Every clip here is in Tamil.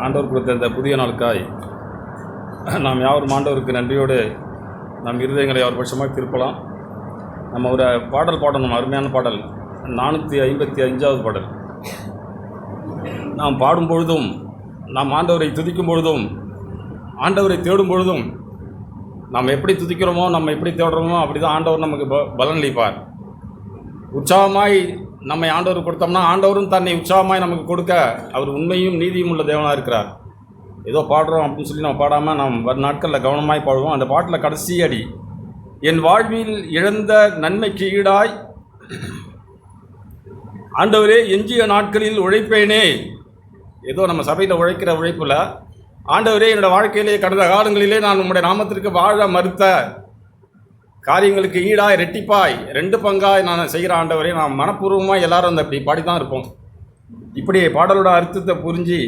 ஆண்டவர் கொடுத்த இந்த புதிய நாளுக்காய் நாம் யாவரும் ஆண்டவருக்கு நன்றியோடு நம் இருதயங்களை அவர் பட்சமாக திருப்பலாம். நம்ம ஒரு பாடல் பாடணும், அருமையான பாடல், 455வது பாடல். நாம் பாடும் பொழுதும், நாம் ஆண்டவரை துதிக்கும் பொழுதும், ஆண்டவரை தேடும் பொழுதும், நாம் எப்படி துதிக்கிறோமோ, நம்ம எப்படி தேடுறோமோ அப்படி தான் ஆண்டவர் நமக்கு பலன் அளிப்பார். உற்சாகமாய் நம்மை ஆண்டவர் கொடுத்தோம்னா ஆண்டவரும் தன்னை உற்சாகமாய் நமக்கு கொடுக்க அவர் உண்மையும் நீதியும் உள்ள தேவனாக இருக்கிறார். ஏதோ பாடுறோம் அப்படின்னு சொல்லி நம்ம பாடாமல் நாம் வர நாட்களில் கவனமாய் பாடுவோம். அந்த பாட்டில் கடைசி அடி, என் வாழ்வில் இழந்த நன்மைக்கு ஈடாய் ஆண்டவரே எஞ்சிய நாட்களில் உழைப்பேனே. ஏதோ நம்ம சபையில் உழைக்கிற உழைப்பில், ஆண்டவரே என்னோடய வாழ்க்கையிலே கடந்த காலங்களிலே நான் உம்முடைய நாமத்திற்கு வாழ மறுத்த காரியங்களுக்கு ஈடாய் ரெட்டிப்பாய் 2 பங்காய் நான் செய்கிற ஆண்டவரே, நான் மனப்பூர்வமாக எல்லாரும் அந்த அப்படி பாடி தான் இருப்போம். இப்படி பாடலோட அர்த்தத்தை புரிஞ்சு,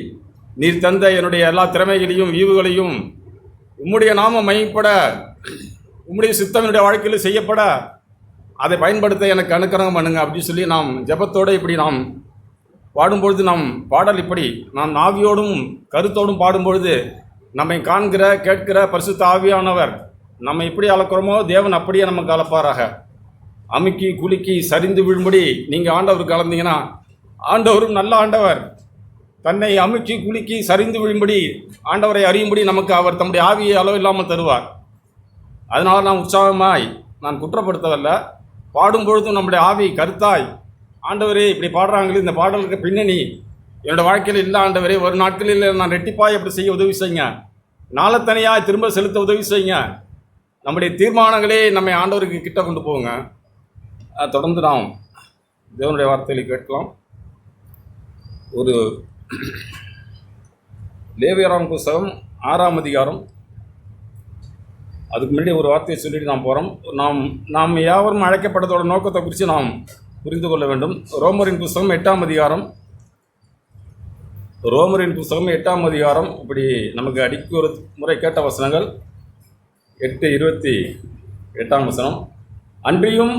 நீர் தந்த என்னுடைய எல்லா திறமைகளையும் ஈவுகளையும் உம்முடைய நாம மைப்பட, உம்முடைய சித்தம் என்னுடைய வாழ்க்கையில் செய்யப்பட அதை பயன்படுத்த எனக்கு அனுக்கிரகம் பண்ணுங்க அப்படின்னு சொல்லி நாம் ஜெபத்தோடு இப்படி நாம் பாடும்பொழுது, நாம் பாடல் இப்படி நாம் ஆவியோடும் கருத்தோடும் பாடும்பொழுது நம்மை காண்கிற கேட்கிற பரிசுத்த ஆவியானவர் நம்ம எப்படி அளக்கிறோமோ தேவன் அப்படியே நமக்கு அளப்பாராக. அமுக்கி குலுக்கி சரிந்து விழும்படி நீங்கள் ஆண்டவருக்கு கலந்தீங்கன்னா, ஆண்டவரும் நல்ல ஆண்டவர், தன்னை அமுக்கி குலுக்கி சரிந்து விழும்படி ஆண்டவரை அறியும்படி நமக்கு அவர் தம்முடைய ஆவியை அளவு இல்லாமல் தருவார். அதனால் நான் உற்சாகமாய், நான் குற்றப்படுத்தவல்ல, பாடும்பொழுதும் நம்முடைய ஆவி கருத்தாய், ஆண்டவரே இப்படி பாடுறாங்களே, இந்த பாடலுக்கு பின்னணி என்னோடய வாழ்க்கையில் இல்லை ஆண்டவரே, ஒரு நாட்களில் நான் ரெட்டிப்பாய் அப்படி செய்ய உதவி செய்யுங்க, நாளத்தனையாக திரும்ப செலுத்த உதவி செய்யுங்க. நம்முடைய தீர்மானங்களே நம்மை ஆண்டவருக்கு கிட்ட கொண்டு போங்க. தொடர்ந்து நாம் தேவனுடைய வார்த்தைகளை கேட்கலாம். ஒரு லேவியராம் புஸ்தகம் 6ஆம் அதிகாரம், அதுக்கு முன்னாடி ஒரு வார்த்தையை சொல்லிட்டு நாம் போகிறோம். நாம் யாவரும் அழைக்கப்பட்டதோட நோக்கத்தை குறித்து நாம் புரிந்து கொள்ள வேண்டும். ரோமரின் புஸ்தகம் 8ஆம் அதிகாரம், ரோமரின் புஸ்தகம் 8ஆம் அதிகாரம், இப்படி நமக்கு அடிக்க ஒரு முறை கேட்ட வசனங்கள் 8:28ஆம் வசனம். அன்றியும்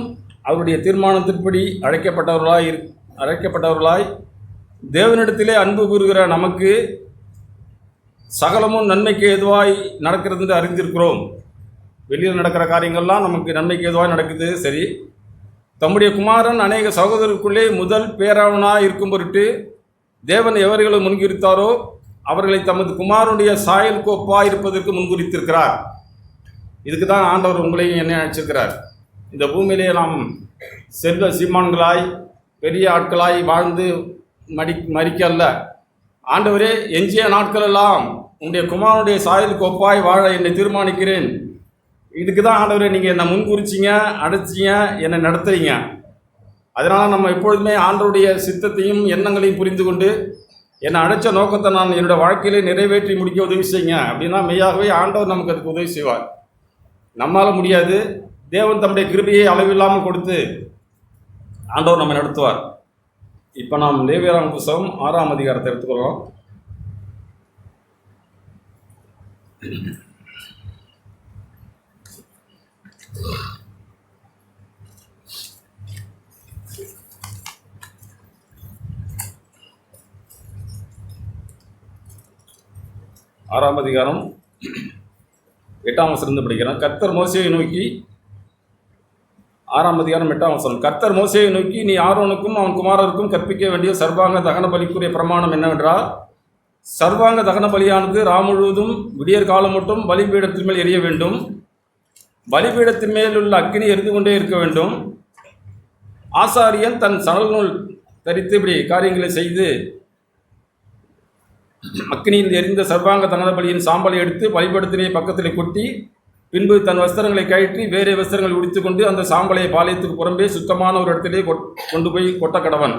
அவருடைய தீர்மானத்தின்படி அழைக்கப்பட்டவர்களாய் தேவனிடத்திலே அன்பு கூறுகிற நமக்கு சகலமும் நன்மைக்கு ஏதுவாய் நடக்கிறது என்று அறிந்திருக்கிறோம். வெளியில் நடக்கிற காரியங்கள்லாம் நமக்கு நன்மைக்கு ஏதுவாய் நடக்குது, சரி. தம்முடைய குமாரன் அநேக சகோதரருக்குள்ளே முதல் பேராவனாய் இருக்கும் பொருட்டு தேவன் எவர்களை முன்குறித்தாரோ அவர்களை தமது குமாரனுடைய சாயல் கோப்பாக இருப்பதற்கு முன்குறித்திருக்கிறார். இதுக்கு தான் ஆண்டவர் உங்களையும் என்ன அழைச்சிருக்கிறார். இந்த பூமியிலே நாம் செல்வ சீமான்களாய் பெரிய ஆட்களாய் வாழ்ந்து மறிக்க அல்ல. ஆண்டவரே, எஞ்சிய நாட்களெல்லாம் உங்களுடைய குமாரனுடைய சாயல் கோப்பாய் வாழ என்னை தீர்மானிக்கிறேன். இதுக்கு தான் ஆண்டவரே நீங்கள் என்னை முன்குறிச்சிங்க, அடைச்சிங்க, என்னை நடத்துறீங்க. அதனால் நம்ம எப்பொழுதுமே ஆண்டவருடைய சித்தத்தையும் எண்ணங்களையும் புரிந்து கொண்டு என்னை அடைச்ச நோக்கத்தை நான் என்னோடய வாழ்க்கையிலே நிறைவேற்றி முடிக்க உதவி செய்யுங்க. அப்படின்னா மெய்யாகவே ஆண்டவர் நமக்கு அதுக்கு உதவி செய்வார். நம்மளால் முடியாது, தேவன் தம்முடைய கிருபையை அளவில்லாமல் கொடுத்து ஆண்டவர் நம்ம நடத்துவார். இப்போ நாம் லேவியராம் புஸ்தகம் 6ஆம் அதிகாரத்தை எடுத்துக்கொள்ளலாம். ஆறாம் அதிகாரம் 8ஆம் வசனம் படிக்கிறேன். கர்த்தர் மோசேயை நோக்கி, 6ஆம் அதிகாரம் 8ஆம் வசனம். கர்த்தர் மோசேயை நோக்கி, நீ ஆரோனுக்கும் அவன் குமாரருக்கும் கற்பிக்க வேண்டிய சர்வாங்க தகன பலிக்குரிய பிரமாணம் என்னவென்றால், சர்வாங்க தகன பலியானது முழுவதும் விடியற் காலம் மட்டும் பலிபீடத்தின் மேல் எரிய வேண்டும். பலிபீடத்தின் மேல் உள்ள அக்கினி எரிந்து கொண்டே இருக்க வேண்டும். ஆசாரியன் தன் சணல் நூல் தரித்து இப்படி காரியங்களை செய்து அக்கினியில் எரிந்த சர்வாங்க தகன பலியின் சாம்பலை எடுத்து பலிபீடத்திலே பக்கத்திலே கொட்டி, பின்பு தன் வஸ்திரங்களை கழற்றி வேறே வஸ்திரங்களை உடித்து கொண்டு அந்த சாம்பலை பாளையத்துக்கு புறம்பே சுத்தமான ஒரு இடத்திலே கொண்டு போய் கொட்ட கடவன்.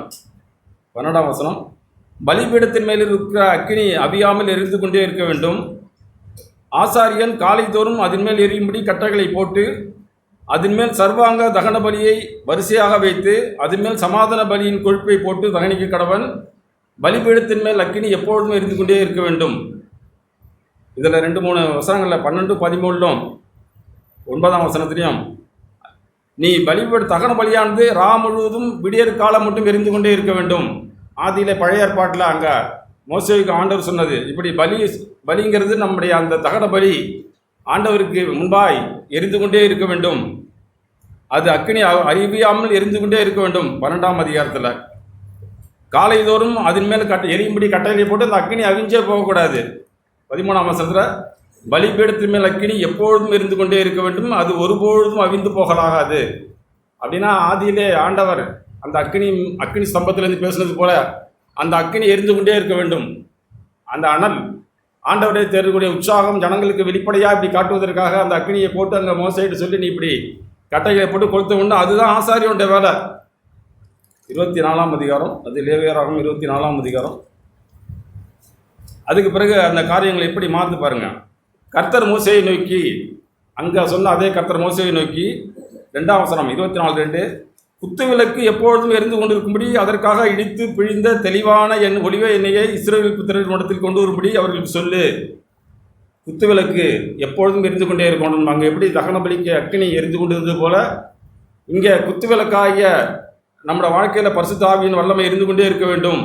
12ஆம் வசனம். பலிபீடத்தின் மேல் இருக்கிற அக்கினி அவியாமல் எரிந்து கொண்டே இருக்க வேண்டும். ஆசாரியன் காலைதோறும் அதன் மேல் எரியும்படி கட்டைகளை போட்டு அதன் மேல் சர்வாங்க தகன பலியை வரிசையாக வைத்து அதன் மேல் சமாதான பலியின் கொழுப்பை போட்டு தகனிக்க கடவன். பலிபீடத்தின் மேல் அக்கினி எப்பொழுதும் எரிந்து கொண்டே இருக்க வேண்டும். இதில் 2-3 வசனங்களில் 12-13 9ஆம் வசனத்திலையும் நீ பலிபீட தகன பலியானது முழுவதும் விடியற் காலம் மட்டும் எரிந்து கொண்டே இருக்க வேண்டும். ஆதியிலே பழைய ஏற்பாட்டில் அங்கே மோசேவுக்கு ஆண்டவர் சொன்னது, இப்படி பலிங்கிறது நம்முடைய அந்த தகன பலி ஆண்டவருக்கு முன்பாய் எரிந்து கொண்டே இருக்க வேண்டும். அது அக்கினி அறிவியாமல் எரிந்து கொண்டே இருக்க வேண்டும். 12ஆம் அதிகாரத்தில் காலைதோறும் அதன் மேல் எரியும்படி கட்டளை போட்டு அந்த அக்கினி அவிஞ்சே போகக்கூடாது. 13ஆம் வசனத்தில் பலிபீடத்தின் மேல் அக்கினி எப்பொழுதும் எரிந்து கொண்டே இருக்க வேண்டும், அது ஒருபொழுதும் அவிந்து போகலாகாது. அப்படின்னா ஆதியிலே ஆண்டவர் அந்த அக்கினி ஸ்தம்பத்திலேருந்து பேசுனது போல அந்த அக்கினி எரிந்து கொண்டே இருக்க வேண்டும். அந்த அனல் ஆண்டவரை தேர்வுடைய உற்சாகம் ஜனங்களுக்கு வெளிப்படையாக இப்படி காட்டுவதற்காக அந்த அக்கினியை போட்டு அங்கே மோசைட்டு சொல்லி நீ இப்படி கட்டைகளை போட்டு கொளுத்த உண்டு. அதுதான் ஆசாரியோட வேலை. 24ஆம் அதிகாரம், அது லேவியராகும் 24ஆம் அதிகாரம். அதுக்கு பிறகு அந்த காரியங்களை எப்படி மாற்று பாருங்க. கர்த்தர் மோசேயை நோக்கி, அங்கே சொன்ன அதே கர்த்தர் மோசேயை நோக்கி 2ஆம் வசனம் 24:2, குத்துவிளக்கு எப்பொழுதும் எரிந்து கொண்டிருக்கும்படி அதற்காக இடித்து பிழிந்த தெளிவான ஒலிவ எண்ணெயை இஸ்ரவேல் புத்திரரின் இடத்தில் கொண்டு வரும்படி அவர்களுக்கு சொல்லு. குத்துவிளக்கு எப்பொழுதும் எரிந்து கொண்டே இருக்கணும். அங்கே எப்படி தகன பலிக்கு அக்கினி எரிந்து கொண்டிருந்தது போல இங்கே குத்துவிளக்காகிய நம்மளோட வாழ்க்கையில் பரிசுத்த ஆவியின் வல்லமை எரிந்து கொண்டே இருக்க வேண்டும்.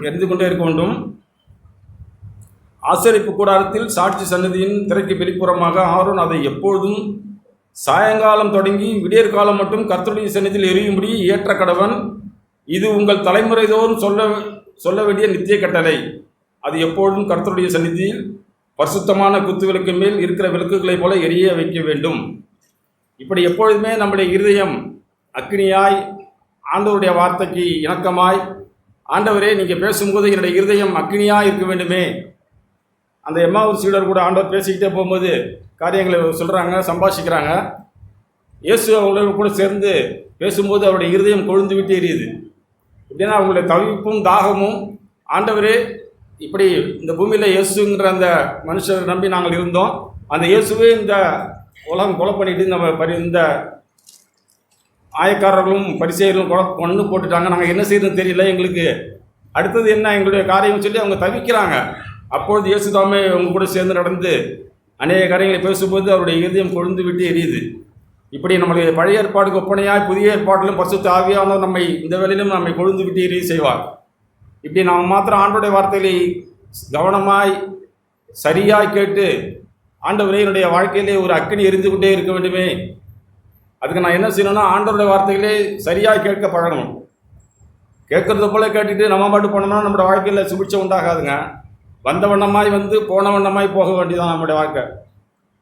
எரிந்து கொண்டே இருக்க வேண்டும். ஆசரிப்பு கூடாரத்தில் சாட்சி சன்னதியின் திரைக்கு வெளிப்புறமாக ஆரோன் அதை எப்பொழுதும் சாயங்காலம் தொடங்கி விடியற்காலம் மட்டும் கர்த்தருடைய சன்னதியில் எரியும்படி ஏற்ற கடவன். இது உங்கள் தலைமுறை தோறும் சொல்ல வேண்டிய நித்திய கட்டளை. அது எப்பொழுதும் கர்த்தருடைய சந்நிதியில் பரிசுத்தமான குத்து விளக்கு மேல் இருக்கிற விளக்குகளைப் போல எரிய வைக்க வேண்டும். இப்படி எப்பொழுதுமே நம்முடைய இருதயம் அக்னியாய் ஆண்டவருடைய வார்த்தைக்கு இணக்கமாய், ஆண்டவரே நீங்கள் பேசும்போது என்னுடைய இருதயம் அக்னியாக இருக்க வேண்டுமே. அந்த எம்மாவூர் சீடர் கூட ஆண்டவர் பேசிக்கிட்டே போகும்போது காரியங்களை சொல்கிறாங்க, சம்பாஷிக்கிறாங்க. இயேசு அவங்களோட கூட சேர்ந்து பேசும்போது அவருடைய இருதயம் கொழுந்து விட்டு எரியுது. எப்படின்னா அவங்களுடைய தவிப்பும் தாகமும், ஆண்டவரே இப்படி இந்த பூமியில் இயேசுங்கிற அந்த மனுஷரை நம்பி நாங்கள் இருந்தோம், அந்த இயேசுவே இந்த உலகம் கொலை பண்ணிட்டு இந்த ஆயக்காரர்களும் பரிசேயர்களும் கொண்டு போட்டுட்டாங்க, நாங்கள் என்ன செய்யறதுன்னு தெரியல, எங்களுக்கு அடுத்தது என்ன எங்களுடைய காரியம் சொல்லி அவங்க தவிக்கிறாங்க. அப்பொழுது இயேசு தாமே அவங்க கூட சேர்ந்து நடந்து அநேக காரியங்களை பேசும்போது அவருடைய இருதயம் கொழுந்து விட்டு எரியுது. இப்படி நம்முடைய பழைய ஏற்பாடுக்கு ஒப்பனையாய் புதிய ஏற்பாட்டிலும் பரிசுத்த ஆவியானவர் நம்மை இந்த வேளையிலும் நம்மை கொழுந்து விட்டு எரிய செய்வார். இப்படி நாம் மாத்திரம் ஆண்டவருடைய வார்த்தைகளை கவனமாய் சரியாய் கேட்டு, ஆண்டவரே என்னுடைய வாழ்க்கையிலே ஒரு அக்கினி எரிந்து கொண்டே இருக்க வேண்டுமே, அதுக்கு நான் என்ன செய்யணும்னா ஆண்டவருடைய வார்த்தைகளே சரியாய் கேட்க பழகணும். கேட்கறது போல கேட்டுட்டு நம்ம பாட்டு போனோம்னா நம்மளோட வாழ்க்கையில் சுபிட்சம் உண்டாகாதுங்க. வந்த வண்ணமாய் வந்து போன வண்ணமாய் போக வேண்டியதான் நம்முடைய வாழ்க்கை.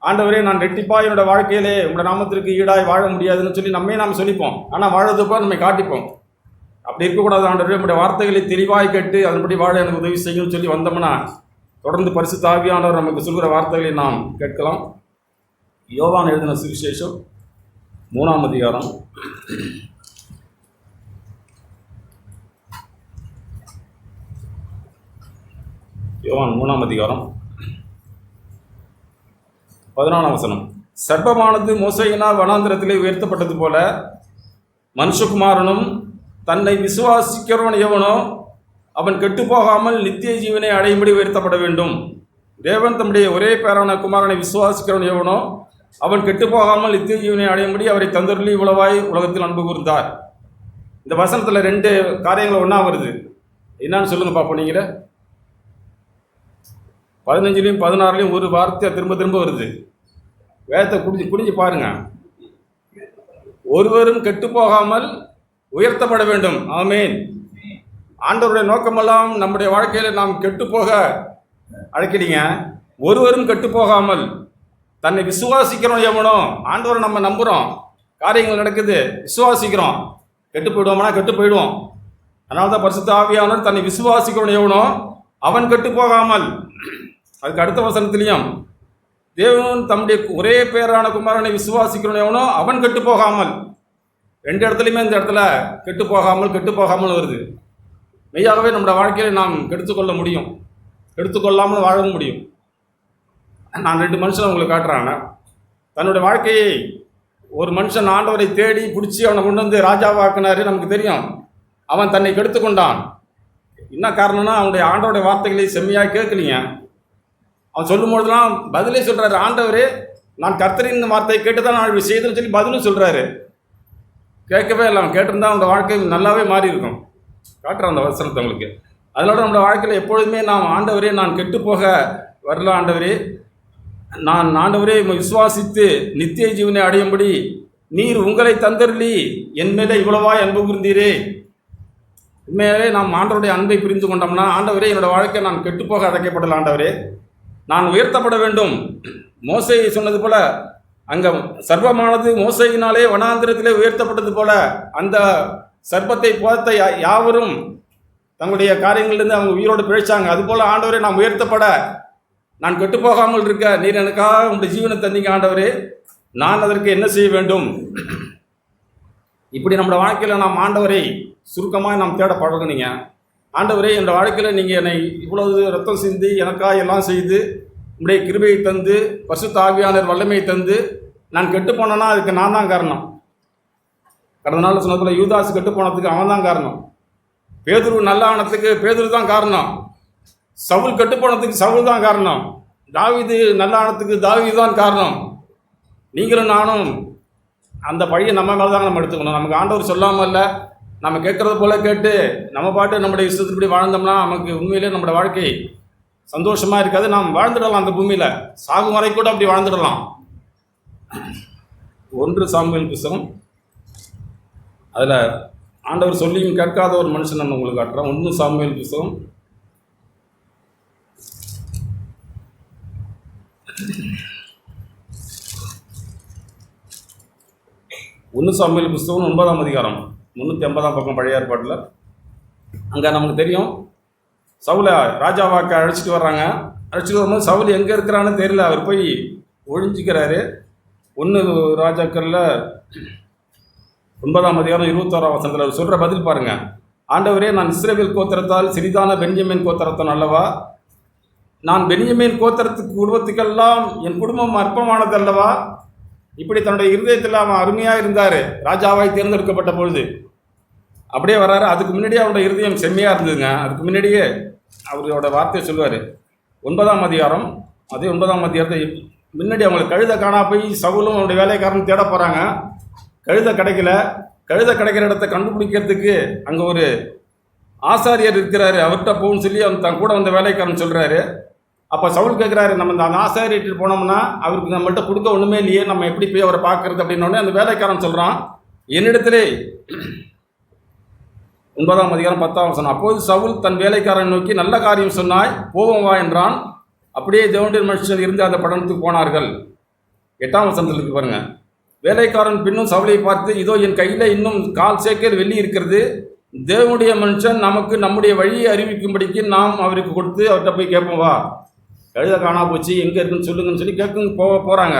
ஆண்டவரே நான் ரெட்டிப்பாக என்னோட வாழ்க்கையிலே உங்களோட நாமத்திற்கு ஈடாய் வாழ முடியாதுன்னு சொல்லி நாம் சொல்லிப்போம். ஆனால் வாழறதுப்போ நம்ம காட்டிப்போம். அப்படி இருக்கக்கூடாது. ஆண்டவரே நம்முடைய வார்த்தைகளை தெளிவாய் கேட்டு அதன்படி வாழ எனக்கு உதவி செய்யும்னு சொல்லி வந்தோம்னா தொடர்ந்து பரிசுத்த ஆவியானவர் நமக்கு சொல்கிற வார்த்தைகளை நாம் கேட்கலாம். யோவான் எழுதின சுவிசேஷம் 3ஆம் அதிகாரம். யோவான் 3ஆம் அதிகாரம் 14ஆம் வசனம். சர்ப்பமானது மோசேயினால் வனாந்திரத்திலே உயர்த்தப்பட்டது போல மனுஷகுமாரனும் தன்னை விசுவாசிக்கிறவன் எவனோ அவன் கெட்டுப்போகாமல் நித்திய ஜீவனை அடையும்படி உயர்த்தப்பட வேண்டும். தேவன் தம்முடைய ஒரே பேரான குமாரனை விசுவாசிக்கிறவன் எவனோ அவன் கெட்டுப்போகாமல் நித்திய ஜீவனை அடையும்படி அவரை தந்தருளி உளவாய் உலகத்தில் அன்பு கூர்ந்தார். இந்த வசனத்தில் 2 காரியங்கள் ஒன்றா வருது. என்னன்னு சொல்லுங்க பார்ப்போம். நீங்களே 15லையும் 16லையும் ஒரு வார்த்தை திரும்ப திரும்ப வருது. வேதத்தை குடிஞ்சு பாருங்க. ஒருவரும் கெட்டுப்போகாமல் உயர்த்தப்பட வேண்டும். ஆமேன். ஆண்டவருடைய நோக்கமெல்லாம் நம்முடைய வாழ்க்கையில் நாம் கெட்டுப்போக அழைக்கிறீங்க. ஒருவரும் கெட்டுப்போகாமல் தன்னை விசுவாசிக்கிறோம் எவனோ, ஆண்டவரை நம்ம நம்புகிறோம், காரியங்கள் நடக்குது, விசுவாசிக்கிறோம், கெட்டு போயிடுவோம்னா கெட்டு போயிடுவோம். அதனால தான் பரிசுத்த ஆவியானவர் தன்னை விசுவாசிக்கிறோம் எவனோ அவன் கெட்டு போகாமல். அதுக்கு அடுத்த வசனத்திலையும் தேவன் தம்முடைய ஒரே பேரான குமாரனை விசுவாசிக்கிறோம் எவனோ அவன் கெட்டு போகாமல். 2 இடத்துலையுமே இந்த இடத்துல கெட்டு போகாமல் வருது. மெய்யாகவே நம்முடைய வாழ்க்கையில் நாம் கெடுத்துக்கொள்ள முடியும், கெடுத்துக்கொள்ளாமல் வாழவும் முடியும். நான் 2 மனுஷனை உங்களுக்கு காட்டுறாங்க. தன்னுடைய வாழ்க்கையை ஒரு மனுஷன் ஆண்டவரை தேடி பிடிச்சி அவனை கொண்டு வந்து ராஜாவாக்குனாரு. நமக்கு தெரியும் அவன் தன்னை கெடுத்து கொண்டான். என்ன காரணம்னா அவனுடைய ஆண்டவருடைய வார்த்தைகளை செம்மையாக கேட்கலீங்க. அவன் சொல்லும் போதெல்லாம் பதிலே சொல்கிறாரு, ஆண்டவரே நான் கர்த்தரின் வார்த்தையை கேட்டு தான் நான் இப்படி செய்தேன்னு சொல்லி பதிலும் சொல்கிறாரு. கேட்கவே இல்லை. அவன் கேட்டிருந்தா அவனோட வாழ்க்கை நல்லாவே மாறி இருக்கும். காட்டுறேன் அந்த வசனத்தை உங்களுக்கு. அதனால நம்மளோட வாழ்க்கையில் எப்பொழுதுமே நாம் ஆண்டவரே நான் கெட்டு போக வரல ஆண்டவரே, நான் ஆண்டவரே விசுவாசித்து நித்திய ஜீவனை அடையும்படி நீர் உங்களை தந்தருளி என் மேலே இவ்வளவாய் அன்பு கூர்ந்தீரே. உண்மையாலே நாம் ஆண்டவருடைய அன்பை புரிந்து கொண்டோம்னா, ஆண்டவரே என்னோட வாழ்க்கை நான் கெட்டுப்போக அழைக்கப்படல ஆண்டவரே, நான் உயர்த்தப்பட வேண்டும். மோசே சொன்னது போல அங்கே சர்வமானது மோசையினாலே வனாந்திரத்திலே உயர்த்தப்பட்டது போல அந்த சர்ப்பத்தை போத்த யாவரும் தங்களுடைய காரியங்கள்லேருந்து அவங்க உயிரோடு பிழைச்சாங்க. அதுபோல் ஆண்டவரே நாம் உயர்த்தப்பட நான் கெட்டுப்போகாமல் இருக்க நீர் எனக்காக உங்களுடைய ஜீவனை தந்தீங்க ஆண்டவரே, நான் அதற்கு என்ன செய்ய வேண்டும்? இப்படி நம்மளோட வாழ்க்கையில் நாம் ஆண்டவரை சுருக்கமாக நாம் தேட பழகுனீங்க. ஆண்டவரே என்னோடய வாழ்க்கையில் நீங்கள் என்னை இவ்வளவு ரத்தம் சிந்தி எனக்காக எல்லாம் செய்து உங்களுடைய கிருபையை தந்து பரிசுத்த ஆவியானவர் வல்லமையை தந்து நான் கெட்டு போனேன்னா அதுக்கு நான் தான் காரணம். கடந்த நாள் சொன்னதுல யூதாஸ் கெட்டு போனதுக்கு அவன் தான் காரணம். பேதுரு நல்ல ஆனத்துக்கு பேதுரு தான் காரணம். சவுல் கெட்டு போனதுக்கு சவுல் தான் காரணம். தாவீது நல்ல ஆனத்துக்கு தாவீது தான் காரணம். நீங்களும் நானும் அந்த பழியை நம்ம மேலே தான் நம்ம எடுத்துக்கணும். நமக்கு ஆண்டவர் சொல்லாமல் இல்லை, நம்ம கேட்குறது போல கேட்டு நம்ம பாட்டு நம்முடைய இஷ்டத்துப்படி வாழ்ந்தோம்னா நமக்கு உண்மையிலே நம்மளோட வாழ்க்கை சந்தோஷமாக இருக்காது. நாம் வாழ்ந்துடலாம், அந்த பூமியில் சாகும் வரை கூட அப்படி வாழ்ந்துடலாம். 1 சாமுவேல் புத்தகம், அதில் ஆண்டவர் சொல்லியும் கேட்காத ஒரு மனுஷன் நம்ம உங்களுக்கு காட்டுறோம். 1 சாமுவேல் புத்தகம் 1 சாமுவேல் புத்தகம் 9ஆம் அதிகாரம் 350ஆம் பக்கம் பழைய ஏற்பாட்டில். அங்கே நமக்கு தெரியும் சவுலை ராஜாவாக்க அழைச்சிட்டு வர்றாங்க. அழைச்சிட்டு வரும்போது சவுல் எங்கே இருக்கிறான்னு தெரியல, அவர் போய் ஒழிஞ்சிக்கிறாரு. 1 ராஜாக்களில் 9ஆம் அதிகாரம் 21ஆம் வசனத்தில் அவர் சொல்கிற பதில் பாருங்கள். ஆண்டவரே, நான் இஸ்ரவேல் கோத்திரத்தால் சிறிதான பென்யமீன் கோத்திரத்தன் அல்லவா? நான் பென்யமீன் கோத்திரத்துக்கு குடும்பத்துக்கெல்லாம் என் குடும்பம் அற்பமானது அல்லவா? இப்படி தன்னுடைய இருதயத்தில் அவன் அருமையாக இருந்தார் ராஜாவாய் தேர்ந்தெடுக்கப்பட்ட பொழுது. அப்படியே வர்றாரு. அதுக்கு முன்னாடியே அவருடைய இருதயம் செம்மையாக இருந்ததுங்க. அதுக்கு முன்னாடியே அவரோட வார்த்தையை சொல்லுவார். 9ஆம் அதிகாரம், அதே 9ஆம் அதிகாரத்தை முன்னாடி அவங்களுக்கு கழுதை காணா போய் சவுலும் அவனுடைய வேலைக்காரன் தேட போகிறாங்க. கழுதை கிடைக்கல. கழுதை கிடைக்கிற இடத்த கண்டுபிடிக்கிறதுக்கு அங்கே ஒரு ஆசாரியர் இருக்கிறாரு, அவர்கிட்ட போகும்னு சொல்லி அவன் தன் கூட வந்த வேலைக்காரன் சொல்கிறாரு. அப்போ சவுல் கேட்குறாரு, நம்ம அந்த ஆசாரியர்கிட்ட போனோம்னா அவருக்கு நம்மள்கிட்ட கொடுக்க ஒன்றுமே இல்லையே, நம்ம எப்படி போய் அவரை பார்க்கறது அப்படின்னோடனே அந்த வேலைக்காரன் சொல்கிறான், என்னிடத்திலே 9ஆம் அதிகாரம் 10ஆம் வசனம், அப்போது சவுல் தன் வேலைக்காரன் நோக்கி, நல்ல காரியம் சொன்னாய், போவோம் வா என்றான். அப்படியே தேவனுடைய மனுஷன் இருந்து அந்த பட்டணத்துக்கு போனார்கள். 8ஆம் வசனத்தில் இருக்கு பாருங்க. வேலைக்காரன் பின்னும் சவுலை பார்த்து, இதோ என் கையில் இன்னும் 1/4 சேக்கல் வெள்ளி இருக்கிறது. தேவனுடைய மனுஷன் நமக்கு நம்முடைய வழியை அறிவிக்கும்படிக்கு நாம் அவருக்கு கொடுத்து அவர்கிட்ட போய் கேட்போம் வா. கழுத காணா போச்சு, எங்கே இருக்குன்னு சொல்லுங்கன்னு சொல்லி போகிறாங்க.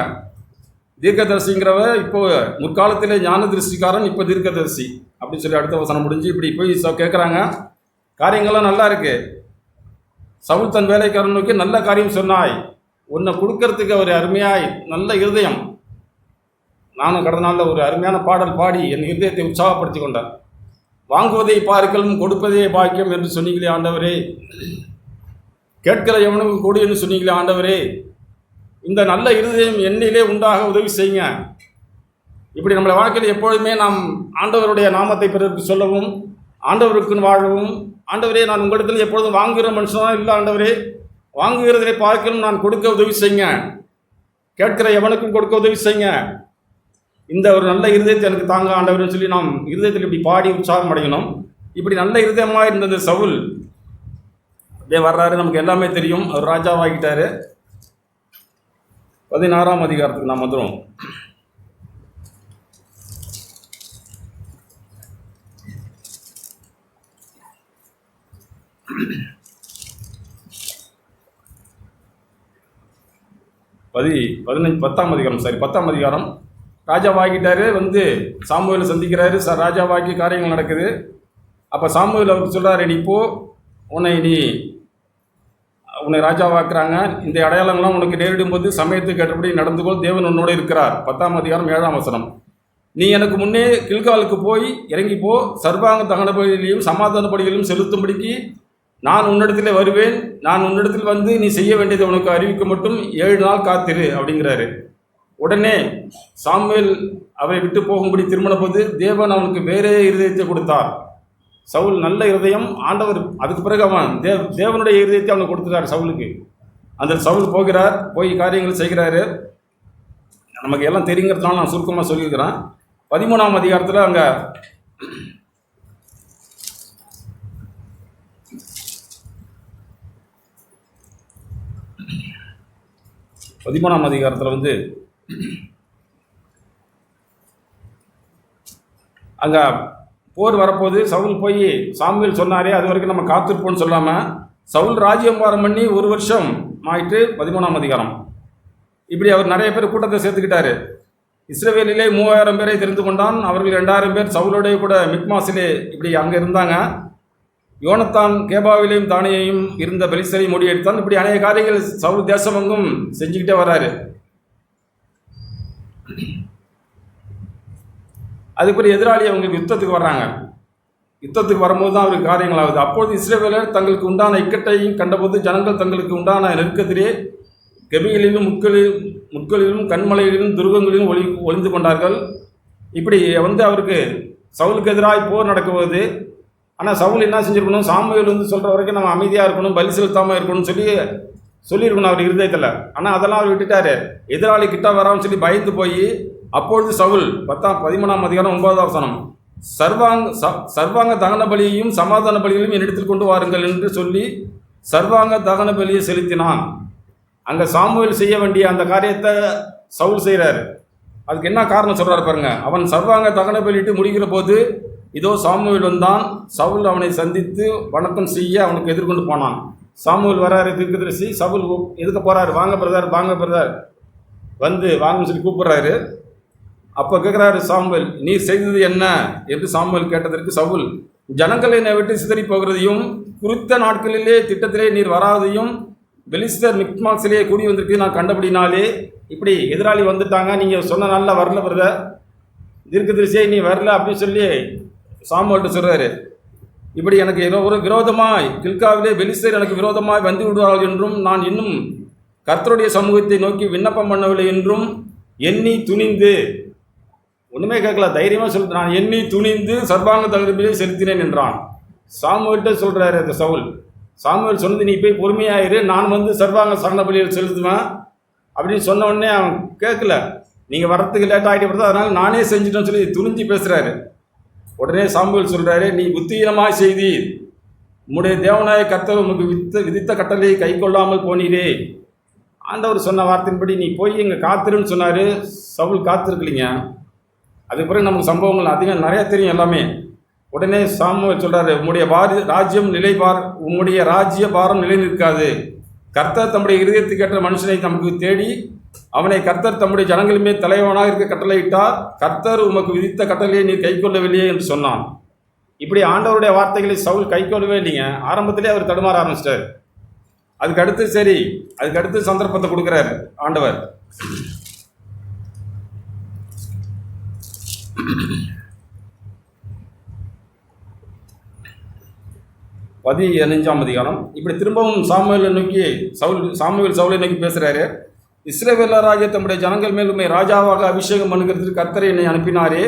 தீர்க்கதரிசிங்கிறவ இப்போ முற்காலத்தில் ஞான திருஷ்டிக்காரன், இப்போ தீர்க்கதரிசி அப்படின்னு சொல்லி அடுத்த வசனம் முடிஞ்சு இப்படி போய் கேட்குறாங்க. காரியங்கள்லாம் நல்லா இருக்கு. சவுல் தன் வேலைக்காரன் நோக்கி, நல்ல காரியம் சொன்னாய், உன்னை கொடுக்கறதுக்கு ஒரு அருமையாய் நல்ல இருதயம். நானும் கடந்த நாளில் ஒரு அருமையான பாடல் பாடி என் இருதயத்தை உற்சாகப்படுத்தி கொண்டேன். வாங்குவதை பார்க்கலும் கொடுப்பதே பாக்கியம் என்று சொன்னீங்களே ஆண்டவரே, கேட்கிற எவனுக்கும் கொடு என்று சொன்னீங்களே ஆண்டவரே, இந்த நல்ல இருதயம் என்னிலே உண்டாக உதவி செய்யுங்க. இப்படி நம்மளை வாழ்க்கையில் எப்பொழுதுமே நாம் ஆண்டவருடைய நாமத்தை பிறருக்கு சொல்லவும், ஆண்டவருக்குன்னு வாழவும், ஆண்டவரே நான் உங்களிடத்தில் எப்பொழுதும் வாங்குகிற மனுஷனாக இல்லை ஆண்டவரே, வாங்குகிறதை பார்க்கலும் நான் கொடுக்க உதவி செய்யுங்க, கேட்கிற எவனுக்கும் கொடுக்க உதவி செய்யுங்க, இந்த ஒரு நல்ல இருதயத்தை எனக்கு தாங்க ஆண்டவர்னு சொல்லி நாம் இருதயத்தில் இப்படி பாடி உற்சாகம் அடையணும். இப்படி நல்ல இருதயமாக இருந்தது சவுல். அப்படியே வர்றாரு, நமக்கு எல்லாமே தெரியும், அவர் ராஜாவாகிட்டாரு. 16ஆம் அதிகாரத்துக்கு நாம் வந்துடும். பத்தாம் அதிகாரம். ராஜாவாகிட்டாரு, வந்து சாமுவேலை சந்திக்கிறாரு. ராஜாவாகி காரியங்கள் நடக்குது. அப்போ சாமுவேல் அவருக்கு சொல்கிறாரு, நீ போ, உன்னை ராஜாவாக்குறாங்க, இந்த அடையாளங்கள்லாம் உனக்கு நேரிடும் போது சமயத்துக்கு ஏற்றபடி நடந்துகொள், தேவன் உன்னோடு இருக்கிறார். 10ஆம் அதிகாரம் 7ஆம் வசனம். நீ எனக்கு முன்னே கில்காலுக்கு போய் இறங்கி போ, சர்வாங்க தகன பலிகளையும் சமாதான பலிகளையும் செலுத்தும்படிக்கு நான் உன்னிடத்தில் வருவேன். நான் உன்னிடத்தில் வந்து நீ செய்ய வேண்டியதை உனக்கு அறிவிக்க மட்டும் 7 நாள் காத்திரு அப்படிங்கிறாரு. உடனே சாமுவேல் அவரை விட்டு போகும்படி திரும்பின போது தேவன் அவனுக்கு வேறே இருதயத்தை கொடுத்தார். சவுல் நல்ல இருதயம், ஆண்டவர் அதுக்கு பிறகு அவன் தேவனுடைய இருதயத்தை அவனுக்கு கொடுத்துட்டார் சவுலுக்கு. அந்த சவுல் போகிறார், போய் காரியங்கள் செய்கிறாரு. நமக்கு எல்லாம் தெரியுங்கிறதுனால நான் சுருக்கமாக சொல்லியிருக்கிறேன். 13ஆம் அதிகாரத்தில் அங்கே வந்து அங்கே போர் வரப்போது சவுல் போய் சாமுவேல் சொன்னாரே அது வரைக்கும் நம்ம காத்திருப்போம்னு சொல்லாமல் சவுல் ராஜ்யபாரம் பண்ணி 1 வருஷம் ஆயிட்டு 13ஆம் அதிகாரம் இப்படி அவர் நிறைய பேர் கூட்டத்தை சேர்த்துக்கிட்டாரு. இஸ்ரவேலிலே 3000 பேரை தெரிந்து கொண்டான். அவர்கள் 2000 பேர் சவுலோடைய கூட மிக்மாசிலே இப்படி அங்கே இருந்தாங்க. யோனத்தான் கேபாவிலையும் தானியையும் இருந்த பெலிஸ்தரை முடியெடுத்தான். இப்படி அநேக காரியங்கள் சவுல் தேசமெங்கும் செஞ்சுக்கிட்டே வர்றாரு. அதுக்குரிய எதிராளி அவங்களுக்கு யுத்தத்துக்கு வர்றாங்க. யுத்தத்துக்கு வரும்போது தான் அவருக்கு காரியங்கள் ஆகுது. அப்பொழுது இஸ்ரவேலர் தங்களுக்கு உண்டான இக்கட்டையும் கண்டபோது ஜனங்கள் தங்களுக்கு உண்டான நெருக்கத்திலே கெபிகளிலும் முட்களிலும் கண்மலைகளிலும் துருவங்களிலும் ஒளிந்து கொண்டார்கள். இப்படி அவருக்கு சவுலுக்கு எதிராக போர் நடக்கும்போது, ஆனால் சவுல் என்ன செஞ்சுருக்கணும், சாமுவேல் சொல்கிற வரைக்கும் நம்ம அமைதியாக இருக்கணும், பலி செலுத்தாமல் இருக்கணும்னு சொல்லியிருக்கணும் அவர் இருதயத்தில். ஆனால் அதெல்லாம் அவர் விட்டுட்டார். எதிராளி கிட்ட வரான்னு சொல்லி பயந்து போய் அப்பொழுது சவுல் 13ஆம் அதிகாரம் 9ஆம் வசனம், சர்வாங்க தகன பலியையும் சமாதான பலிகளையும் என்னிடத்தில் கொண்டு வாருங்கள் என்று சொல்லி சர்வாங்க தகன பலியை செலுத்தினான். அங்கே சாமுவேல் செய்ய வேண்டிய அந்த காரியத்தை சவுல் செய்கிறார். அதுக்கு என்ன காரணம் சொல்கிறார் பாருங்க. அவன் சர்வாங்க தகன பலியிட்டு முடிகிற போது இதோ சாமுவேல் வந்தான். சவுல் அவனை சந்தித்து வணக்கம் செய்ய அவனுக்கு எதிர்கொண்டு போனான். சாமுவேல் வராரு, தீர்க்கதரிசி. சவுல் எதுக்க போகிறாரு, வாங்க பிரதர் வந்து வாங்கன்னு சொல்லி கூப்பிட்றாரு. அப்போ கேட்குறாரு சாமுவேல், நீர் செய்தது என்ன என்று சாமுவேல் கேட்டதற்கு சவுல், ஜனங்கள் என்னை விட்டு சிதறி போகிறதையும் குறித்த நாட்களிலே திட்டத்திலே நீர் வராதையும் பெலிஸ்தர் மிக்மாசிலே கூடி வந்திருக்கு நான் கண்டபடினாலே இப்படி எதிராளி வந்துட்டாங்க, நீங்கள் சொன்ன நாளில் வரல பிரதர், தீர்க்கதரிசியே நீ வரல அப்படின்னு சொல்லி சாமுவேல்கிட்ட சொல்கிறாரு. இப்படி எனக்கு ஒரு விரோதமாய் கில்காவிலே பெலிஸ்தர் எனக்கு விரோதமாய் வந்து விடுவார்கள் என்றும் நான் இன்னும் கர்த்தருடைய சமூகத்தை நோக்கி விண்ணப்பம் பண்ணவில்லை என்றும் எண்ணி துணிந்து, ஒன்றுமே கேட்கல, தைரியமாக சொல்லிட்டு நான் எண்ணி துணிந்து சர்வாங்க தகனபலியை செலுத்தினேன் என்றான். சாமுவேல்கிட்ட சொல்கிறாரு அந்த சவுல். சாமுவேல் சொன்னது, நீ போய் பொறுமையாயிரு, நான் சர்வாங்க தகனபலியை செலுத்துவேன் அப்படின்னு சொன்ன உடனே அவன் கேட்கல. நீங்கள் வரத்துக்கு லேட் ஆகிட்டு வருது, அதனால் நானே செஞ்சுட்டேன்னு சொல்லி துணிஞ்சு பேசுகிறாரு. உடனே சாமுவேல் சொல்கிறாரு, நீ புத்தியீனமாய் செய்தி, உம்முடைய தேவனாய கர்த்தர் உமக்கு விதித்த கட்டளையை கை கொள்ளாமல் போனீரே. ஆண்டவர் சொன்ன வார்த்தையின்படி நீ போய் இங்கே காத்திருன்னு சொன்னார். சவுல் காத்திருக்கலிங்க. அதுக்கு பிறகு நமக்கு சம்பவங்கள் அதிகம் நிறைய தெரியும் எல்லாமே. உடனே சாமுவேல் சொல்கிறாரு, உம்முடைய ராஜ்யம் உம்முடைய ராஜ்ய பாரம் நிலை நிற்காது. கர்த்தர் தம்முடைய இருதயத்துக்கு ஏற்ற மனுஷனை நமக்கு தேடி அவனை கர்த்தர் தம்முடைய ஜனங்களுமே தலைவனாக இருக்க கட்டளையிட்டார். கர்த்தர் உமக்கு விதித்த கட்டளையை நீர் கை கொள்ளவில்லையே என்று சொன்னான். இப்படி ஆண்டவருடைய வார்த்தைகளை சவுல் கை கொள்ளவே இல்லைங்க. ஆரம்பத்திலே அவர் தடுமாற ஆரம்பிச்சிட்டார். அதுக்கடுத்து சந்தர்ப்பத்தை கொடுக்குறார் ஆண்டவர். 15ஆம் அதிகாரம் இப்படி திரும்பவும் சாமுவேல் சவுலை நோக்கி பேசுகிறாரு. இஸ்ரவேலராகிய தம்முடைய ஜனங்கள் மேல் உம்மை ராஜாவாக அபிஷேகம் பண்ணுகிறதுக்கு கர்த்தர் என்னை அனுப்பினாரே.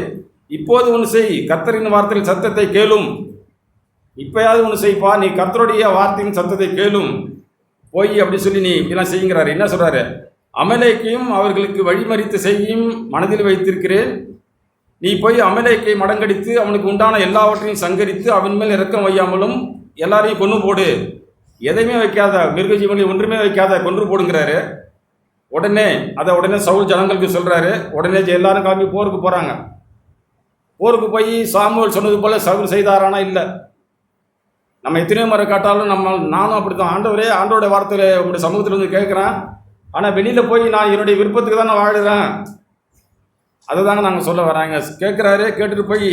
இப்போது ஒன்று செய், கர்த்தரின் வார்த்தையின் சத்தத்தை கேளும். இப்போயாவது ஒன்று செய்ப்பா, நீ கர்த்தருடைய வார்த்தையின் சத்தத்தை கேளும் போய் அப்படி சொல்லி நீ இப்படிலாம் செய்யுங்கிறாரு. என்ன சொல்கிறாரு, அமலேக்கையும் அவர்களுக்கு வழிமறித்து செய்யும் மனதில் வைத்திருக்கிறேன். நீ போய் அமலேக்கை மடங்கடித்து அவனுக்கு உண்டான எல்லாவற்றையும் சங்கரித்து அவன் மேல் இரக்கம் வையாமலும் எல்லாரையும் கொன்று போடு, எதையுமே வைக்காத, மிருக ஜீவனை ஒன்றுமே வைக்காத, கொன்று போடுங்கிறாரு. உடனே சவுல் ஜனங்களுக்கு சொல்கிறாரு. உடனே எல்லாரும் கிளம்பி போருக்கு போகிறாங்க. போருக்கு போய் சாமுவேல் சொன்னது போல் சவுல் செய்தாரானா இல்லை. நம்ம எத்தனையோ முறை காட்டாலும் நானும் அப்படி தான், ஆண்டோடைய வார்த்தையில் உங்களுடைய சமூகத்தில் வந்து கேட்குறேன். ஆனால் வெளியில் போய் நான் என்னுடைய விருப்பத்துக்கு தான் நான் வாழுறேன். அதை தாங்க நாங்கள் சொல்ல வராங்க. கேட்குறாரு, கேட்டுட்டு போய்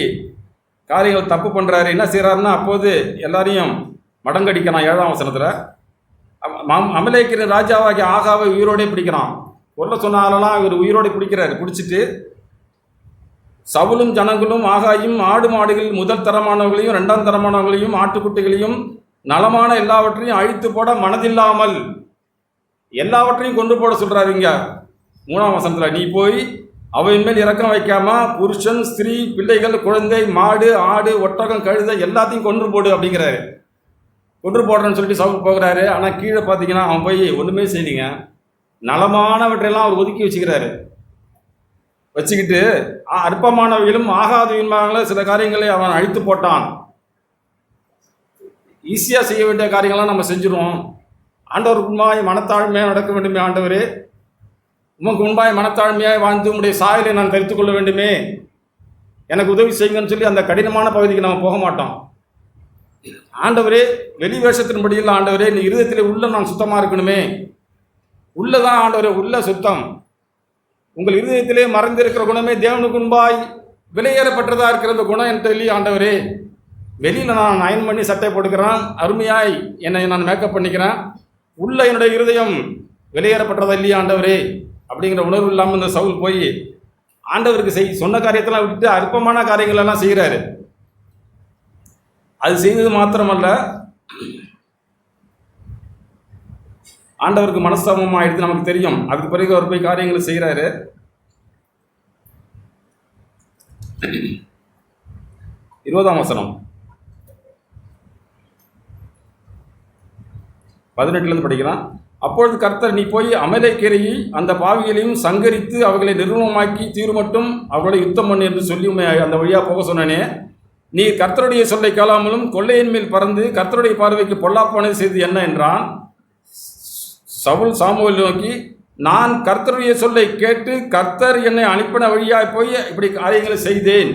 காரியங்கள் தப்பு பண்ணுறாரு. என்ன செய்கிறாருன்னா, அப்போது எல்லாரையும் மடங்கடிக்கிறான். 7ஆம் வசனத்தில் அமலேக்கிற ராஜாவாகிய ஆகாவை உயிரோடே பிடிக்கிறான். கொல்ல சொன்னாலெல்லாம் இவர் உயிரோடு பிடிச்சிட்டு சவுலும் ஜனங்களும் ஆகாயும் ஆடு மாடுகளில் முதல் தரமானவர்களையும் 2ஆம் தரமானவர்களையும் ஆட்டுக்குட்டிகளையும் நலமான எல்லாவற்றையும் அழித்து போட மனதில்லாமல் எல்லாவற்றையும் கொண்டு போட சொல்கிறாரு. இங்கே 3ஆம் வசனத்தில் நீ போய் அவையின் மேல் இரக்கம் வைக்காம புருஷன், ஸ்திரீ, பிள்ளைகள், குழந்தை, மாடு, ஆடு, ஒட்டகம், கழுதை எல்லாத்தையும் கொன்று போடு அப்படிங்கிறாரு. கொன்று போடுறேன்னு சொல்லிட்டு சவுல் போகிறாரு. ஆனால் கீழே பார்த்தீங்கன்னா அவன் போய் ஒன்றுமே செய்திங்க, நலமானவற்றையெல்லாம் அவர் ஒதுக்கி வச்சுக்கிட்டு அற்பமானவைகளும் ஆகாதவையுமாக சில காரியங்களை அவன் அழித்து போட்டான். ஈஸியாக செய்ய வேண்டிய காரியங்கள்லாம் நம்ம செஞ்சுருவோம். ஆண்டவருக்கு முன்பாய் மனத்தாழ்மையாக நடக்க வேண்டுமே, ஆண்டவரே உமக்கு முன்பாய் மனத்தாழ்மையாக வாழ்ந்து உங்களுடைய சாயலை நான் தரித்து கொள்ள வேண்டுமே, எனக்கு உதவி செய்யுங்கன்னு சொல்லி அந்த கடினமான பகுதிக்கு நம்ம போக மாட்டோம். ஆண்டவரே வெளி வேஷத்தின்படியில் ஆண்டவரே நீ இருதயத்திலே உள்ள நான் சுத்தமாக இருக்கணுமே, உள்ளதான் ஆண்டவரே உள்ள சுத்தம். உங்கள் இருதயத்திலே மறைந்திருக்கிற குணமே தேவனுக்கு முன்பாய் விலையேறப்பட்டதாக இருக்கிற அந்த குணம் என்கிட்ட இல்லையே ஆண்டவரே. வெளியில் நான் அயன் பண்ணி சட்டை போட்டுக்கிறேன், அருமையாய் என்னை நான் மேக்கப் பண்ணிக்கிறேன், உள்ள என்னுடைய இருதயம் விலையேறப்பட்டதா இல்லையா ஆண்டவரே அப்படிங்கிற உணர்வு இல்லாமல் இந்த சவுல் போய் ஆண்டவருக்கு சொன்ன காரியத்தெல்லாம் விட்டுட்டு அற்பமான காரியங்கள் எல்லாம் செய்கிறாரு. அது செய்தது மாத்திரமல்ல, ஆண்டவருக்கு மனஸ்தாபம் ஆயிடுது நமக்கு தெரியும். அதுக்கு பிறகு அவர் போய் காரியங்களை செய்கிறாரு. 20ஆம் வசனம் 18 படிக்கலாம். அப்பொழுது கர்த்தர், நீ போய் அமலேக்கேரையை அந்த பாவிகளையும் சங்கரித்து அவர்களை நிர்மூலமாக்கி தீரு மட்டும் அவர்களை யுத்தம் பண்ணு என்று சொல்லி அந்த வழியாக போக சொன்னானே, நீ கர்த்தருடைய சொல்லை கேளாமலும் கொள்ளையின் மேல் பறந்து கர்த்தருடைய பார்வைக்கு பொல்லாப்பானது செய்து என்ன என்றான். சவுல் சாமுவேல் நோக்கி, நான் கர்த்தருடைய சொல்லை கேட்டு கர்த்தர் என்னை அனுப்பின வழியாக போய் இப்படி காரியங்களை செய்தேன்,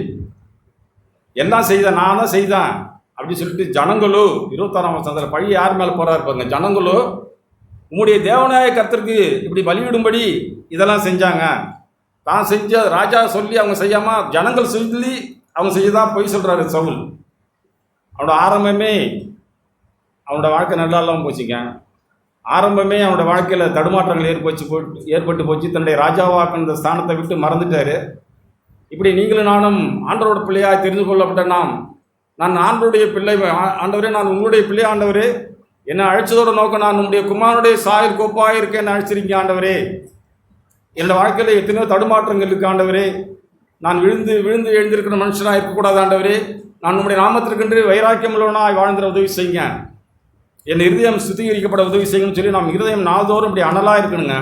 எல்லாம் செய்தேன், நான் தான் செய்தேன் அப்படின்னு சொல்லிட்டு ஜனங்களோ 26ஆம் வசனத்தில் பழி யார் மேலே போகிறா இருப்பாங்க, ஜனங்களோ உம்முடைய தேவனாய கர்த்தருக்கு இப்படி பலியிடும்படி இதெல்லாம் செஞ்சாங்க. தான் செஞ்ச ராஜா சொல்லி அவங்க செய்யாமல் ஜனங்கள் சொல்லி அவங்க செய்யதான் பொய் சொல்கிறாரு சவுல். அவனோட ஆரம்பமே அவனோட வாழ்க்கை நல்லா இல்லாமல் போச்சுங்க. ஆரம்பமே அவனோட வாழ்க்கையில் தடுமாற்றங்கள் ஏற்பட்டு போச்சு. தன்னுடைய ராஜாவாக்க இந்த ஸ்தானத்தை விட்டு மறந்துட்டாரு. இப்படி நீங்களும் நானும் ஆண்டவரோட பிள்ளையாக தெரிந்து கொள்ளப்பட்ட நான் ஆண்டவருடைய பிள்ளை, ஆண்டவரே நான் உங்களுடைய பிள்ளை, ஆண்டவரே என்னை அழைச்சதோட நோக்கம் நான் உங்களுடைய குமாரனுடைய சாயல் கோப்பாக இருக்க என்ன அழைச்சிருக்கீங்க ஆண்டவரே. என்னோடய வாழ்க்கையில் எத்தனையோ தடுமாற்றங்கள் இருக்கு ஆண்டவரே. நான் விழுந்து எழுந்திருக்கிற மனுஷனாக இருக்கக்கூடாது ஆண்டவரே. நான் உங்களுடைய நாமத்திற்கென்று வைராக்கியம் உள்ளவனாக வாழ்ந்துற உதவி செய்யுங்க. என் இருதயம் சுத்திகரிக்கப்பட உதவி செய்யணும்னு சொல்லி நம்ம இருதயம் நாள்தோறும் இப்படி அனலாக இருக்கணுங்க.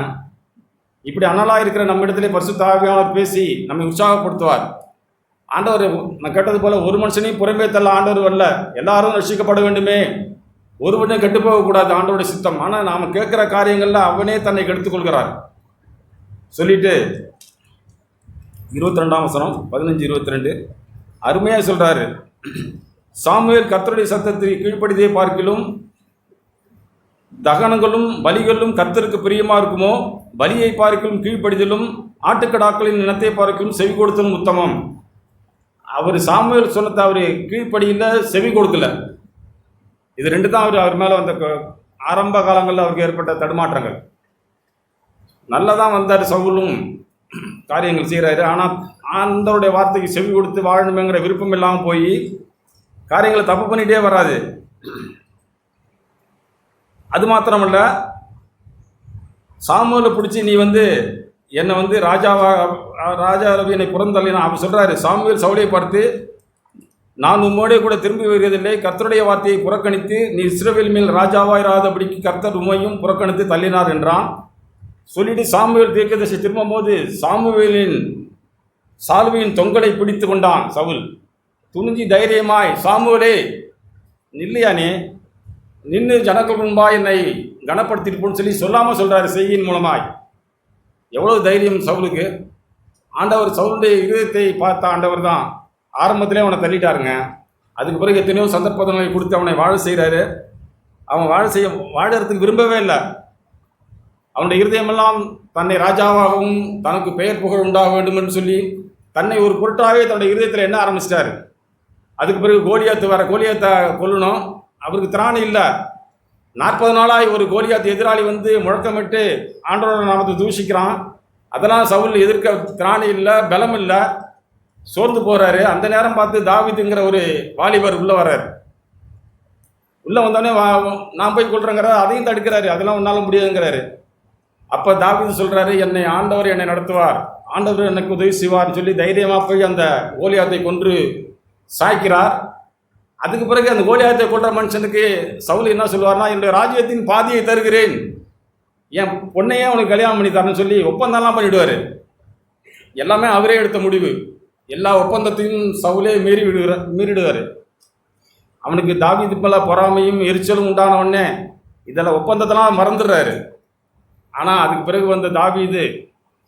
இப்படி அனலாக இருக்கிற நம்ம இடத்துல பரிசுத்த ஆவியானவர் பேசி நம்மை உற்சாகப்படுத்துவார். ஆண்டவர் நான் கேட்டது போல ஒரு மனுஷனையும் புறம்பே தள்ள ஆண்டவர் வரல, எல்லாரும் ரட்சிக்கப்பட வேண்டுமே, ஒருவனையும் கெட்டு போகக்கூடாது, ஆண்டவருடைய சித்தம். ஆனால் நாம் கேட்குற காரியங்களில் அவனே தன்னை கெடுத்துக் கொள்கிறார். சொல்லிட்டு 22ஆம் வசனம் 15-22 அருமையாக சொல்கிறாரு. சாமுவேல் கர்த்தருடைய சத்தத்தை கீழ்ப்படிதே பார்க்கிலும் தகனங்களும் பலிகளும் கர்த்தருக்கு பிரியமாக இருக்குமோ, பலியை பார்க்கிலும் கீழ்ப்படிதலும் ஆட்டுக்கடாக்களின் இனத்தை பார்க்கிலும் செவி கொடுத்தலும் உத்தமம். அவர் சாமுவேல் சொன்னதை அவர் கீழ்ப்படியில் செவி கொடுக்கல. இது ரெண்டு தான் அவர் மேலே வந்த ஆரம்ப காலங்களில் அவருக்கு ஏற்பட்ட தடுமாற்றங்கள். நல்லதான் வந்தார், சவுலும் காரியங்கள் செய்கிறாரு. ஆனால் ஆண்டவருடைய வார்த்தைக்கு செவி கொடுத்து வாழணுமேங்கிற விருப்பம் இல்லாமல் போய் காரியங்களை தப்பு பண்ணிகிட்டே வராது. அது மாத்திரமல்ல, சாமுவேலை பிடிச்சி நீ என்னை ராஜா ரவி என்னை புறந்தள்ளினா அவர் சொல்கிறாரு. சாமுவேல் சவுலை பார்த்து, நான் உம்மோடே கூட திரும்பி வருவதில்லை, கர்த்தருடைய வார்த்தையை புறக்கணித்து நீ இஸ்ரவேல் மேல் ராஜாவாயிராதபடிக்கு கர்த்தர் உம்மையும் புறக்கணித்து தள்ளினார் என்றான். சொல்லிட்டு சாமுவேல் தீர்க்கதரிசி திரும்பும் போது சாமுவேலின் சால்வையின் தொங்கலை பிடித்து கொண்டான் சவுல். துணிஞ்சி தைரியமாய், சாமுவேலே நில்லையானே, நின்று ஜனங்கள் முன்பாய் என்னை கனப்படுத்திட்டு சொல்லி சொல்லாமல் சொல்கிறாரு செய்தியின் மூலமாய். எவ்வளோ தைரியம் சவுலுக்கு! ஆண்டவர் சவுலுடைய இருதயத்தை பார்த்த ஆண்டவர் தான் ஆரம்பத்திலே அவனை தள்ளிட்டாருங்க. அதுக்கு பிறகு எத்தனையோ சந்தர்ப்பங்களை கொடுத்து அவனை வாழ செய்கிறாரு. அவன் வாழறதுக்கு விரும்பவே இல்லை. அவனுடைய இருதயமெல்லாம் தன்னை ராஜாவாகவும் தனக்கு பெயர் புகழ் உண்டாக வேண்டும் என்று சொல்லி தன்னை ஒரு பொருட்டாகவே தன்னுடைய இருதயத்தில் என்ன ஆரம்பிச்சிட்டாரு. அதுக்கு பிறகு கோலியாத்தை கொல்லணும். அவருக்கு திராணி இல்லை. 40 நாளாய் ஒரு கோலியாத் எதிராளி முழக்கமிட்டு ஆண்டவரோட நாமத்தை தூஷிக்கிறான். அதெல்லாம் சவுல் எதிர்க்க திராணி இல்லை, பலம் இல்லை, சோர்ந்து போகிறாரு. அந்த நேரம் பார்த்து தாவீதுங்கிற ஒரு வாலிபர் உள்ளே வர்றார். உள்ளே வந்தோடனே நான் போய் கொள்றேங்கிற, அதையும் தடுக்கிறாரு. அதெல்லாம் உன்னால முடியாதுங்கிறாரு. அப்போ தாவீது சொல்கிறாரு, ஆண்டவர் என்னை நடத்துவார், ஆண்டவர் எனக்கு உதவி செய்வார்னு சொல்லி தைரியமாக போய் அந்த கோலியாத்தை கொன்று சாய்க்கிறார். அதுக்கு பிறகு அந்த கோலியாத்தை கொன்ற மனுஷனுக்கு சவுல் என்ன சொல்லுவார்னா, என்னுடைய ராஜ்யத்தின் பாதியை தருகிறேன், என் பொண்ணையே அவனுக்கு கல்யாணம் பண்ணி தரேன்னு சொல்லி ஒப்பந்தம்லாம் பண்ணிவிடுவார். எல்லாமே அவரே எடுத்த முடிவு. எல்லா ஒப்பந்தத்தையும் சவுலே மீறிடுவார். அவனுக்கு தாவீது மேல பொறாமையும் எரிச்சலும் உண்டான உடனே இதெல்லாம் ஒப்பந்தத்தெல்லாம் மறந்துடுறாரு. ஆனால் அதுக்கு பிறகு வந்த தாவீது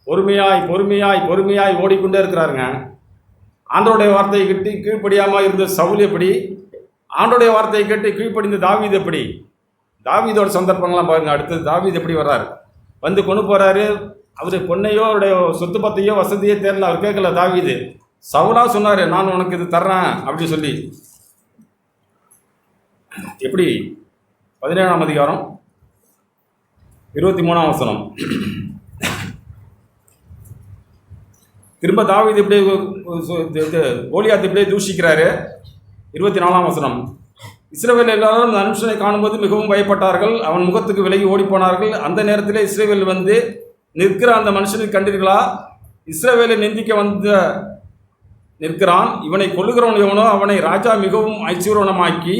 பொறுமையாய் ஓடிக்கொண்டே இருக்கிறாருங்க. ஆண்டவருடைய வார்த்தையை கேட்டு கீழ்ப்படியாமல் இருந்த சவுல் எப்படி, ஆண்டோடைய வார்த்தையை கேட்டு கீழ்ப்படிந்த தாவீது எப்படி, தாவீதோட சந்தர்ப்பங்கள்லாம் பாருங்க. அடுத்தது தாவீது எப்படி வர்றாரு, வந்து கொண்டு போகிறாரு. அவர் பொண்ணையோ அவருடைய சொத்து பத்தையோ வசதியோ தேரல, அவர் கேட்கல. தாவீது சவுலா சொன்னார், நான் உனக்கு இது தர்றேன் அப்படின்னு சொல்லி. எப்படி 17ஆம் அதிகாரம் 23ஆம் வசனம். திரும்ப தாவீது இப்படியே கோலியாத்தை இப்படியே தூஷிக்கிறாரு. 24ஆம் வசனம். இஸ்ரவேல் எல்லாரும் அந்த மனுஷனை காணும்போது மிகவும் பயப்பட்டார்கள், அவன் முகத்துக்கு விலகி ஓடிப்போனார்கள். அந்த நேரத்தில் இஸ்ரவேல் வந்து நிற்கிற அந்த மனுஷனை கண்டீர்களா, இஸ்ரவேலை நிந்திக்க வந்து நிற்கிறான், இவனை கொல்லுகிறவன் எவனோ அவனை ராஜா மிகவும் ஐஸ்வர்யமாக்கி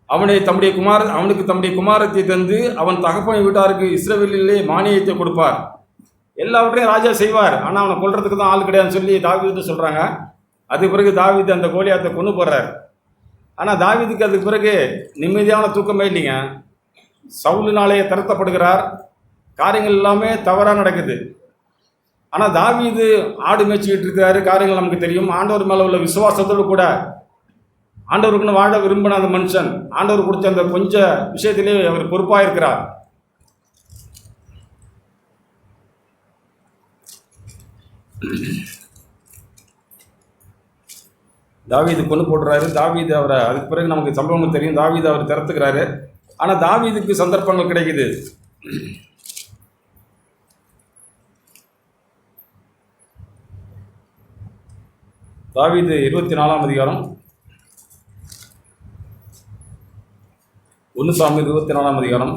அவனுக்கு தம்முடைய குமாரத்தை தந்து அவன் தகப்பனை வீட்டாருக்கு இஸ்ரவேலிலே மானியத்தை கொடுப்பார். எல்லாவற்றையும் ராஜா செய்வார், ஆனால் அவனை கொல்றதுக்கு தான் ஆள் கிடையாதுன்னு சொல்லி தாவீது சொல்கிறாங்க. அதுக்கு பிறகு தாவீது அந்த கோலியாத்தை கொண்டு போடுறார். ஆனால் தாவீதுக்கு அதுக்கு பிறகு நிம்மதியான தூக்கமே இல்லைங்க. சவுலினாலே திரட்டப்படுகிறார், காரியங்கள் எல்லாமே தவறாக நடக்குது. ஆனால் தாவீது ஆடு மேய்ச்சிக்கிட்டு இருக்காரு, காரியங்கள் நமக்கு தெரியும். ஆண்டவர் மேலே உள்ள விசுவாசத்தோடு கூட ஆண்டவருக்குன்னு வாழ விரும்பின அந்த மனுஷன் ஆண்டவர் கொடுத்த அந்த கொஞ்ச விஷயத்திலே அவர் பொறுப்பாக இருக்கிறார். தாவீது கொண்டு போடுறாரு. தாவீது அவரை அதுக்கு பிறகு நமக்கு சம்பவங்கள் தெரியும். தாவீது அவர் திறத்துக்கிறாரு. ஆனால் தாவீதுக்கு சந்தர்ப்பங்கள் கிடைக்குது. தாவீது 24ஆம் அதிகாரம் 1 சாமுவேல் 24ஆம் அதிகாரம்.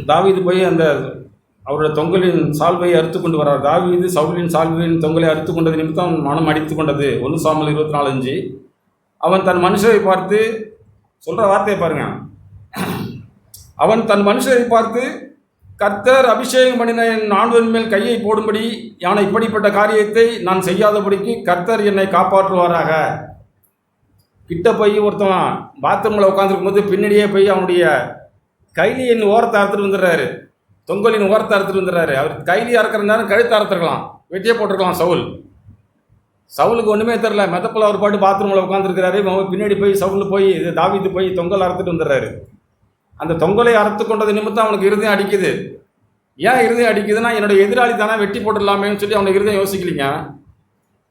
தாவீது போய் அந்த அவருடைய தொங்கலின் சால்வையை அறுத்து கொண்டு வர்றார். தாவீது சவுலின் சால்வையின் தொங்கலை அறுத்து கொண்டது நிமித்தம் மனம் அடித்து கொண்டது. 1 சாமுவேல் 24:5. அவன் தன் மனுஷரை பார்த்து சொல்கிற வார்த்தையை பாருங்க. அவன் தன் மனுஷரை பார்த்து, கர்த்தர் அபிஷேகம் பண்ணின என் ஆண்டவன் மேல் கையை போடும்படி யானை இப்படிப்பட்ட காரியத்தை நான் செய்யாதபடிக்கு கர்த்தர் என்னை காப்பாற்றுவாராக. கிட்ட போய் ஒருத்தன் பாத்ரூமில் உட்காந்துருக்கும் போது பின்னாடியே போய் அவனுடைய கைலியின் ஓரத்தை அறுத்துட்டு வந்துடுறாரு, தொங்கலின் ஓரத்தை அறுத்துட்டு வந்துடுறாரு. அவர் கைலி அறுக்கிற நேரம் கழுத்து அறுத்துருக்கலாம், வெட்டியே போட்டிருக்கலாம். சவுலுக்கு ஒன்றுமே தெரில, மெதப்பில் அவர் பாட்டு பாத்ரூமில் உட்காந்துருக்கிறாரு. பின்னாடி போய் சவுல் போய் தாவீது போய் தொங்கல் அறுத்துட்டு வந்துடுறாரு. அந்த தொங்கலை அறுத்து கொண்டது நிமித்தம் அவனுக்கு இருதயம் அடிக்குது. ஏன் இருதயம் அடிக்குதுன்னா, என்னுடைய எதிராளி தானே வெட்டி போட்டுடலாமேன்னு சொல்லி அவனுக்கு இருதயம் யோசிக்கலிங்க.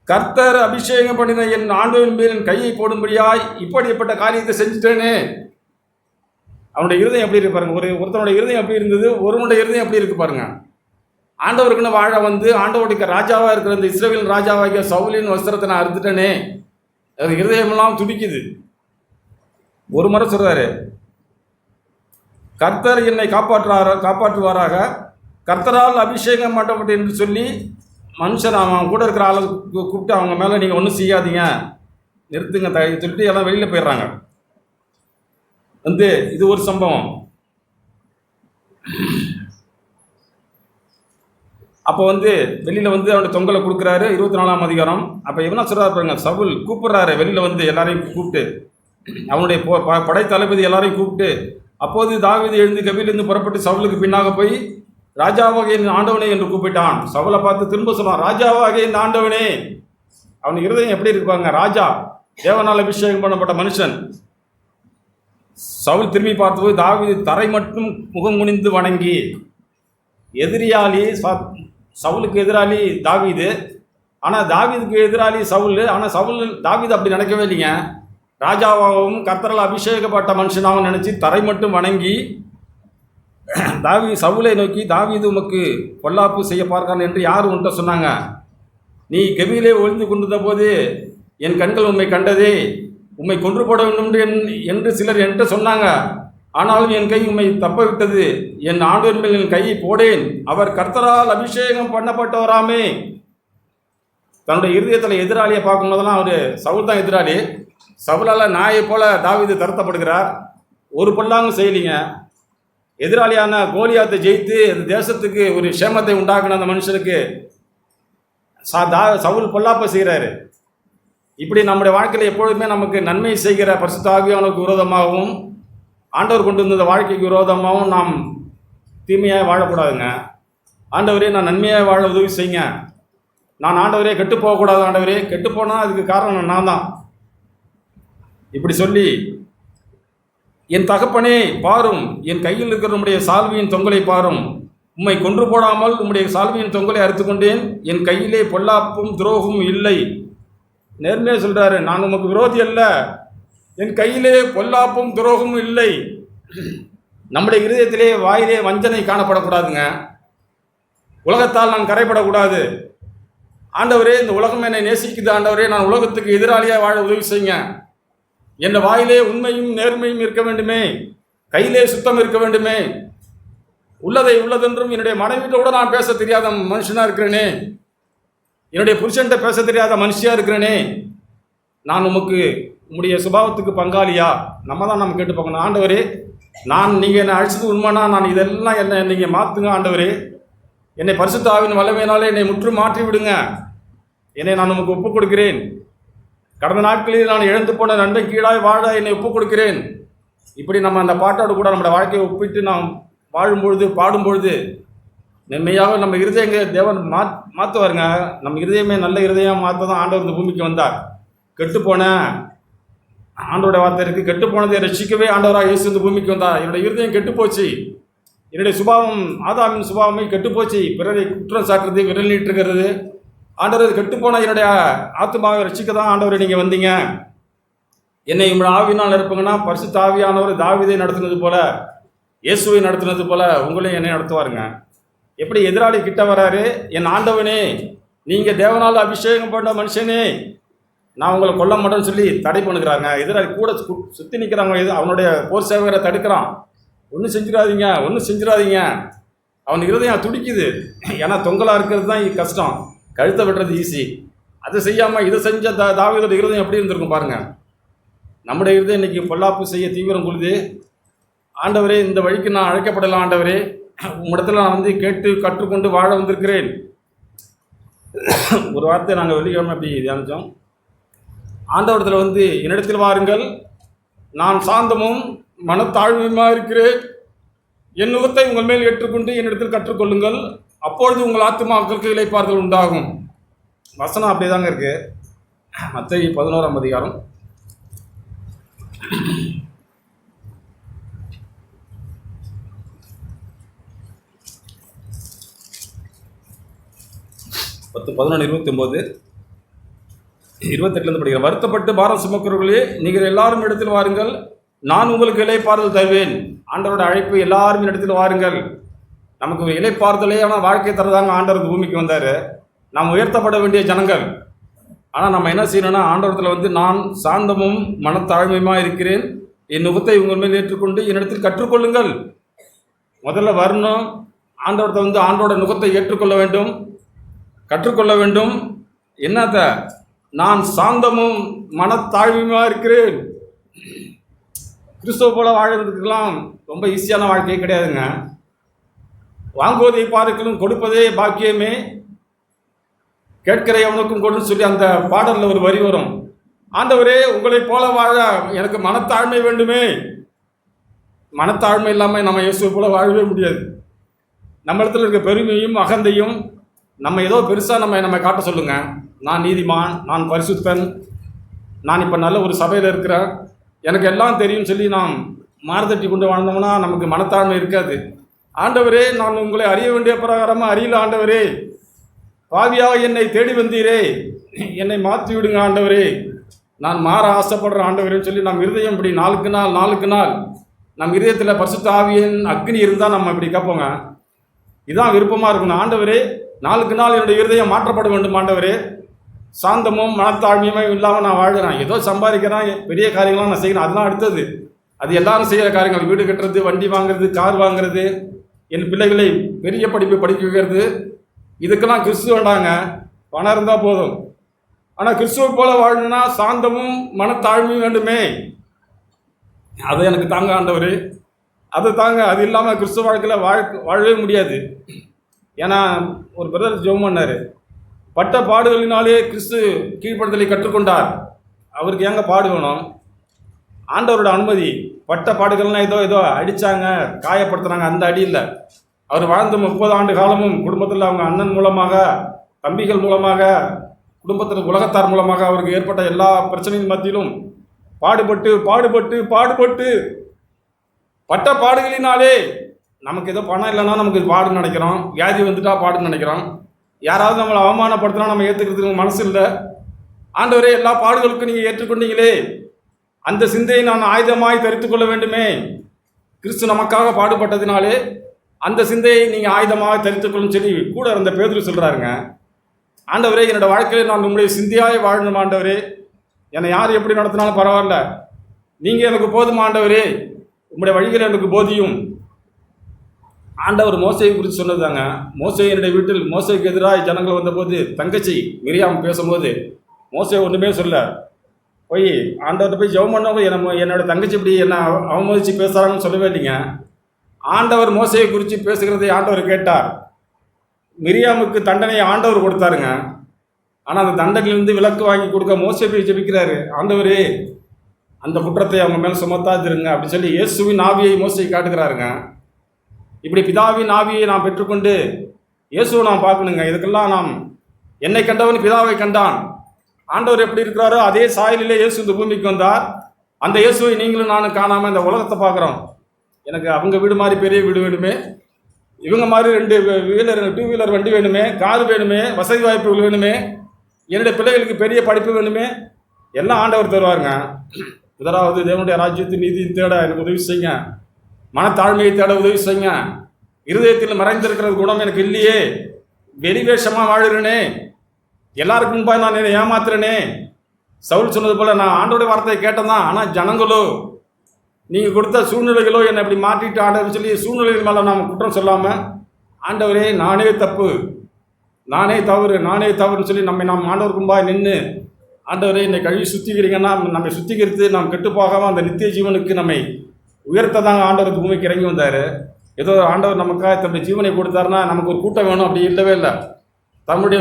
கர்த்தர் அபிஷேகம் பண்ணின என் ஆண்டவன் மேல் என் கையை போடும்படியாய் இப்படிப்பட்ட காரியத்தை செஞ்சுட்டேனே. அவனுடைய இருதயம் எப்படி இருக்கு பாருங்க. ஒருத்தனுடைய இருதயம் எப்படி இருந்தது, ஒருவனுடைய இருதயம் எப்படி இருக்கு பாருங்க. ஆண்டவருக்குன்னு வாழ வந்து ஆண்டவருடைய ராஜாவாக இருக்கிற இந்த இஸ்ரவேல் ராஜாவாகிய சவுலின் வஸ்திரத்தை நான் அறுத்துட்டேனே, அது இருதயமெல்லாம் துடிக்குது. ஒரு முறை சொல்றாரு, கர்த்தர் என்னை காப்பாற்றுவாராக, கர்த்தரால் அபிஷேகம் பண்ணப்பட்டு என்று சொல்லி மனுஷன் அவன் கூட இருக்கிற ஆளை கூப்பிட்டு அவங்க மேலே நீங்கள் ஒன்றும் செய்யாதீங்க, நிறுத்துங்க சொல்லிட்டு எல்லாம் வெளியில் போயிடுறாங்க. இது ஒரு சம்பவம். அப்போ வெளியில் அவனுடைய தொங்கலை கொடுக்குறாரு. 24ஆம் அதிகாரம். அப்போ என்ன சொல்கிறார் பாருங்க, சவுல் கூப்பிட்றாரு வெளியில் எல்லாரையும் கூப்பிட்டு, அவனுடைய படை தளபதி எல்லாரையும் கூப்பிட்டு, அப்போது தாவீது எழுந்து கபிலிருந்து புறப்பட்டு சவுலுக்கு பின்னாக போய் ராஜாவாகிய என் ஆண்டவனே என்று கூப்பிட்டான். சவுலை பார்த்து திரும்ப சொன்னான், ராஜாவாகிய என் ஆண்டவனே. அவனுக்கு இருதயம் எப்படி இருப்பாங்க, ராஜா, தேவனால் அபிஷேகம் பண்ணப்பட்ட மனுஷன். சவுல் திரும்பி பார்த்தபோது தாவீது தரை மட்டும் முகம் குனிந்து வணங்கி, எதிரியாளி சவுலுக்கு எதிராளி தாவீது, ஆனால் தாவீதுக்கு எதிராளி சவுல். ஆனால் தாவீது அப்படி நினைக்கவே இல்லைங்க. ராஜாவாகவும் கர்த்தரால் அபிஷேகப்பட்ட மனுஷனாகவும் நினச்சி தரை மட்டும் வணங்கி சவுலை நோக்கி, தாவீது உமக்கு பொல்லாப்பு செய்ய பார்க்கிறான் என்று யார் உன்ட்ட சொன்னாங்க? நீ கெபியிலே ஒளிந்து கொண்டிருந்த போது என் கண்கள் உம்மை கண்டதே, உம்மை கொன்று போட வேண்டும் என்று சிலர் என்கிட்ட சொன்னாங்க. ஆனாலும் என் கை உம்மை தப்பவிட்டது. என் ஆண்டவர் மேல் என் கையை போடேன். அவர் கர்த்தரால் அபிஷேகம் பண்ணப்பட்டவராமே. தன்னுடைய இருதயத்தில் எதிராளியை பார்க்கும் போதெல்லாம் அவர் சவுல் தான் எதிராளி. சவுலால் நாயை போல தாவீது தரத்தப்படுகிறார். ஒரு பொல்லாங்கும் செய்யலிங்க. எதிராளியான கோலியாத்தை ஜெயித்து அந்த தேசத்துக்கு ஒரு சேமத்தை உண்டாக்குன அந்த மனுஷனுக்கு சவுல் பொல்லாப்பை செய்கிறாரு. இப்படி நம்முடைய வாழ்க்கையில் எப்பொழுதுமே நமக்கு நன்மை செய்கிற பரிசுத்த ஆவியானவருக்கு விரோதமாகவும் ஆண்டவர் கொண்டு வந்த வாழ்க்கைக்கு விரோதமாகவும் நாம் தீமையாக வாழக்கூடாதுங்க. ஆண்டவரே, நான் நன்மையாக வாழ உதவி செய்யுங்க. நான் ஆண்டவரே கெட்டு போகக்கூடாது. ஆண்டவரே, கெட்டு போனால் அதுக்கு காரணம் நான் தான். இப்படி சொல்லி, என் தகப்பனே பாரும், என் கையில் இருக்கிற உம்முடைய சால்வியின் தொங்கலை பாரும். உம்மை கொன்று போடாமல் உம்முடைய சால்வியின் தொங்கலை அறுத்துக்கொண்டேன். என் கையிலே பொல்லாப்பும் துரோகமும் இல்லை. நேர்மையாக சொல்கிறாரு, நான் உமக்கு விரோதி அல்ல. என் கையிலே பொல்லாப்பும் துரோகமும் இல்லை. நம்முடைய இருதயத்திலே வாயிலே வஞ்சனை காணப்படக்கூடாதுங்க. உலகத்தால் நான் கரைப்படக்கூடாது. ஆண்டவரே, இந்த உலகம் என்னை நேசிக்குது. ஆண்டவரே, நான் உலகத்துக்கு எதிராளியாக வாழ உதவி செய்யுங்க. என் வாயிலே உண்மையும் நேர்மையும் இருக்க வேண்டுமே. கையிலே சுத்தம் இருக்க வேண்டுமே. உள்ளதை உள்ளதென்றும் என்னுடைய மனைவிட்ட கூட நான் பேச தெரியாத மனுஷனாக இருக்கிறேனே. என்னுடைய புருஷன்கிட்ட பேச தெரியாத மனுஷியாக இருக்கிறேனே. நான் உம்முடைய சுபாவத்துக்கு பங்காளியா? நம்ம கேட்டு போகணும். ஆண்டவரே, நீங்கள் என்னை அழைச்சது உண்மைனா நான் இதெல்லாம் என்னை நீங்கள் மாற்றுங்க. ஆண்டவரே, என்னை பரிசுத்த ஆவியின் வல்லமையினாலே என்னை முற்றும் மாற்றி விடுங்க. என்னை நான் உமக்கு ஒப்புக் கொடுக்கிறேன். கடந்த நாட்களில் நான் இழந்து போன நன்மை கீழாய் வாழ என்னை ஒப்புக் கொடுக்கிறேன். இப்படி நம்ம அந்த பாட்டோடு கூட நம்மளோட வாழ்க்கையை ஒப்பிட்டு நாம் வாழும்பொழுது பாடும்பொழுது நன்மையாக நம்ம இருதயங்க தேவன் மாற்றுவாருங்க. நம்ம இருதயமே நல்ல இருதயம் மாற்ற தான் ஆண்டவர் இந்த பூமிக்கு வந்தார். கெட்டுப்போன ஆண்டோட வார்த்தை இருக்குது, கெட்டு போனதை ரசிக்கவே ஆண்டவராக இயேசு இந்த பூமிக்கு வந்தார். என்னுடைய இருதயம் கெட்டுப்போச்சு. என்னுடைய சுபாவம், ஆதாமின் சுபாவமே கெட்டுப்போச்சு. பிறரை குற்றம் சாட்டுறது, விரல் நீட்டுகிறது. ஆண்டவர் கெட்டுப்போன என்னுடைய ஆத்மாவை ரசிக்க தான் ஆண்டவர் நீங்கள் வந்தீங்க. என்னை உங்கள் ஆவினால் இருப்பீங்கன்னா பரிசுத்த ஆவியானவர் தாவீதை நடத்தினது போல, இயேசுவை நடத்தினது போல உங்களையும் என்னை நடத்துவாருங்க. எப்படி எதிராளி கிட்ட வராரு, என் ஆண்டவனே, நீங்கள் தேவனால் அபிஷேகம் பண்ண மனுஷனே, நான் உங்களை கொல்ல மாட்டேன்னு சொல்லி தடை பண்ணுகிறாங்க. எதிராளி கூட சுற்றி நிற்கிறாங்க. அவனுடைய போர் சேவகரை தடுக்கிறான். ஒன்றும் செஞ்சிடாதீங்க. அவன் இருதயம் துடிக்குது. ஏன்னா தொங்கலாக இருக்கிறது தான் கஷ்டம், கழுத்தை வெட்டுறது ஈஸி. அதை செய்யாமல் இதை செஞ்ச தாவீதோட இருதயம் எப்படி இருந்திருக்கும் பாருங்கள். நம்முடைய இருதயம் இன்றைக்கி பொல்லாப்பு செய்ய தீவிரம் கொள்ளுது. ஆண்டவரே, இந்த வழிக்கு நான் அழைக்கப்படலாம். ஆண்டவரே, உம்மிடத்தில் நான் கேட்டு கற்றுக்கொண்டு வாழ வந்திருக்கிறேன். ஒரு வார்த்தை நாங்கள் வெள்ளிக்கிழமை அப்படி தியானித்தோம். ஆண்டவரத்தில் என்னிடத்தில் வாருங்கள், நான் சாந்தமும் மனத்தாழ்மையுமாக இருக்கிறேன். என் நுகத்தை உங்கள் மேல் ஏற்றுக்கொண்டு என்னிடத்தில் கற்றுக்கொள்ளுங்கள், அப்பொழுது உங்கள் ஆத்துமாக்களுக்கு இளைப்பாறுதல் உண்டாகும். வசனம் அப்படியே தாங்க இருக்கு. மத்தேயு 11ஆம் அதிகாரம் 10:11-29 28 படிக்கிறேன். வருத்தப்பட்டு பாரம் சுமக்கிறவர்களே, நீங்கள் எல்லாரும் இடத்தில் வாருங்கள், நான் உங்களுக்கு இளைப்பாறுதல் தருவேன். ஆண்டவரோட அழைப்பு, எல்லாரும் இடத்தில் வாருங்கள். நமக்கு இளைப்பாறுதலே ஆனால் வாழ்க்கை தரதாங்க ஆண்டவர் பூமிக்கு வந்தார். நாம் உயர்த்தப்பட வேண்டிய ஜனங்கள். ஆனால் நம்ம என்ன செய்யணும்னா, ஆண்டவரத்தில் நான் சாந்தமும் மனத்தாழ்மையுமாக இருக்கிறேன், என் நுகத்தை உங்கள் மேல் ஏற்றுக்கொண்டு என்னிடத்தில் கற்றுக்கொள்ளுங்கள். முதல்ல வரணும், ஆண்டவரத்தை ஆண்டோட நுகத்தை ஏற்றுக்கொள்ள வேண்டும், கற்றுக்கொள்ள வேண்டும். என்னத்த, நான் சாந்தமும் மனத்தாழ்மையுமாக இருக்கிறேன். கிறிஸ்துவ போல வாழ்றதுக்கெல்லாம் ரொம்ப ஈஸியான வாழ்க்கையே கிடையாதுங்க. வாங்குவதை பார்க்கலும் கொடுப்பதே பாக்கியமே, கேட்கிற எவனுக்கும் கொடுன்னு சொல்லி அந்த பாடலில் ஒரு வரி வரும். ஆண்டவரே, உங்களை போல வாழ எனக்கு மனத்தாழ்மை வேண்டுமே. மனத்தாழ்மை இல்லாமல் நம்ம இயேசுவை போல வாழவே முடியாது. நம்ம இடத்துல இருக்க பெருமையும் அகந்தையும் நம்ம ஏதோ பெருசாக நம்ம காட்ட சொல்லுங்க. நான் நீதிமான், நான் பரிசுத்தன், நான் இப்போ நல்ல ஒரு சபையில் இருக்கிறேன், எனக்கு எல்லாம் தெரியும் சொல்லி நாம் மாறுதட்டி கொண்டு வாழ்ந்தோம்னா நமக்கு மனத்தாழ்மை இருக்காது. ஆண்டவரே, நான் உங்களை அறிய வேண்டிய பிரகாரமாக அறியல. ஆண்டவரே, பாவியாக என்னை தேடி வந்தீரே, என்னை மாற்றி விடுங்க. ஆண்டவரே, நான் மாற ஆசைப்படுறேன். ஆண்டவரேன்னு சொல்லி நம் இருதயம் இப்படி நாளுக்கு நாள் நம் இருதயத்தில் பரிசுத்த ஆவியின் அக்னி இருந்தால் நம்ம இப்படி கேட்போங்க. இதுதான் விருப்பமாக இருக்கணும். ஆண்டவரே, நாளுக்கு நாள் என்னுடைய இருதயம் மாற்றப்பட வேண்டும். ஆண்டவரே, சாந்தமும் மனத்தாழ்மையுமே இல்லாமல் நான் வாழ்கிறேன், ஏதோ சம்பாதிக்கிறேன், பெரிய காரியங்களாம் நான் செய்கிறேன், அதெல்லாம் அடுத்தது. அது எல்லாரும் செய்கிற காரியங்கள், வீடு கட்டுறது, வண்டி வாங்குறது, கார் வாங்குறது, என் பிள்ளைகளை பெரிய படிப்பு படிக்க வைக்கிறது, இதுக்கெல்லாம் கிறிஸ்துவ வேண்டாங்க, பணம் இருந்தால் போதும். ஆனால் கிறிஸ்துவ போல வாழணும்னா சாந்தமும் மனத்தாழ்மையும் வேண்டுமே. அதை எனக்கு தாங்க ஆண்டவர், அது தாங்க. அது இல்லாமல் கிறிஸ்துவ வாழ்க்கையில் வாழவே முடியாது. ஏன்னா ஒரு பிரதர் ஜெபம் பண்ணார், பட்ட பாடுகளினாலே கிறிஸ்து கீழ்ப்படுதலை கற்றுக்கொண்டார். அவருக்கு ஏங்க பாடு வேணும்? ஆண்டவரோட அனுமதி. பட்ட பாடுகள்லாம் ஏதோ அடித்தாங்க, காயப்படுத்துனாங்க, அந்த அடி இல்லை. அவர் வாழ்ந்த 30 ஆண்டு காலமும் குடும்பத்தில் அவங்க அண்ணன் மூலமாக, தம்பிகள் மூலமாக, குடும்பத்தில் உலகத்தார் மூலமாக அவருக்கு ஏற்பட்ட எல்லா பிரச்சனையின் மத்தியிலும் பாடுபட்டு பாடுபட்டு பாடுபட்டு பட்ட பாடுகளினாலே, நமக்கு ஏதோ பணம் இல்லைன்னா நமக்கு பாடுன்னு நினைக்கிறோம், வியாதி வந்துட்டா பாடுன்னு நினைக்கிறோம், யாராவது நம்மளை அவமானப்படுத்தினா நம்ம ஏற்றுக்கிறதுக்கு மனசு இல்லை. ஆண்டவரே, எல்லா பாடுகளுக்கும் நீங்கள் ஏற்றுக்கொண்டீங்களே, அந்த சிந்தையை நான் ஆயுதமாய் தரித்து கொள்ள வேண்டுமே. கிறிஸ்து நமக்காக பாடுபட்டதினாலே அந்த சிந்தையை நீங்கள் ஆயுதமாக தரித்துக்கொள்ளும் சொல்லி கூட இருந்த பேதுரு சொல்கிறாருங்க. ஆண்டவரே, என்னோடய வாழ்க்கையில் நான் உங்களுடைய சிந்தையாய் வாழணும் ஆண்டவரே. என்னை யார் எப்படி நடத்தினாலும் பரவாயில்ல, நீங்கள் எனக்கு போதும் ஆண்டவரே, உங்களுடைய வழிகள் எனக்கு போதியும். ஆண்டவர் மோசையை குறித்து சொன்னதாங்க. மோசே என்னுடைய வீட்டில் மோசைக்கு எதிராக ஜனங்கள் வந்தபோது தங்கச்சி மிரியாம் பேசும்போது மோசே ஒன்றுமே சொல்ல, போய் ஆண்டவர்கிட்ட போய் ஜெபம் பண்ணவங்க என்னோட தங்கச்சி இப்படி என்ன அவமதிச்சு பேசுகிறாங்கன்னு சொல்லவே இல்லைங்க. ஆண்டவர் மோசையை குறித்து பேசுகிறதை ஆண்டவர் கேட்டார். மிரியாமுக்கு தண்டனையை ஆண்டவர் கொடுத்தாருங்க. ஆனால் அந்த தண்டனையிலிருந்து விலக்கு வாங்கி கொடுக்க மோசே போய் ஜெபிக்கிறாரு, ஆண்டவரே அந்த குற்றத்தை அவங்க மேலே சுமத்தாதிருங்க அப்படின்னு சொல்லி இயேசுவின் ஆவியை மோசையை காட்டுகிறாருங்க. இப்படி பிதாவின் ஆவியை நாம் பெற்றுக்கொண்டு இயேசுவை நாம் பார்க்கணுங்க. இதுக்கெல்லாம் நாம் என்னை கண்டவன் பிதாவை கண்டான். ஆண்டவர் எப்படி இருக்கிறாரோ அதே சாயலிலே இயேசு இந்த பூமிக்கு வந்தார். அந்த இயேசுவை நீங்களும் நானும் காணாமல் இந்த உலகத்தை பார்க்குறோம். எனக்கு அவங்க வீடு மாதிரி பெரிய வீடு வேணுமே, இவங்க மாதிரி 2 வீலர் வண்டி வேணுமே, கார் வேணுமே, வசதி வாய்ப்புகள் வேணுமே, என்னுடைய பிள்ளைகளுக்கு பெரிய படிப்பு வேணுமே, எல்லாம் ஆண்டவர் தருவாருங்க. முதலாவது தேவனுடைய ராஜ்யத்தின் நீதியை தேட எனக்கு உதவி செய்யுங்க, மனத்தாழ்மையை தேட உதவி செய்யுங்க. இருதயத்தில் மறைந்திருக்கிறது குணம் எனக்கு இல்லையே, வெளிவேஷமாக வாழுறேனே, எல்லாருக்கும் முன்பாக நான் என்னை ஏமாத்துறேனே. சவுல் சொன்னது போல் நான் ஆண்டோடைய வார்த்தையை கேட்டேன் தான், ஆனால் ஜனங்களோ, நீங்கள் கொடுத்த சூழ்நிலைகளோ என்னை இப்படி மாற்றிட்டு ஆண்டவர் சொல்லி சூழ்நிலைகள் மேலே நாம் குற்றம் சொல்லாமல், ஆண்டவரே நானே தப்பு, நானே தவறுன்னு சொல்லி நாம் ஆண்டவருக்கு முன்பாக நின்று, ஆண்டவரே என்னை கழுவி சுத்திக்கிறீங்கன்னா நம்மை சுத்திகரித்து நாம் கெட்டுப்போகாமல் அந்த நித்திய ஜீவனுக்கு நம்மை உயர்த்ததாங்க ஆண்டவருக்கு பூமிக்கு இறங்கி வந்தார். ஏதோ ஆண்டவர் நமக்காக தன்னுடைய ஜீவனை கொடுத்தாருன்னா நமக்கு ஒரு கூட்டம் வேணும், அப்படி இல்லவே இல்லை. தம்முடைய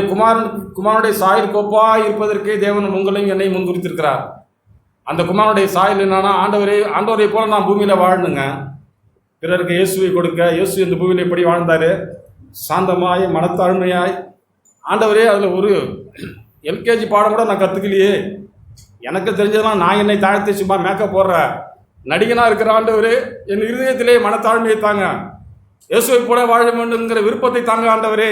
குமாரனுடைய சாயல் கோப்பாக இருப்பதற்கே தேவன் உங்களையும் என்னை முன்குறித்திருக்கிறார். அந்த குமாரனுடைய சாயல் என்னன்னா, ஆண்டவரை போல நான் பூமியில் வாழணுங்க, பிறருக்கு இயேசுவை கொடுக்க. இயேசு இந்த பூமியில் எப்படி வாழ்ந்தார்? சாந்தமாய் மனத்தாழ்மையாய். ஆண்டவரே, அதில் ஒரு எல்கேஜி பாடம் கூட நான் கற்றுக்கலையே, எனக்கு தெரிஞ்சதெல்லாம் நான் என்னை தாழ்த்தி சும்மா மேக்கப் போடுற நடிகனாக இருக்கிற ஆண்டவரே, என் இருதயத்திலே மனத்தாழ்மையை தாங்க, இயேசுவை போல வாழ வேண்டுங்கிற விருப்பத்தை தாங்க ஆண்டவரே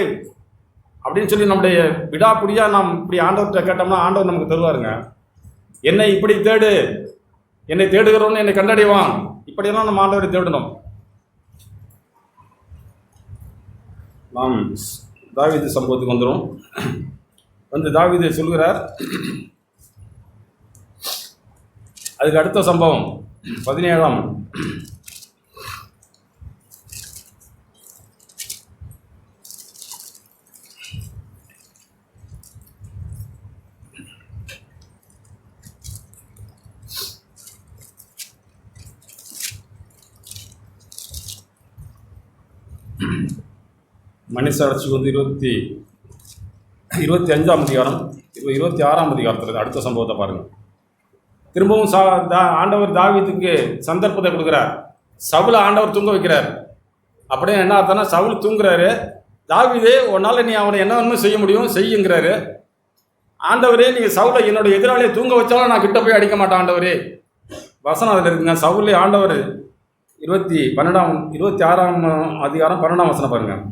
அப்படின்னு சொல்லி நம்முடைய விடாப்பிடியாக நாம் இப்படி ஆண்டவர்கிட்ட கேட்டோம்னா ஆண்டவர் நமக்கு தருவாருங்க. என்னை இப்படி தேடு, என்னை தேடுகிறவன்னு என்னை கண்டடைவான், இப்படியெல்லாம் நம்ம ஆண்டவரை தேடணும். நாம் தாவீது சம்பவத்துக்கு வந்துடும். தாவீது சொல்கிறார். அதுக்கு அடுத்த சம்பவம் 17ஆம் மனுஷாட்சிக்கு 25ஆம் அதிகாரம் 26ஆம் அதிகாரத்தில் அடுத்த சம்பவத்தை பாருங்கள். திரும்பவும் ஆண்டவர் தாவீதுக்கு சந்தர்ப்பத்தை கொடுக்குறார். சவுலை ஆண்டவர் தூங்க வைக்கிறார். அப்படியே என்ன அர்த்தம்னா, சவுல் தூங்குறாரு, தாவீதே உன்னால் நீ அவனை என்ன வேணுமோ செய்ய முடியும் செய்யுங்கிறாரு. ஆண்டவரே, நீங்கள் சவுலை என்னோட எதிராளியை தூங்க வச்சாலும் நான் கிட்ட போய் அடிக்க மாட்டேன் ஆண்டவரே. வசனம் அதில் இருக்குங்க. சவுலே ஆண்டவர் 26ஆம் அதிகாரம் 12ஆம் வசனம் பாருங்கள்.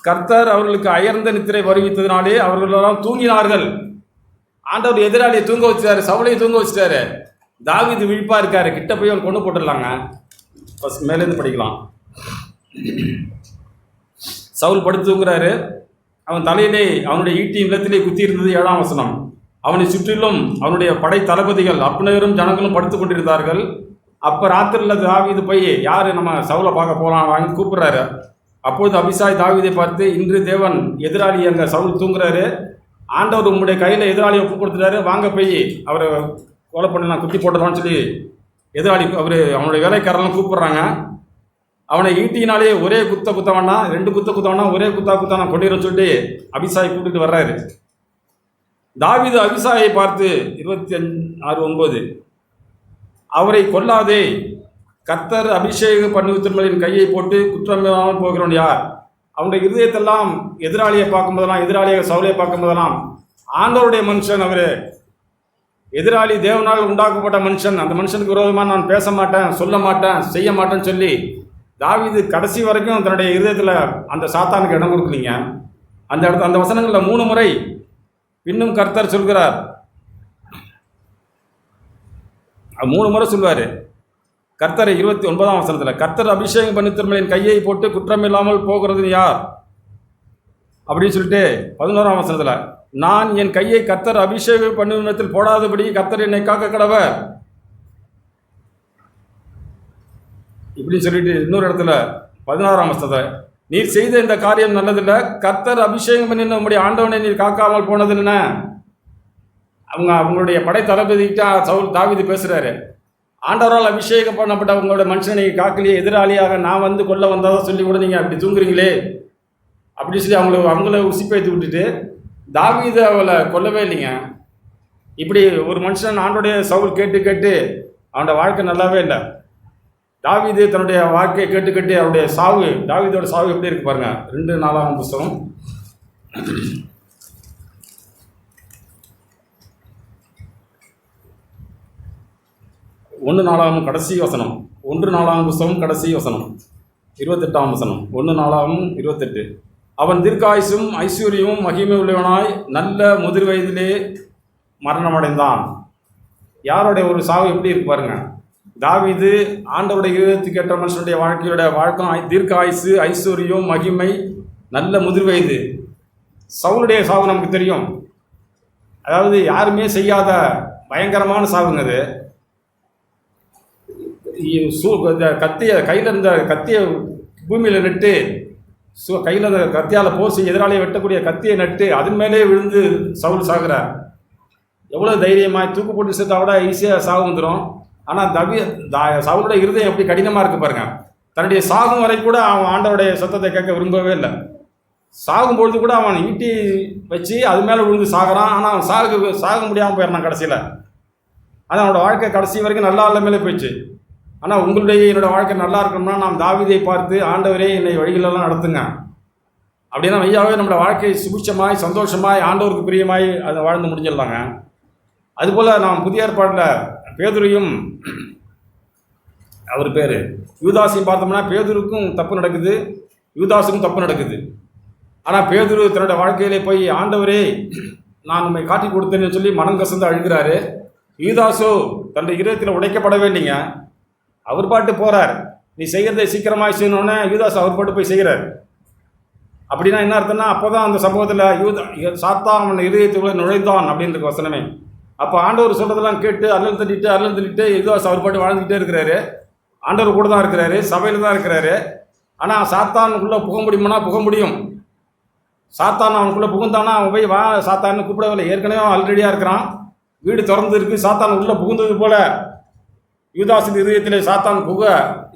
கர்த்தர் அவர்களுக்கு அயர்ந்த நித்திரை வருவித்ததினாலே அவர்களெல்லாம் தூங்கினார்கள். ஆண்டவர் எதிராளியை தூங்க வச்சிட்டாரு, சவுலையை தூங்க வச்சிட்டாரு. தாவீது விழிப்பா இருக்காரு, கிட்ட போய் அவன் கொண்டு போட்டுடலாங்க. ஃபர்ஸ்ட் மேலேருந்து படிக்கலாம். சவுல் படுத்து தூங்குறாரு. அவன் தலையிலே அவனுடைய ஈட்டி நிலத்திலே குத்தி இருந்தது. 7ஆம் வசனம். அவனை சுற்றிலும் அவனுடைய படை தளபதிகள் அப்னேரும் ஜனங்களும் படுத்து கொண்டிருந்தார்கள். அப்போ ராத்திரியில் தாவீது போய் யார் நம்ம சவுலை பார்க்க போகலாம் வாங்கி கூப்பிட்றாரு. அப்பொழுது அபிசாய் தாவீதை பார்த்து, இன்று தேவன் எதிராளி அங்கே சவுல் தூங்குறாரு, ஆண்டவர் உங்களுடைய கையில் எதிராளியை ஒப்பு கொடுத்துட்டாரு, வாங்க போய் அவரை கொலை பண்ணி நான் குத்தி போட்டுருவான்னு சொல்லி எதிராளி அவனுடைய வேலைக்காரெல்லாம் கூப்பிட்றாங்க. அவனை ஈட்டினாலே ஒரே குத்த வேண்டாம், 2 குத்த வேண்டாம், ஒரே குத்தா நான் கொண்டிருன்னு சொல்லிட்டு அபிசாயை கூப்பிட்டு வர்றாரு. தாவீது அபிசாயை பார்த்து 26:9 அவரை கொல்லாதே, கர்த்தர் அபிஷேகம் பண்ணுவித்திருமலின் கையை போட்டு குற்றமில்லாமல் போகிறோன் யார்? அவனுடைய இருதயத்தெல்லாம் எதிராளியை பார்க்கும்போதெல்லாம், எதிராளியை சவுலையை பார்க்கும்போதெல்லாம், ஆண்டவருடைய மனுஷன் அவர், எதிராளி தேவனால் உண்டாக்கப்பட்ட மனுஷன், அந்த மனுஷனுக்கு விரோதமாக நான் பேச மாட்டேன், சொல்ல மாட்டேன், செய்ய மாட்டேன்னு சொல்லி தாவீது கடைசி வரைக்கும் தன்னுடைய இருதயத்தில் அந்த சாத்தானுக்கு இடம் கொடுக்கலீங்க. அந்த வசனங்களில் 3 முறை பின்னும் கர்த்தர் சொல்கிறார், 3 முறை சொல்வார் கர்த்தரை. 29ஆம் வசனத்தில் கர்த்தர் அபிஷேகம் பண்ணி திருமலின் கையை போட்டு குற்றமில்லாமல் போகிறது யார் அப்படின்னு சொல்லிட்டு 11ஆம் வசனத்தில் நான் என் கையை கர்த்தர் அபிஷேகம் பண்ணுவத்தில் போடாதபடி கர்த்தர் என்னை காக்க கடவர் இப்படின்னு சொல்லிட்டு இன்னொரு இடத்துல 16ஆம் வசனத்தில் நீர் செய்த இந்த காரியம் நல்லதில்லை, கர்த்தர் அபிஷேகம் பண்ணி நம்முடைய ஆண்டவனை நீர் காக்காமல் போனது என்ன? அவங்களுடைய படை தளபதிக்கிட்ட சவுல் தாவீது பேசுகிறாரு, ஆண்டவரால் அபிஷேகம் பண்ணப்பட்ட உங்களோட மனுஷனை காக்கலையே, எதிராளியாக நான் வந்து கொல்ல வந்ததாக சொல்லி கூட நீங்கள் அப்படி தூங்குறீங்களே அப்படி சொல்லி அவங்கள உசிப்பேற்றி விட்டுட்டு தாவீது அவளை கொல்லவே இல்லைங்க. இப்படி ஒரு மனுஷன் ஆண்டோடைய சவுல் கேட்டு அவனோட வாழ்க்கை நல்லாவே இல்லை. தாவீது தன்னுடைய வாழ்க்கையை கேட்டு அவருடைய சாவு, தாவீதோட சாவு எப்படி இருக்கு பாருங்க. 2 நாளாகமம் புஸ்தகம் 1 நாளாகமம் கடைசி வசனம், 1 நாளாகமம் புஸ்தகம் கடைசி வசனம் 28ஆம் வசனம், 1 நாளாகமம் 28. அவன் தீர்க்காயுசும் ஐஸ்வர்யமும் மகிமை உள்ளவனாய் நல்ல முதிர் வயதிலே மரணமடைந்தான். யாருடைய ஒரு சாவு எப்படி இருக்கு பாருங்க. தாவீது ஆண்டவருடைய இருதயத்துக்கு ஏற்ற மனுஷனுடைய வாழ்க்கை தீர்க்க ஆயுசு, ஐஸ்வர்யம், மகிமை, நல்ல முதிர் வயது. சவுலுடைய சாவு நமக்கு தெரியும், அதாவது யாருமே செய்யாத பயங்கரமான சாவுங்க அது. கையில் இருந்த கத்தியை பூமியில் நட்டு கையில் அந்த கத்தியால் போர் செய்ய எதிராளியை வெட்டக்கூடிய கத்தியை நட்டு அதன் மேலே விழுந்து சவுல் சாகுறார். எவ்வளோ தைரியமாக தூக்கு போட்டு சேர்த்தா விட ஈஸியாக சாவு வந்துடும். ஆனால் சவுலுடைய இருதயம் எப்படி கடினமாக இருக்குது பாருங்க. தன்னுடைய சாகும் வரை கூட அவன் ஆண்டவருடைய சத்தத்தை கேட்க விரும்பவே இல்லை. சாகும்பொழுது கூட அவன் ஈட்டி வச்சு அது மேலே விழுந்து சாகிறான். ஆனால் அவன் சாக முடியாமல் போயிடறான் கடைசியில். ஆனால் அவனோட வாழ்க்கை கடைசி வரைக்கும் நல்லா இல்லை மேலே போயிடுச்சு. ஆனால் என்னோடய வாழ்க்கை நல்லா இருக்கணும்னா நாம் தாவீதை பார்த்து ஆண்டவரே என்னை வழிகளெல்லாம் நடத்துங்க அப்படின்னா ஐயாவே நம்மளோட வாழ்க்கை சுபிட்சமாய் சந்தோஷமாய் ஆண்டவருக்கு பிரியமாய் அதை வாழ்ந்து முடிஞ்சிடலாங்க. அதுபோல் நாம் புதிய ஏற்பாட்டில் பேதுரையும் அவர் பேர் யூதாசையும் பார்த்தோம்னா பேதுருக்கும் தப்பு நடக்குது, யூதாசுக்கும் தப்பு நடக்குது. ஆனால் பேதுரு தன்னோட வாழ்க்கையிலே போய் ஆண்டவரே நான் உண்மை காட்டி கொடுத்தேன்னு சொல்லி மனம் கசந்து அழுகிறாரு. யூதாசோ தன்னுடைய இதயத்தில் உடைக்கப்படவே இல்லைங்க. அவர் பாட்டு போகிறார், நீ செய்கிறதை சீக்கிரமாக செய்யணுன்னே யூதாஸ் அவர் பாட்டு போய் செய்கிறார். அப்படின்னா என்ன அர்த்தம்னா அப்போ தான் அந்த சம்பவத்தில் சாத்தான் அவன் இதயத்துக்குள்ளே நுழைந்தான் அப்படின்ற வசனமே. அப்போ ஆண்டவர் சொல்கிறதெல்லாம் கேட்டு அல்லல் தள்ளிட்டு யூதாஸ் அவர் பாட்டு வாழ்ந்துக்கிட்டே இருக்கிறாரு. ஆண்டவர் கூட தான் இருக்கிறாரு, சபையில் தான் இருக்கிறாரு. ஆனால் சாத்தானுக்குள்ளே புக முடியுமானா புக முடியும். சாத்தான் அவனுக்குள்ளே புகுந்தானா அவன் போய் வா சாத்தான்னு கூப்பிடவில்லை, ஏற்கனவே ஆல்ரெடியாக இருக்கிறான், வீடு திறந்து இருக்குது. சாத்தான் உள்ளே புகுந்தது போல் யூதாஸின் இதயத்திலே சாத்தான் புக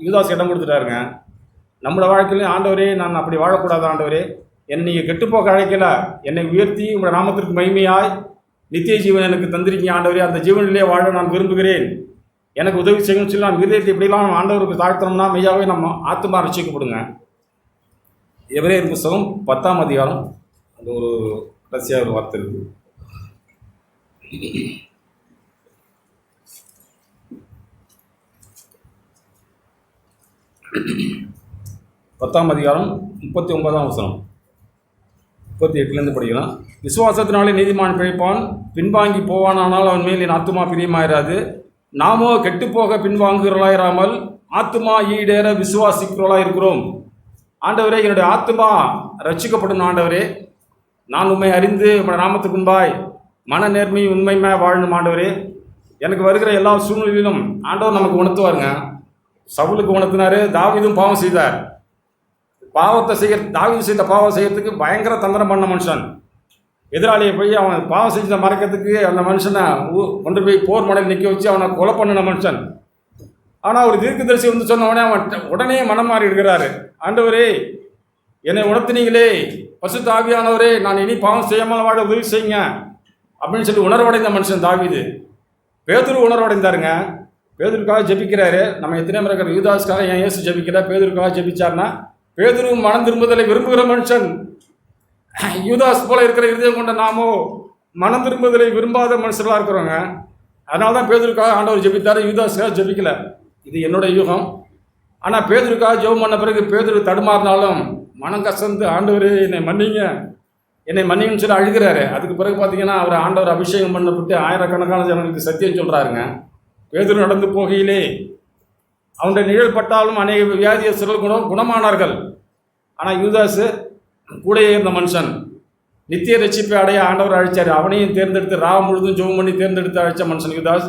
யூதாஸ் இடம் கொடுத்துட்டாருங்க. நம்மளோட வாழ்க்கையிலையும் ஆண்டவரே நான் அப்படி வாழக்கூடாது, ஆண்டவரே என்னை நீங்கள் கெட்டுப்போக்க அழைக்கல, என்னை உயர்த்தி உங்களோட நாமத்திற்கு மகிமையாய் நித்திய ஜீவன் எனக்கு தந்திருக்கீங்க ஆண்டவரே, அந்த ஜீவனிலே வாழ நான் விரும்புகிறேன், எனக்கு உதவி செய்யணும்னு சொல்லி நான் இருதயத்தை இப்படிலாம் ஆண்டவருக்கு தாழ்த்தணும்னா மெய்யாவே நம்ம ஆத்மா ரட்சிக்கப்படுங்க. எபிரேயர் புஸ்தகம் 10ஆம் அதிகாரம் அந்த ஒரு கடைசியாக ஒரு வார்த்தை இருக்குது. 10ஆம் அதிகாரம் 39ஆம் வசனம் 38லேருந்து படிக்கலாம். விசுவாசத்தினாலே நீதிமான் பிழைப்பான், பின்வாங்கி போவானால் அவன் மேல் என் ஆத்துமா பிரியமாயிராது. நாமோ கெட்டுப்போக பின்வாங்குகிறவர்களாயிராமல் ஆத்துமா ஈடேற விசுவாசிக்கிறவர்களாக இருக்கிறோம். ஆண்டவரே என்னுடைய ஆத்துமா ரட்சிக்கப்படும். ஆண்டவரே நான் உண்மை அறிந்து உங்களுடைய நாமத்துக்கு முன்பாய் மன நேர்மை உண்மையுமே வாழணும். ஆண்டவரே எனக்கு வருகிற எல்லா சூழ்நிலையிலும் ஆண்டவர் நமக்கு உணர்த்துவாருங்க. சவுலுக்கு உணர்த்தினாரு, தாவீதும் பாவம் செய்தார். பாவத்தை தாவீது செய்த பாவம் செய்யறதுக்கு பயங்கர தந்திரம் பண்ண மனுஷன். எதிராளியை போய் அவன் பாவம் செஞ்சதை மறைக்கிறதுக்கு அந்த மனுஷனை கொண்டு போய் போர் மடையில் நிற்க வச்சு அவனை கொலை பண்ணின மனுஷன். ஆனால் ஒரு தீர்க்கதரிசி வந்து சொன்னவனே அவன் உடனே மனம் மாறி இருக்கிறாரு. ஆண்டவரே, என்னை உணர்த்தினீங்களே, பசுத்த ஆவியானவரே, நான் இனி பாவம் செய்யாமல் வாழ உதவி செய்யுங்க அப்படின்னு சொல்லி உணர்வடைந்த மனுஷன் தாவீது. பேதுரு உணர்வடைந்தாருங்க. பேதுருக்காக ஜெபிக்கிறாரு. நம்ம எத்தனை முறை இருக்கிற யூதாஸ்க்காக ஏன் இயேசு ஜெபிக்கிறார்? பேதுருக்காக ஜெபிச்சார்னா, பேதுரு மனம் திரும்புதலை விரும்புகிற மனுஷன். யூதாஸ் போல இருக்கிற இருதயம் கொண்ட நாமோ மனம் திரும்புதலை விரும்பாத மனுஷர்களாக இருக்கிறோங்க. அதனால தான் பேதுருக்காக ஆண்டவர் ஜெபித்தார், யூதாஸ்க்காக ஜெபிக்கல. இது என்னுடைய யூகம். ஆனால் பேதுருக்காக ஜெபம் பண்ண பிறகு பேதுரு தடுமாறினாலும் மனம் கசந்து, ஆண்டவர் என்னை மன்னிங்கன்னு சொல்லி அழுகிறாரு. அதுக்கு பிறகு பார்த்தீங்கன்னா அவர் ஆண்டவர் அபிஷேகம் பண்ணப்பட்டு ஆயிரக்கணக்கான ஜனங்களுக்கு சத்தியம் சொல்கிறாருங்க. பேதுரு நடந்து போகையிலே அவனுடைய நிழல் பட்டாலும் அநேக வியாதியஸ்தர்கள் குணமானார்கள். ஆனால் யூதாஸ் கூட இருந்த மனுஷன் நித்திய ரட்சிப்பை அடைய ஆண்டவர் அழைச்சார். அவனையும் தேர்ந்தெடுத்து ராவ முழுதும் ஜெபம் பண்ணி தேர்ந்தெடுத்து அழைச்ச மனுஷன் யூதாஸ்.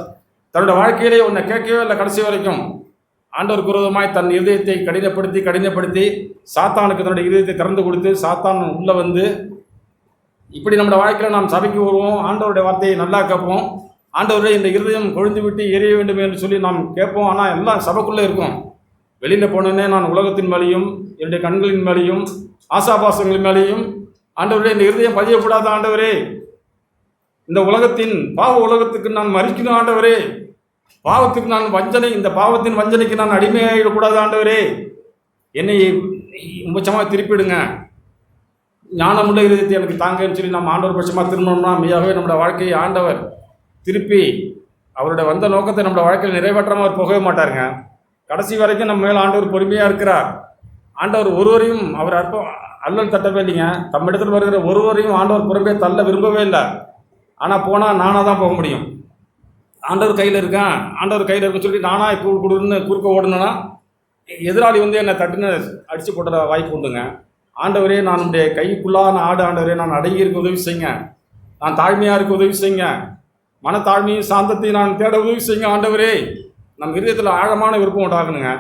தன்னோட வாழ்க்கையிலே உன்னை கேட்கவே இல்லை. கடைசி வரைக்கும் ஆண்டவருக்கு விரோதமாய் தன் இதயத்தை கடினப்படுத்தி சாத்தானுக்கு தன்னுடைய இதயத்தை திறந்து கொடுத்து சாத்தான் உள்ளே வந்து, இப்படி நம்மளோட வாழ்க்கையில் நாம் சபைக்கு வருவோம், ஆண்டவருடைய வார்த்தையை நல்லா கேட்போம், ஆண்டவருடைய இந்த இருதயம் கொழுந்து விட்டு எரிய வேண்டும் என்று சொல்லி நாம் கேட்போம். ஆனால் எல்லாம் சபைக்குள்ளே இருக்கும். வெளியில் போனோன்னே நான் உலகத்தின் மேலேயும் என்னுடைய கண்களின் மேலேயும் ஆசாபாசங்களின் மேலேயும் ஆண்டவரே இந்த இருதயம் பதியக்கூடாது ஆண்டவரே, இந்த உலகத்தின் பாவ உலகத்துக்கு நான் மறிக்கணும் ஆண்டவரே, பாவத்துக்கு நான் இந்த பாவத்தின் வஞ்சனைக்கு நான் அடிமையாகிடக்கூடாது ஆண்டவரே, என்னை உபட்சமாக திருப்பிடுங்க, ஞானமுள்ள இருதயத்தை எனக்கு தாங்கன்னு சொல்லி நம்ம ஆண்டவர் பட்சமாக திரும்பணும்னா மெய்யாகவே நம்மளோட வாழ்க்கையை ஆண்டவர் திருப்பி அவருடைய வந்த நோக்கத்தை நம்மளோட வாழ்க்கையில் நிறைவேற்றாமல் அவர் போகவே மாட்டாருங்க. கடைசி வரைக்கும் நம்ம மேலே ஆண்டவர் பொறுமையாக இருக்கிறார். ஆண்டவர் ஒருவரையும் அவர் அல்லல் தட்டவே இல்லைங்க. தம்மிடத்தில் வருகிற ஒருவரையும் ஆண்டவர் புறம்பே தள்ள விரும்பவே இல்லை. ஆனால் போனால் நானாக தான் போக முடியும். ஆண்டவர் கையில் இருக்கேன், ஆண்டவர் கையில் இருக்குன்னு சொல்லி நானாக கொடுன்னு குறுக்க ஓடணுன்னா எதிராளி வந்து என்னை தட்டுன்னு அடித்து போட்டுற வாய்ப்பு உண்டுங்க. ஆண்டவரே, நான் உடைய கைக்குள்ளான ஆடு ஆண்டவரே, நான் அடங்கி இருக்க உதவி செய்யுங்க, நான் தாழ்மையாக இருக்க உதவி செய்யுங்க, மனத்தாழ்மையும் சாந்தத்தையும் நான் தேட உதவி செய்யுங்க ஆண்டவரே. நம்ம இதயத்தில் ஆழமான விருப்பம் உண்டாகணுங்க.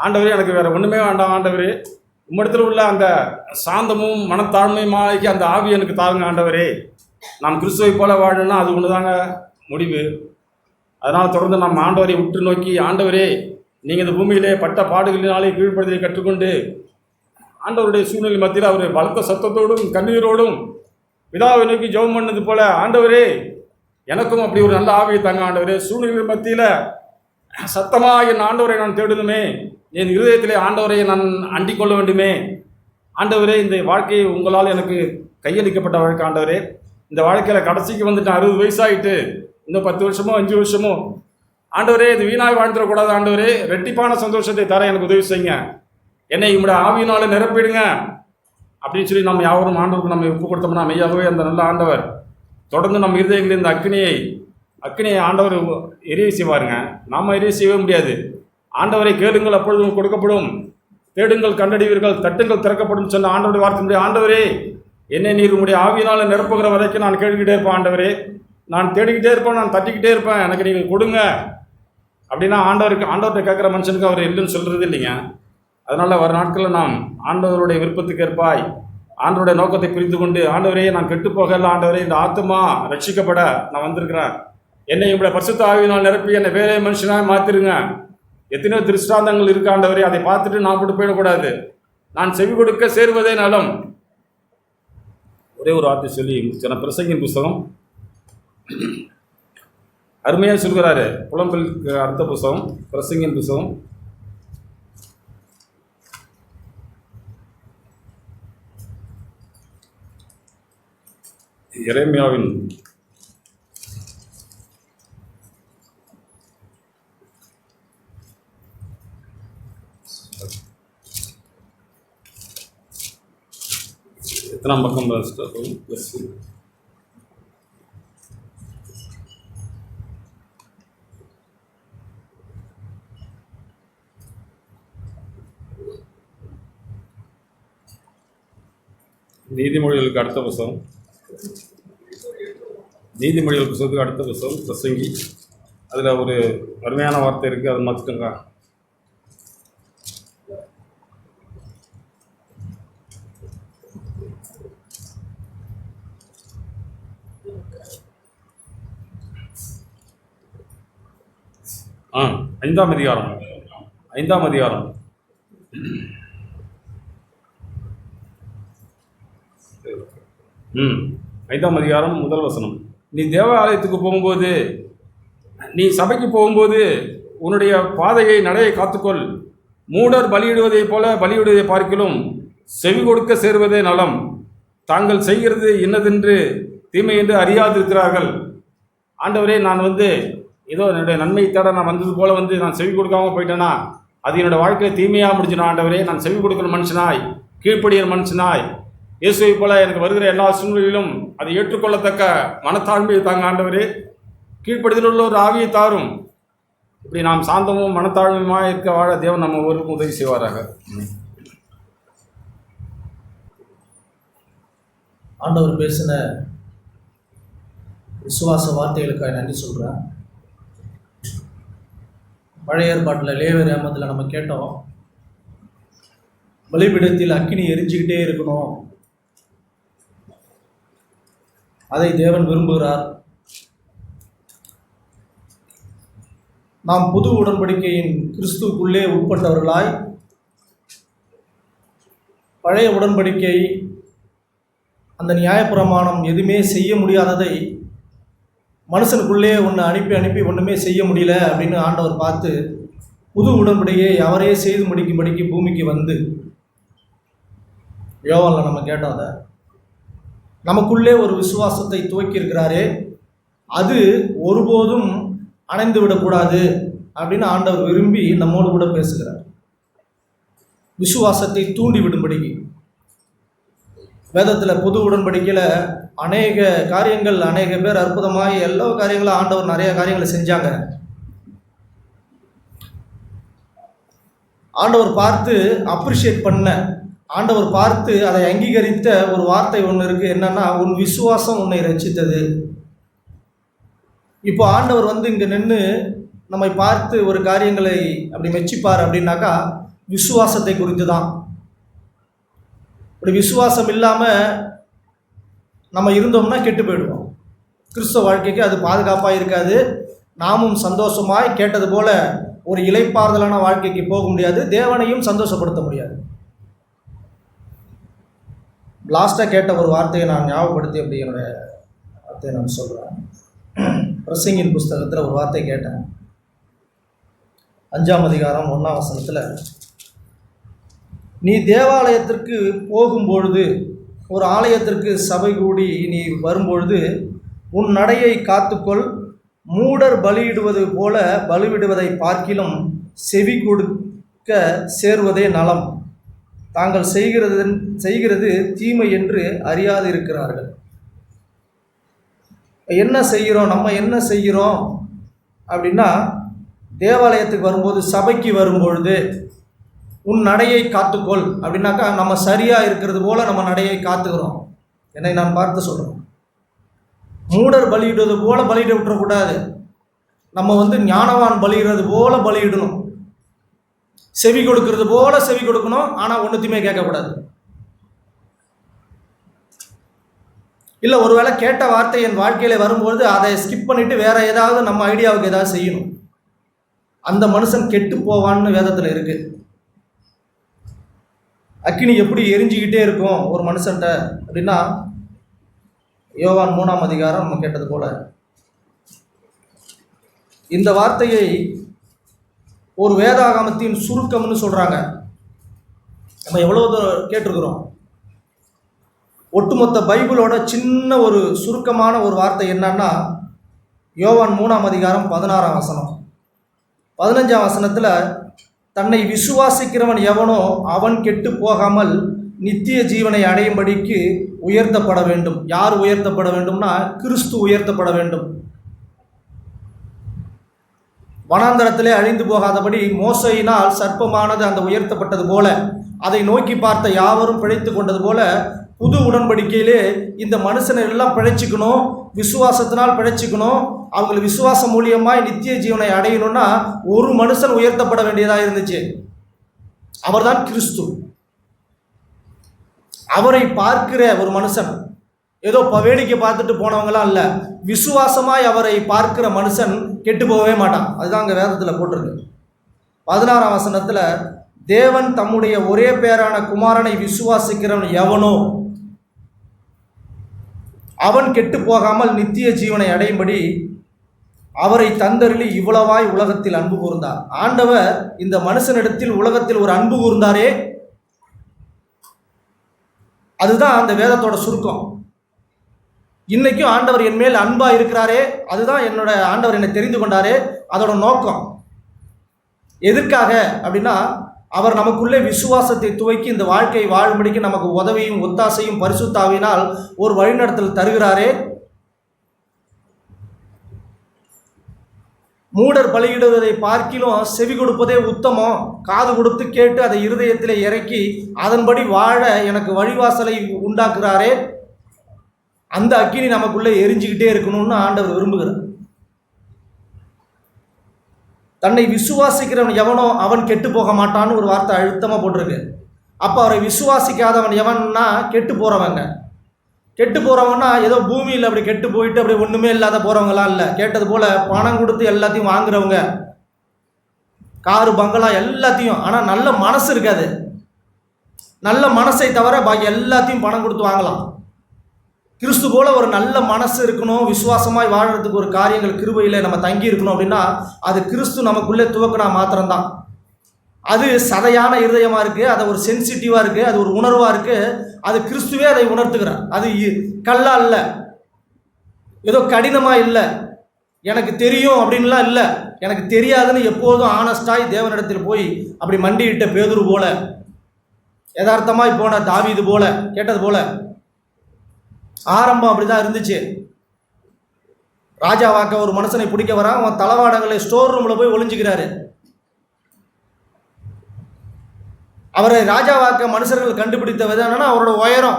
ஆண்டவரே, எனக்கு வேறு ஒன்றுமே வேண்டாம் ஆண்டவரே, உம்மிடத்தில் உள்ள அந்த சாந்தமும் மனத்தாழ்மையும் ஆகிய அந்த ஆவி எனக்கு தாருங்க ஆண்டவரே. நாம் கிறிஸ்துவை போல வாழணும்னா அது ஒன்று தாங்க முடிவு. அதனால் தொடர்ந்து நம்ம ஆண்டவரை உற்று நோக்கி, ஆண்டவரே, நீங்கள் இந்த பூமியிலே பட்ட பாடுகளினாலே கீழ்ப்படுதலை கற்றுக்கொண்டு ஆண்டவருடைய சூழ்நிலை மத்தியில் அவர் பலத்த சத்தத்தோடும் கண்ணீரோடும் பிதாவை நோக்கி ஜெபம் பண்ணது போல, ஆண்டவரே எனக்கும் அப்படி ஒரு நல்ல ஆவியை தாங்க ஆண்டவரே. சூழ்நிலை மத்தியில் சத்தமாக என் ஆண்டவரை நான் தேடணுமே, என் இருதயத்திலே ஆண்டவரை நான் அண்டிக் கொள்ள வேண்டுமே. ஆண்டவரே, இந்த வாழ்க்கையை உங்களால் எனக்கு கையளிக்கப்பட்ட வாழ்க்கை ஆண்டவரே. இந்த வாழ்க்கையில் கடைசிக்கு வந்துட்டு 60 வயசாகிட்டு இன்னும் 10 வருஷமோ 5 வருஷமோ ஆண்டவரே, இது வீணாக வாழ்ந்துடக்கூடாது ஆண்டவரே. ரெட்டிப்பான சந்தோஷத்தை தர எனக்கு உதவி செய்யுங்க, என்னை உங்களுடைய ஆவியினால நிரப்பிடுங்க அப்படின்னு சொல்லி நம்ம யாவரும் ஆண்டவருக்கு நம்ம ஒப்பு கொடுத்தோம்னா மெய்யாகவே அந்த நல்ல ஆண்டவர் தொடர்ந்து நம்ம இருதயங்களில் இந்த அக்கினியை ஆண்டவர் எரிய செய்வாருங்க. நாம் எரிய செய்யவே முடியாது. ஆண்டவரை கேளுங்கள் அப்பொழுதும் கொடுக்கப்படும், தேடுங்கள் கண்டடிவீர்கள், தட்டுங்கள் திறக்கப்படும் சொன்ன ஆண்டவருடைய வார்த்தை. ஆண்டவரே, என்னை நீர் உங்களுடைய ஆவியினால் நிரப்புகிற வரைக்கும் நான் கேட்டுக்கிட்டே இருப்பேன் ஆண்டவரே, நான் தேடிக்கிட்டே இருப்பேன், நான் தட்டிக்கிட்டே இருப்பேன், எனக்கு நீங்கள் கொடுங்க அப்படின்னா ஆண்டவர்கிட்ட கேட்குற மனுஷனுக்கு அவர் இல்லைன்னு சொல்கிறது இல்லைங்க. அதனால் வர நாட்களில் நாம் ஆண்டவருடைய விருப்பத்துக்கு ஏற்பாய் ஆண்டவருடைய நோக்கத்தை புரிந்து கொண்டு, ஆண்டவரே நான் கெட்டு போகல ஆண்டவரே, இந்த ஆத்துமா ரட்சிக்கப்பட நான் வந்திருக்கிறேன், என்னை உங்களுடைய பரிசுத்த ஆவியினால் நிரப்பி என்னை வேற மனுஷனாக மாற்றிருங்க. எத்தனையோ திருஷ்டாந்தங்கள் இருக்கு ஆண்டவரே, அதை பார்த்துட்டு நான் போட்டு போயிடக்கூடாது, நான் செவி கொடுக்க சேருவதே நலம். ஒரே ஒரு வார்த்தை சொல்லி சில பிரசங்கின் புஸ்தகம் அருமையாக சொல்கிறாரு. புலம்பலுக்கு அடுத்த புஸ்தகம் பிரசங்கின் புஸ்தகம் எரேமியாவின் எத்தனாம் பக்கம்? நீதிமொழிகளுக்கு அடுத்த புஸ்தகம், நீதிமொழிகள் புத்தகத்துக்கு அடுத்த புத்தகம் பிரசங்கி அதில் ஒரு அருமையான வார்த்தை இருக்குது, அதை மாற்றிட்டுங்க. ஐந்தாம் அதிகாரம் 5ஆம் அதிகாரம் முதல் வசனம். நீ தேவாலயத்துக்கு போகும்போது, நீ சபைக்கு போகும்போது உன்னுடைய பாதையை நடையை காத்துக்கொள். மூடர் பலியிடுவதைப் போல பலியிடுவதை பார்க்கிலும் செவி கொடுக்க சேருவதே நலம். தாங்கள் செய்கிறது இன்னதென்று தீமை என்று அறியாதிருக்கிறார்கள். ஆண்டவரே, நான் ஏதோ என்னுடைய நன்மை தேட நான் வந்தது போல நான் செவி கொடுக்காமல் போயிட்டேன்னா அது என்னோடய வாழ்க்கையில் தீமையாக முடிஞ்சிடும். ஆண்டவரே, நான் செவி கொடுக்குற மனுஷனாய், கீழ்ப்படிகிற மனுஷனாய், இயேசுவை போல எனக்கு வருகிற எல்லா சூழ்நிலையிலும் அதை ஏற்றுக்கொள்ளத்தக்க மனத்தாழ்மையை தாங்க ஆண்டவரே. கீழ்ப்படுதல் உள்ள ஒரு ஆவியை தாரும். இப்படி நாம் சாந்தமும் மனத்தாழ்மையுமாக இருக்க வாழ தேவன் நம்ம ஒருவருக்கும் உதவி செய்வாராக. ஆண்டவர் பேசின விசுவாச வார்த்தைகளுக்காக நன்றி சொல்கிறேன். பழைய ஏற்பாட்டில் லேவியர் ஆகமத்தில் நம்ம கேட்டோம், பலிபீடத்தில் அக்கினி எரிஞ்சுக்கிட்டே இருக்கணும், அதை தேவன் விரும்புகிறார். நாம் புது உடன்படிக்கையின் கிறிஸ்துவுக்குள்ளே உட்பட்டவர்களாய், பழைய உடன்படிக்கை அந்த நியாயப்பிரமாணம் எதுவுமே செய்ய முடியாததை மனுஷனுக்குள்ளே ஒன்று அனுப்பி ஒன்றுமே செய்ய முடியல அப்படின்னு ஆண்டவர் பார்த்து புது உடன்படிக்கையை அவரே செய்து முடிக்கும்படிக்கு பூமிக்கு வந்து, யோவானில் நம்ம கேட்டோம், அதை நமக்குள்ளே ஒரு விசுவாசத்தை துவக்கியிருக்கிறாரே, அது ஒருபோதும் அணைந்து விடக்கூடாது அப்படின்னு ஆண்டவர் விரும்பி நம்மோடு கூட பேசுகிறார். விசுவாசத்தை தூண்டி விடும்படிக்கு வேதத்தில் புது உடன்படிக்கையில் அநேக காரியங்கள், அநேக பேர் அற்புதமாக எல்லா காரியங்களும் ஆண்டவர் நிறைய காரியங்களை செஞ்சாங்க. ஆண்டவர் பார்த்து அப்ரிஷியேட் பண்ண, ஆண்டவர் பார்த்து அதை அங்கீகரித்த ஒரு வார்த்தை ஒன்று இருக்குது. என்னன்னா, உன் விசுவாசம் உன்னை ரட்சித்தது. இப்போ ஆண்டவர் இங்கே நின்று நம்மை பார்த்து ஒரு காரியங்களை அப்படி மெச்சிப்பார் அப்படின்னாக்கா விசுவாசத்தை குறித்து தான். இப்படி விசுவாசம் இல்லாமல் நம்ம இருந்தோம்னா கெட்டு போயிடுவோம். கிறிஸ்தவ வாழ்க்கைக்கு அது பாதுகாப்பாக இருக்காது. நாமும் சந்தோஷமாய் கேட்டது போல ஒரு இளைப்பாறுதலான வாழ்க்கைக்கு போக முடியாது, தேவனையும் சந்தோஷப்படுத்த முடியாது. லாஸ்ட்டாக கேட்ட ஒரு வார்த்தையை நான் ஞாபகப்படுத்தி அப்படி என்னுடைய வார்த்தையை நான் சொல்கிறேன். பிரசங்கின் புஸ்தகத்தில் ஒரு வார்த்தை கேட்டேன். 5ஆம் அதிகாரம் 1ஆம் வசனத்தில், நீ தேவாலயத்திற்கு போகும்பொழுது, ஒரு ஆலயத்திற்கு சபை கூடி நீ வரும்பொழுது உன் நடையை காத்துக்கொள். மூடர் பலியிடுவது போல பலியிடுவதை பார்க்கிலும் செவி கொடுக்க சேர்வதே நலம். தாங்கள் செய்கிறது தீமை என்று அறியாது இருக்கிறார்கள். என்ன செய்கிறோம், நம்ம என்ன செய்கிறோம் அப்படின்னா, தேவாலயத்துக்கு வரும்போது, சபைக்கு வரும்பொழுது உன் நடையை காத்துக்கொள் அப்படின்னாக்கா நம்ம சரியாக இருக்கிறது போல நம்ம நடையை காத்துக்கிறோம். என்னை நான் பார்த்து சொல்கிறேன். மூடர் பலியிடுவது போல பலியிட விட்டுறக்கூடாது. நம்ம ஞானவான் பலியிடுறது போல பலியிடணும். செவி கொடுக்கறது போல செவி கொடுக்கணும், ஆனால் ஒன்றுத்தையுமே கேட்கக்கூடாது. இல்லை, ஒருவேளை கேட்ட வார்த்தை என் வாழ்க்கையில் வரும்பொழுது அதை ஸ்கிப் பண்ணிவிட்டு வேறு ஏதாவது நம்ம ஐடியாவுக்கு ஏதாவது செய்யணும். அந்த மனுஷன் கெட்டு போவான்னு வேதத்தில் இருக்குது. அக்கினி எப்படி எரிஞ்சிக்கிட்டே இருக்கும் ஒரு மனுஷன்ட்ட அப்படின்னா, யோவான் 3ஆம் அதிகாரம் நம்ம கேட்டது போல இந்த வார்த்தையை ஒரு வேதாகமத்தின் சுருக்கம்னு சொல்கிறாங்க. நம்ம எவ்வளோ கேட்டிருக்கிறோம். ஒட்டுமொத்த பைபிளோட சின்ன ஒரு சுருக்கமான ஒரு வார்த்தை என்னன்னா, யோவான் 3ஆம் அதிகாரம் 16ஆம் வசனம். 15ஆம் வசனத்தில், தன்னை விசுவாசிக்கிறவன் எவனோ அவன் கெட்டு போகாமல் நித்திய ஜீவனை அடையும்படிக்கு உயர்த்தப்பட வேண்டும். யார் உயர்த்தப்பட வேண்டும்னா, கிறிஸ்து உயர்த்தப்பட வேண்டும். வனாந்தரத்திலே அழிந்து போகாதபடி மோசையினால் சர்ப்பமானது அந்த உயர்த்தப்பட்டது போல, அதை நோக்கி பார்த்த யாவரும் பிழைத்து கொண்டது போல, புது உடன்படிக்கையிலே இந்த மனுஷனை எல்லாம் பிழைச்சிக்கணும், விசுவாசத்தினால் பிழைச்சிக்கணும், அவங்களுக்கு விசுவாசம் மூலியமாய் நித்திய ஜீவனை அடையணும்னா ஒரு மனுஷன் உயர்த்தப்பட வேண்டியதாக இருந்துச்சு. அவர்தான் கிறிஸ்து. அவரை பார்க்கிற ஒரு மனுஷன், ஏதோ வேடிக்கை பார்த்துட்டு போனவங்களாம் இல்லை, விசுவாசமாய் அவரை பார்க்கிற மனுஷன் கெட்டு போகவே மாட்டான். அதுதான் அங்கே வேதத்தில் போட்டிருக்கு. 16ஆம் வசனத்தில், தேவன் தம்முடைய ஒரே பேரான குமாரனை விசுவாசிக்கிறவன் எவனோ அவன் கெட்டு போகாமல் நித்திய ஜீவனை அடையும்படி அவரை தந்தருளி இவ்வளவாய் உலகத்தில் அன்பு கூர்ந்தார். ஆண்டவர் இந்த மனுஷனிடத்தில் உலகத்தில் ஒரு அன்பு கூர்ந்தாரே, அதுதான் அந்த வேதத்தோட சுருக்கம். இன்னைக்கும் ஆண்டவர் என் மேல் அன்பா இருக்கிறாரே, அதுதான் என்னோட ஆண்டவர் என்னை தெரிந்து கொண்டாரே, அதோட நோக்கம் எதற்காக அப்படின்னா, அவர் நமக்குள்ளே விசுவாசத்தை துவக்கி இந்த வாழ்க்கையை வாழும்படிக்கு நமக்கு உதவியும் ஒத்தாசையும் பரிசுத்த ஆவியினால் ஒரு வழிநடத்தல் தருகிறாரே. மூடர் பலியிடுவதை பார்க்கிலும் செவி கொடுப்பதே உத்தமம், காது கொடுத்து கேட்டு அதை இருதயத்தில் இறக்கி அதன்படி வாழ எனக்கு வழிவாசலை உண்டாக்குறாரே, அந்த அக்கினி நமக்குள்ளே எரிஞ்சுக்கிட்டே இருக்கணும்னு ஆண்டவர் விரும்புகிறார். தன்னை விசுவாசிக்கிறவன் எவனோ அவன் கெட்டு போக மாட்டான்னு ஒரு வார்த்தை அழுத்தமாக போட்டிருக்கு. அப்போ அவரை விசுவாசிக்காதவன் எவன்னா கெட்டு போகிறவங்க. கெட்டு போகிறவங்கன்னா ஏதோ பூமியில் அப்படி கெட்டு போயிட்டு அப்படி ஒன்றுமே இல்லாத போகிறவங்களாம் இல்லை. கேட்டது போல் பணம் கொடுத்து எல்லாத்தையும் வாங்குறவங்க, காரு பங்களா எல்லாத்தையும், ஆனால் நல்ல மனசு இருக்காது. நல்ல மனசை தவிர பாக்கி எல்லாத்தையும் பணம் கொடுத்து வாங்கலாம். கிறிஸ்து போல ஒரு நல்ல மனசு இருக்கணும், விசுவாசமாய் வாழறதுக்கு ஒரு காரியங்கள் கிருபையில் நம்ம தங்கி இருக்கணும் அப்படின்னா அது கிறிஸ்து நமக்குள்ளே துவக்கினா மாத்திரம்தான். அது சதையான இருதயமாக இருக்குது, அது ஒரு சென்சிட்டிவாக இருக்குது, அது ஒரு உணர்வாக இருக்குது. அது கிறிஸ்துவே அதை உணர்த்துக்கிறார். அது கல்லா இல்லை, ஏதோ கடினமாக இல்லை, எனக்கு தெரியும் அப்படின்லாம் இல்லை, எனக்கு தெரியாதுன்னு எப்போதும் ஆனஸ்டாய் தேவனிடத்தில் போய் அப்படி மண்டியிட்ட பேதுரு போல, யதார்த்தமாய் போன தாவீது போல, கேட்டது போல. ஆரம்பம் அப்படிதான் இருந்துச்சு. ராஜாவாக்க ஒரு மனுஷனை பிடிக்க வரான், அவன் தளவாடங்களை ஸ்டோர் ரூமில் போய் ஒளிஞ்சுக்கிறாரு. அவரை ராஜாவாக்க மனுஷர்கள் கண்டுபிடித்த விதம் என்னன்னா அவரோட உயரம்.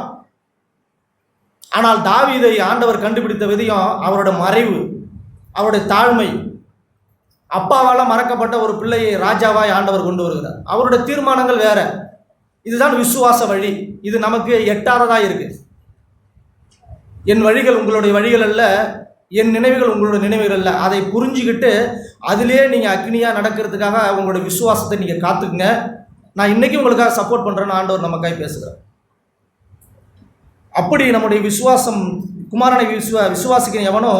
ஆனால் தாவீதை ஆண்டவர் கண்டுபிடித்த விதம் அவரோட மறைவு, அவருடைய தாழ்மை. அப்பாவால் மறக்கப்பட்ட ஒரு பிள்ளையை ராஜாவாய் ஆண்டவர் கொண்டு வருகிறார். அவருடைய தீர்மானங்கள் வேற. இதுதான் விசுவாச வழி. இது நமக்கு எட்டாததா இருக்கு. என் வழிகள் உங்களுடைய வழிகள் அல்ல, என் நினைவுகள் உங்களுடைய நினைவுகள் அல்ல. அதை புரிஞ்சுக்கிட்டு அதிலே நீங்கள் அக்னியாக நடக்கிறதுக்காக உங்களுடைய விசுவாசத்தை நீங்கள் காத்துக்குங்க. நான் இன்றைக்கி உங்களுக்காக சப்போர்ட் பண்ணுறேன்னு ஆண்டவர் நமக்காக பேசுகிறார். அப்படி நம்முடைய விசுவாசம், குமாரனை விசுவாசிக்கிற எவனோ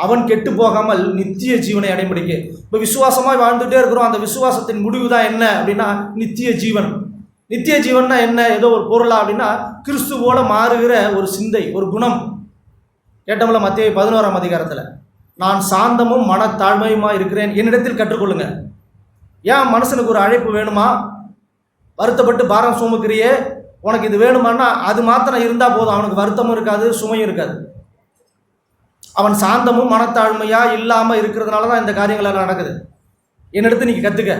அவன் கெட்டு போகாமல் நித்திய ஜீவனை அடைமுடிக்கு. இப்போ விசுவாசமாக வாழ்ந்துகிட்டே இருக்கிறோம். அந்த விசுவாசத்தின் முடிவு தான் என்ன அப்படின்னா நித்திய ஜீவன். நித்திய ஜீவன்னா என்ன? ஏதோ ஒரு பொருளா அப்படின்னா கிறிஸ்து போல மாறுகிற ஒரு சிந்தை, ஒரு குணம். கேட்டோம்ல மத்தேயு 11ஆம் அதிகாரத்தில், நான் சாந்தமும் மனத்தாழ்மையுமா இருக்கிறேன், என்னிடத்தில் கற்றுக்கொள்ளுங்க. ஏன் மனுஷனுக்கு ஒரு அழைப்பு வேணுமா? வருத்தப்பட்டு பாரம் சுமக்கிறியே, உனக்கு இது வேணுமான்னா அது மாத்திரம் இருந்தால் போதும். அவனுக்கு வருத்தமும் இருக்காது, சுமையும் இருக்காது. அவன் சாந்தமும் மனத்தாழ்மையா இல்லாமல் இருக்கிறதுனால தான் இந்த காரியங்கள் எல்லாம் நடக்குது. என்னிடத்து நீங்கள் கற்றுக்க,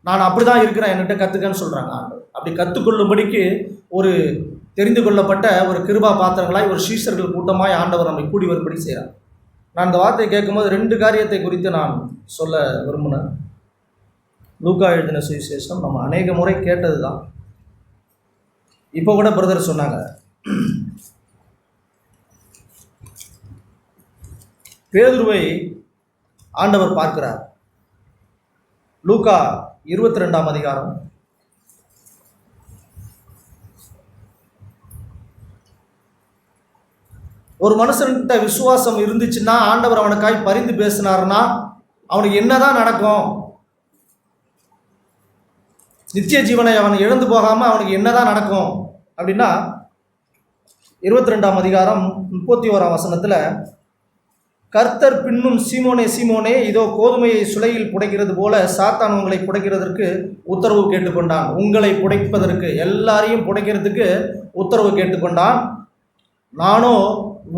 நான் அப்படி தான் இருக்கிறேன், என்கிட்ட கற்றுக்கன்னு சொல்கிறாங்க ஆண்டவர். அப்படி கற்றுக்கொள்ளும்படிக்கு ஒரு தெரிந்து கொள்ளப்பட்ட ஒரு கிருபா பாத்திரங்களாய் ஒரு சீஷர்கள் கூட்டமாய் ஆண்டவர் நம்மை கூடி வரும்படி செய்கிறார். நான் இந்த வார்த்தையை கேட்கும்போது 2 காரியத்தை குறித்து நான் சொல்ல விரும்பினேன். லூக்கா எழுதின சுவிசேஷம் நம்ம அநேக முறை கேட்டது தான். இப்போ கூட பிரதர் சொன்னாங்க, பேதுருவை ஆண்டவர் பார்க்கிறார். லூக்கா 22ஆம் அதிகாரம் ஒரு மனுஷன்கிட்ட விசுவாசம் இருந்துச்சுன்னா ஆண்டவர் அவனுக்காய் பரிந்து பேசினார்னா அவனுக்கு என்னதான் நடக்கும்? நித்திய ஜீவனை அவன் இழந்து போகாமல் அவனுக்கு என்னதான் நடக்கும் அப்படின்னா 22ஆம் அதிகாரம் 31ஆம் வசனத்தில், கர்த்தர் பின்னும் சீமோனே சீமோனே, இதோ கோதுமையை சுளையில் புடைக்கிறது போல சாத்தான் உங்களை புடைக்கிறதற்கு உத்தரவு கேட்டுக்கொண்டான். உங்களை புடைப்பதற்கு, எல்லாரையும் புடைக்கிறதுக்கு உத்தரவு கேட்டுக்கொண்டான். நானோ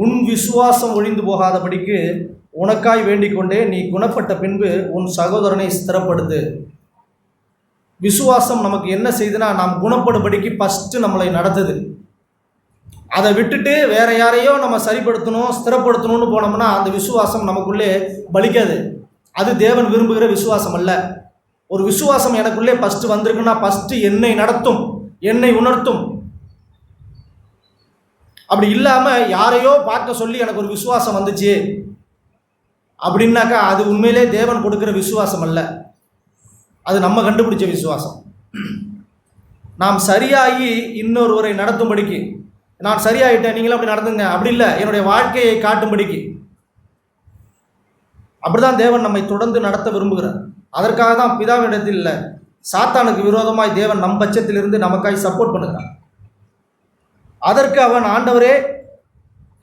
உன் விசுவாசம் ஒழிந்து போகாதபடிக்கு உனக்காய் வேண்டிக் கொண்டே, நீ குணப்பட்ட பின்பு உன் சகோதரனை ஸ்திரப்படுத்து. விசுவாசம் நமக்கு என்ன செய்துனா நாம் குணப்படும்படிக்கு ஃபஸ்ட்டு நம்மளை நடத்துது. அதை விட்டுட்டு வேற யாரையோ நம்ம சரிப்படுத்தணும், ஸ்திரப்படுத்தணும்னு போனோம்னா அந்த விசுவாசம் நமக்குள்ளே பலிக்காது. அது தேவன் விரும்புகிற விசுவாசம் அல்ல. ஒரு விசுவாசம் எனக்குள்ளே ஃபஸ்ட்டு வந்திருக்குன்னா ஃபஸ்ட்டு என்னை நடத்தும், என்னை உணர்த்தும். அப்படி இல்லாமல் யாரையோ பார்க்க சொல்லி எனக்கு ஒரு விசுவாசம் வந்துச்சு அப்படின்னாக்கா அது உண்மையிலே தேவன் கொடுக்குற விசுவாசம் அல்ல, அது நம்ம கண்டுபிடிச்ச விசுவாசம். நாம் சரியாகி இன்னொருவரை நடத்தும்படிக்கு, நான் சரியாயிட்டேன் நீங்களும் அப்படி நடந்துங்க அப்படி இல்லை, என்னுடைய வாழ்க்கையை காட்டும்படிக்கு. அப்படிதான் தேவன் நம்மை தொடர்ந்து நடத்த விரும்புகிறார். அதற்காக தான் பிதாவினிடத்தில் இல்லை, சாத்தானுக்கு விரோதமாய் தேவன் நம் பட்சத்திலிருந்து நமக்காய் சப்போர்ட் பண்ணுகிறார். அதற்கு அவன், ஆண்டவரே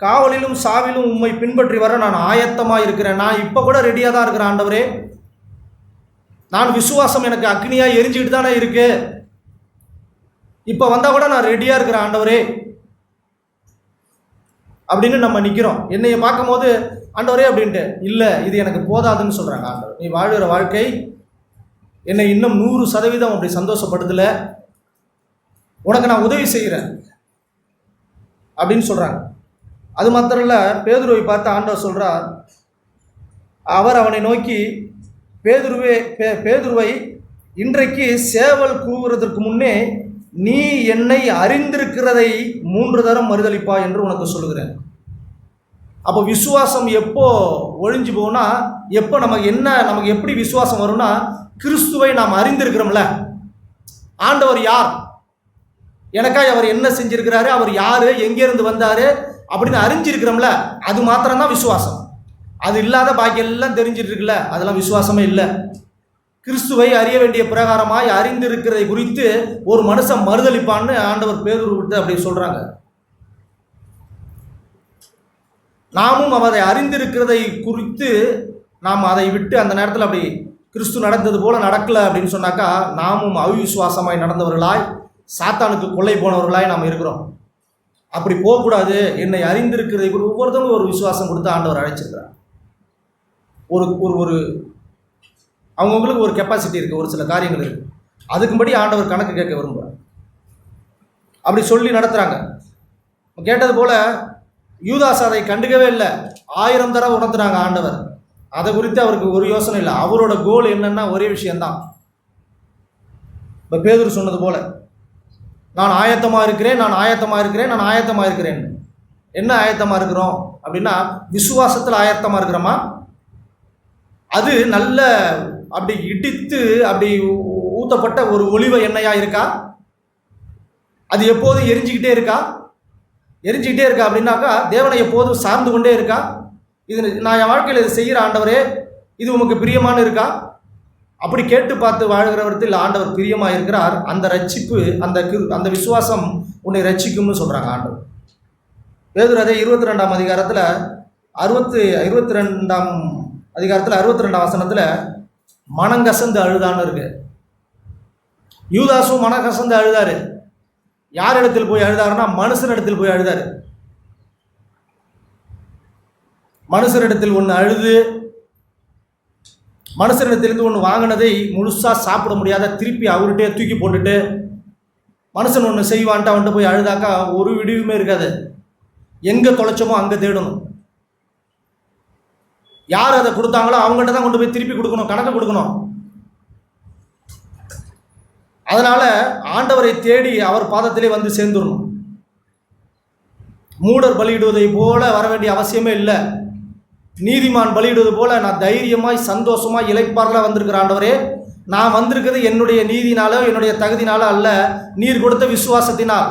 காவலிலும் சாவிலும் உம்மை பின்பற்றி வர நான் ஆயத்தமாக இருக்கிறேன், நான் இப்போ கூட ரெடியாக தான் இருக்கிறேன் ஆண்டவரே, நான் விசுவாசம் எனக்கு அக்னியாக எரிஞ்சுக்கிட்டு தானே இருக்கு, இப்போ வந்தால் கூட நான் ரெடியாக இருக்கிறேன் ஆண்டவரே அப்படின்னு நம்ம நிற்கிறோம். என்னைய பார்க்கும்போது ஆண்டவரே அப்படின்ட்டு இல்லை, இது எனக்கு போதாதுன்னு சொல்கிறாங்க. ஆண்டவர், நீ வாழ்கிற வாழ்க்கை என்னை இன்னும் 100% அப்படி சந்தோஷப்படுத்தலை, உனக்கு நான் உதவி செய்கிறேன் அப்படின்னு சொல்கிறாங்க. அது மாத்திரம் இல்லை, பேதுருவை பார்த்து ஆண்டவர் சொல்கிறார், அவர் அவனை நோக்கி, பேதுருவை இன்றைக்கு சேவல் கூவுறதற்கு முன்னே நீ என்னை அறிந்திருக்கிறதை 3 தரம் மறுதளிப்பா என்று உனக்கு சொல்லுகிறேன். அப்போ விசுவாசம் எப்போ ஒழிஞ்சு போகும்னா, எப்போ நமக்கு எப்படி விசுவாசம் வரும்னா, கிறிஸ்துவை நாம் அறிந்திருக்கிறோம்ல, ஆண்டவர் யார், எனக்காக அவர் என்ன செஞ்சிருக்கிறாரு, அவர் யார், எங்கேருந்து வந்தார் அப்படின்னு அறிஞ்சிருக்கிறோம்ல, அது மாத்திரம்தான் விசுவாசம். அது இல்லாத பாக்கி எல்லாம் தெரிஞ்சிட்டு இருக்குல்ல, அதெல்லாம் விசுவாசமே இல்லை. கிறிஸ்துவை அறிய வேண்டிய பிரகாரமாய் அறிந்திருக்கிறதை குறித்து ஒரு மனுஷன் மறுதளிப்பான்னு ஆண்டவர் பேதுரு விட்டு அப்படி சொல்றாங்க. நாமும் அவரை அறிந்திருக்கிறதை குறித்து நாம் அதை விட்டு அந்த நேரத்தில் அப்படி கிறிஸ்து நடந்தது போல நடக்கல அப்படின்னு சொன்னாக்கா நாமும் அவிசுவாசமாய் நடந்தவர்களாய், சாத்தானுக்கு கொள்ளை போனவர்களாய் நாம் இருக்கிறோம். அப்படி போகக்கூடாது. என்னை அறிந்திருக்கிறதை ஒவ்வொருத்தவங்களும் ஒரு விசுவாசம் கொடுத்து ஆண்டவர் அழைச்சிருக்கிறார். ஒரு ஒரு அவங்கவுங்களுக்கு ஒரு கெப்பாசிட்டி இருக்குது, ஒரு சில காரியங்கள் இருக்குது, அதுக்கும்படி ஆண்டவர் கணக்கு கேட்க விரும்புகிறார். அப்படி சொல்லி நடத்துகிறாங்க. கேட்டது போல் யூதாஸ் அதை கண்டுக்கவே இல்லை, 1000 தடவை உணர்த்துறாங்க ஆண்டவர். அதை குறித்து அவருக்கு ஒரு யோசனை இல்லை. அவரோட கோல் என்னன்னா ஒரே விஷயந்தான். இப்போ பேதுரு சொன்னது போல், நான் ஆயத்தமாக இருக்கிறேன், நான் ஆயத்தமாக இருக்கிறேன், நான் ஆயத்தமாக இருக்கிறேன். என்ன ஆயத்தமாக இருக்கிறோம் அப்படின்னா, விசுவாசத்தில் ஆயத்தமாக இருக்கிறோமா? அது நல்ல அப்படி இடித்து அப்படி ஊற்றப்பட்ட ஒரு ஒலிவ எண்ணெயாக இருக்கா? அது எப்போதும் எரிஞ்சிக்கிட்டே இருக்கா? எரிஞ்சிக்கிட்டே இருக்கா அப்படின்னாக்கா தேவனை எப்போதும் சார்ந்து கொண்டே இருக்கா? இது நான் என் வாழ்க்கையில் இதை செய்கிற ஆண்டவரே, இது உமக்கு பிரியமான இருக்கா? அப்படி கேட்டு பார்த்து வாழ்கிறவரத்தில் ஆண்டவர் பிரியமாக இருக்கிறார். அந்த ரட்சிப்பு, அந்த விசுவாசம் உன்னை ரட்சிக்கும்னு சொல்கிறாங்க ஆண்டவர். பேதுரு அதே 22ஆம் அதிகாரத்தில் 62ஆம் வசனத்தில் மனங்கசந்து அழுதான்னு இருக்கு. யூதாசும் மனங்கசந்து அழுதாரு. யார் இடத்தில் போய் அழுதாருன்னா மனுஷனிடத்தில் போய் அழுதாரு. மனுஷனிடத்தில் ஒன்று அழுது, மனுஷனிடத்திலிருந்து ஒன்று வாங்கினதை முழுசாக சாப்பிட முடியாத திருப்பி அவர்கிட்டே தூக்கி போட்டுட்டு மனுஷன் ஒன்று செய்வான்ட்டு அவன்கிட்ட போய் அழுதாக்கா ஒரு விடிவுமே இருக்காது. எங்கே தொலைச்சோமோ அங்கே தேடணும். யார் அதை கொடுத்தாங்களோ அவங்கள்ட்ட தான் கொண்டு போய் திருப்பி கொடுக்கணும், கணக்கு கொடுக்கணும். அதனால ஆண்டவரை தேடி அவர் பாதத்திலே வந்து சேர்ந்துடணும். மூடர் பலியிடுவதை போல வர வேண்டிய அவசியமே இல்லை. நீதிமான் பலியிடுவது போல நான் தைரியமாய் சந்தோஷமாய் இளைப்பாறல வந்திருக்கிற ஆண்டவரே, நான் வந்திருக்கிறது என்னுடைய நீதினாலோ என்னுடைய தகுதினாலோ அல்ல, நீர் கொடுத்த விசுவாசத்தினால்,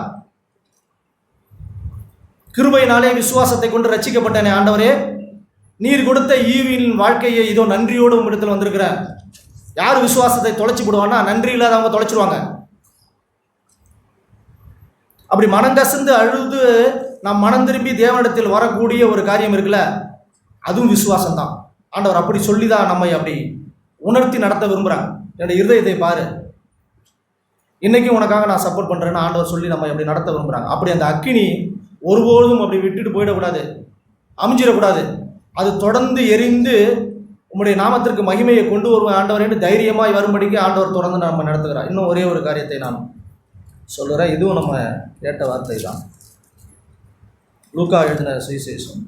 கிருபையினாலே விசுவாசத்தை கொண்டு ரட்சிக்கப்பட்டேனே ஆண்டவரே, நீர் கொடுத்த ஈவின் வாழ்க்கையை இதோ நன்றியோடு உங்களிடத்தில் வந்திருக்கிறேன். யார் விசுவாசத்தை தொலைச்சி விடுவான்னா நன்றி இல்லாதவங்க தொலைச்சிருவாங்க. அப்படி மனங்கசந்து அழுது நாம் மனம் திரும்பி தேவனிடத்தில் வரக்கூடிய ஒரு காரியம் இருக்குல்ல, அதுவும் விசுவாசம் தான். ஆண்டவர் அப்படி சொல்லி தான் நம்மை அப்படி உணர்த்தி நடத்த விரும்புகிறாங்க. என்னுடைய இருதயத்தை பாரு, இன்னைக்கு உனக்காக நான் சப்போர்ட் பண்ணுறேன்னு ஆண்டவர் சொல்லி நம்ம அப்படி நடத்த விரும்புகிறாங்க. அப்படி அந்த அக்கினி ஒருபோதும் அப்படி விட்டுட்டு போயிடக்கூடாது, அமைஞ்சிடக்கூடாது. அது தொடர்ந்து எரிந்து உம்முடைய நாமத்திற்கு மகிமையை கொண்டு வருவோம் ஆண்டவர் என்று தைரியமாய் வரும்படிக்கு ஆண்டவர் தொடர்ந்து நம்ம நடத்துகிறார். இன்னும் ஒரே ஒரு காரியத்தை நான் சொல்கிறேன், இதுவும் நம்ம கேட்ட வார்த்தை தான். லூக்கா எழுதின சுவிசேஷம்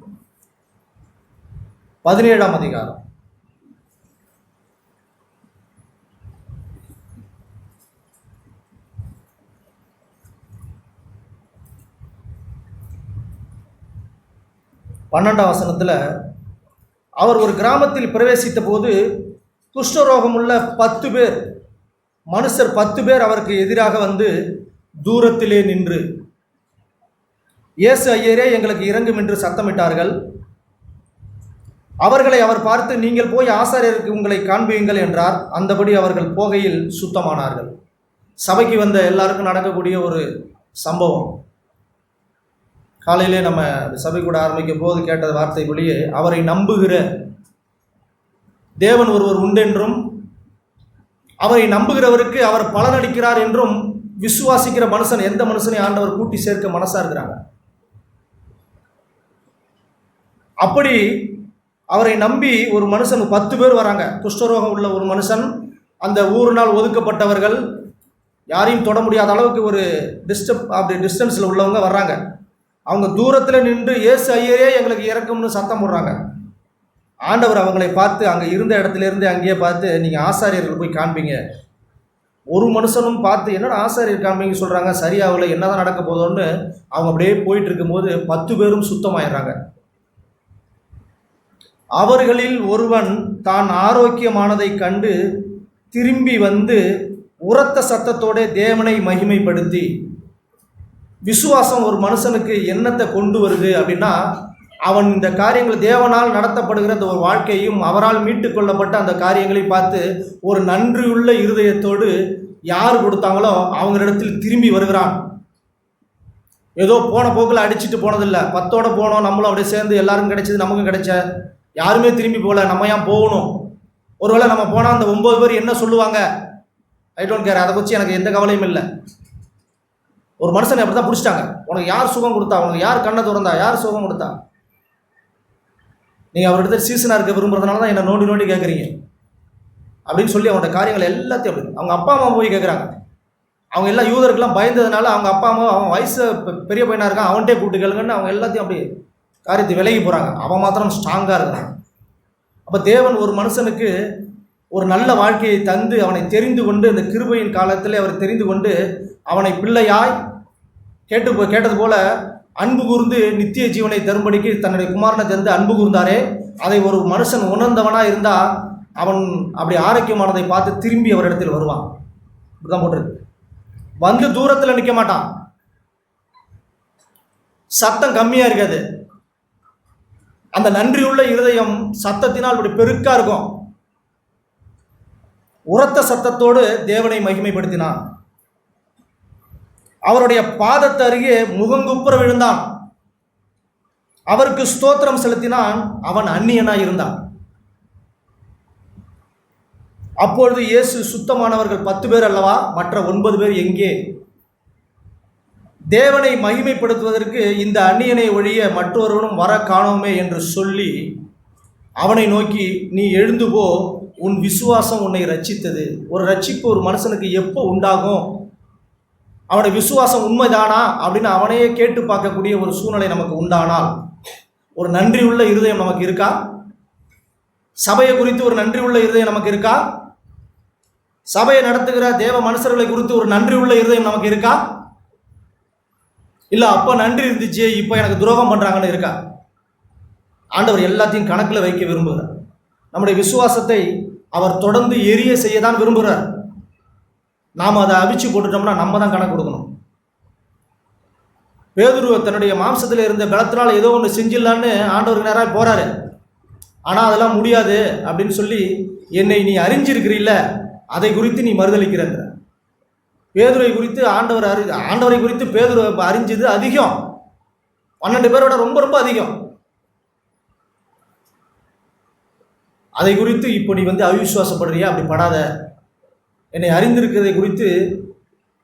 17ஆம் அதிகாரம். பன்னெண்டாம் வசனத்தில், அவர் ஒரு கிராமத்தில் பிரவேசித்த போது குஷ்டரோகம் உள்ள 10 பேர், மனுஷர் 10 பேர் அவருக்கு எதிராக வந்து தூரத்திலே நின்று, இயேசு ஐயரே எங்களுக்கு இறங்கும் என்று சத்தமிட்டார்கள். அவர்களை அவர் பார்த்து, நீங்கள் போய் ஆசாரியருக்கு உங்களை காண்பியுங்கள் என்றார். அந்தபடி அவர்கள் போகையில் சுத்தமானார்கள். சபைக்கு வந்த எல்லாருக்கும் நடக்கக்கூடிய ஒரு சம்பவம். காலையிலே நம்ம சபை கூட ஆரம்பிக்கும் போது கேட்ட வார்த்தை வழியே, அவரை நம்புகிற தேவன் ஒருவர் உண்டென்றும் அவரை நம்புகிறவருக்கு அவர் பலனளிக்கிறார் என்றும் விசுவாசிக்கிற மனுஷன், எந்த மனுஷனையும் ஆண்டவர் கூட்டி சேர்க்க மனசா இருக்கிறாங்க. அப்படி அவரை நம்பி ஒரு மனுஷன் 10 பேர் வராங்க. குஷ்டரோகம் உள்ள ஒரு மனுஷன், அந்த ஊரினால் ஒதுக்கப்பட்டவர்கள், யாரையும் தொட முடியாத அளவுக்கு ஒரு டிஸ்டன்ஸில் உள்ளவங்க வர்றாங்க. அவங்க தூரத்தில் நின்று இயேசு ஐயரே எங்களுக்கு இறக்கும்னு சத்தம் போடுறாங்க. ஆண்டவர் அவங்களை பார்த்து அங்கே இருந்த இடத்துலேருந்து அங்கேயே பார்த்து, நீங்கள் ஆசாரியர்கள் போய் காண்பீங்க. ஒரு மனுஷனும் பார்த்து என்னடா ஆசாரியர் காண்பீங்க சொல்கிறாங்க, சரியாகல, என்னதான் நடக்க போதோன்னு அவங்க அப்படியே போயிட்டு இருக்கும்போது 10 பேரும் சுத்தமாயிடுறாங்க. அவர்களில் ஒருவன் தான் ஆரோக்கியமானதை கண்டு திரும்பி வந்து உரத்த சத்தத்தோட தேவனை மகிமைப்படுத்தி, விசுவாசம் ஒரு மனுஷனுக்கு என்னத்தை கொண்டு வருது அப்படின்னா, அவன் இந்த காரியங்கள் தேவனால் நடத்தப்படுகிற அந்த ஒரு வாழ்க்கையும் அவரால் மீட்டு கொள்ளப்பட்ட அந்த காரியங்களை பார்த்து ஒரு நன்றியுள்ள இருதயத்தோடு யார் கொடுத்தாங்களோ அவங்களிடத்தில் திரும்பி வருகிறான். ஏதோ போன போக்கில் அடிச்சுட்டு போனதில்லை. 10ஓட போனோம், நம்மளும் அப்படியே சேர்ந்து எல்லாருக்கும் கிடைச்சது, நமக்கும் கிடைச்ச, யாருமே திரும்பி போகல. நம்ம ஏன் போகணும்? ஒருவேளை நம்ம போனால் அந்த 9 பேர் என்ன சொல்லுவாங்க, ஐ டோன்ட் கேர், அதை பற்றி எனக்கு எந்த கவலையும் இல்லை. ஒரு மனுஷனை அப்படி தான் பிடிச்சிட்டாங்க. உனக்கு யார் சுகம் கொடுத்தா, உனக்கு யார் கண்ணை திறந்தா, யார் சுகம் கொடுத்தா? நீங்கள் அவர்கிட்ட சீசனாக இருக்க விரும்புறதுனால தான் என்னை நோண்டி நோண்டி கேட்குறீங்க அப்படின்னு சொல்லி அவனோட காரியங்கள் எல்லாத்தையும் அப்படி அவங்க அப்பா அம்மா போய் கேட்குறாங்க. அவங்க எல்லாம் யூதருக்கெல்லாம் பயந்ததுனால அவங்க அப்பா அம்மா, அவன் வயசு பெரிய பையனாக இருக்கான், அவன்கிட்டே கூப்பிட்டு கேளுங்கன்னு அவங்க எல்லாத்தையும் அப்படி காரியத்தை விலகி போகிறாங்க. அவன் மாத்திரம் ஸ்ட்ராங்காக இருக்கிறான். அப்போ தேவன் ஒரு மனுஷனுக்கு ஒரு நல்ல வாழ்க்கையை தந்து அவனை தெரிந்து கொண்டு, இந்த கிருபையின் காலத்தில் அவர் தெரிந்து கொண்டு அவனை பிள்ளையாய் கேட்டது போல அன்பு கூர்ந்து நித்திய ஜீவனை தரும்படிக்கு தன்னுடைய குமாரனை தந்து அன்பு கூர்ந்தாரே, அதை ஒரு மனுஷன் உணர்ந்தவனாக இருந்தால் அவன் அப்படி ஆரோக்கியமானதை பார்த்து திரும்பி அவரிடத்தில் வருவான். இப்படிதான் போட்டிருக்கு. வந்து தூரத்தில் நிற்க மாட்டான். சத்தம் கம்மியாக இருக்காது. அந்த நன்றியுள்ள இருதயம் சத்தத்தினால் இப்படி பெருக்கா இருக்கும். உரத்த சத்தத்தோடு தேவனை மகிமைப்படுத்தினான். அவருடைய பாதத்து அருகே முகங்குப்புற விழுந்தான். அவருக்கு ஸ்தோத்திரம் செலுத்தினான். அவன் அந்நியனாய் இருந்தான். அப்பொழுது இயேசு, சுத்தமானவர்கள் 10 பேர் அல்லவா, மற்ற 9 பேர் எங்கே? தேவனை மகிமைப்படுத்துவதற்கு இந்த அந்நியனை ஒழிய மற்றொருவனும் வர காணோமே என்று சொல்லி அவனை நோக்கி, நீ எழுந்து போ, உன் விசுவாசம் உன்னை ரட்சித்தது. ஒரு ரட்சிப்பு ஒரு மனுஷனுக்கு எப்போ உண்டாகும்? அவனுடைய விசுவாசம் உண்மைதானா அப்படின்னு அவனையே கேட்டு பார்க்கக்கூடிய ஒரு சூழ்நிலை நமக்கு உண்டானால், ஒரு நன்றி உள்ள இருதயம் நமக்கு இருக்கா? சபையை குறித்து ஒரு நன்றி உள்ள இருதயம் நமக்கு இருக்கா? சபையை நடத்துகிற தேவ மனுஷர்களை குறித்து ஒரு நன்றி உள்ள இருதயம் நமக்கு இருக்கா? இல்லை, அப்போ நன்றி இருந்துச்சு, இப்போ எனக்கு துரோகம் பண்ணுறாங்கன்னு இருக்கா? ஆண்டவர் எல்லாத்தையும் கணக்கில் வைக்க விரும்புகிறார். நம்முடைய விசுவாசத்தை அவர் தொடர்ந்து எரிய செய்ய தான் விரும்புகிறார். நாம் அதை அவிச்சு போட்டுட்டோம்னா நம்ம தான் கணக்கு கொடுக்கணும். பேதுரு தன்னுடைய மாம்சத்தில் இருந்த பலத்தினால் ஏதோ ஒன்று செஞ்சிடலான்னு ஆண்டவருக்கு நேராக போகிறாரு. ஆனால் அதெல்லாம் முடியாது அப்படின்னு சொல்லி, என்னை நீ அறிஞ்சிருக்கிறீல்ல, அதை குறித்து நீ மறுதளிக்கிற. பேதுரை குறித்து ஆண்டவரை குறித்து பேதுரு அறிஞ்சது அதிகம். 12 பேரோட ரொம்ப ரொம்ப அதிகம். அதை குறித்து இப்போ நீ அவிசுவாசப்படுறியா? அப்படி படாத, என்னை அறிந்திருக்கிறதை குறித்து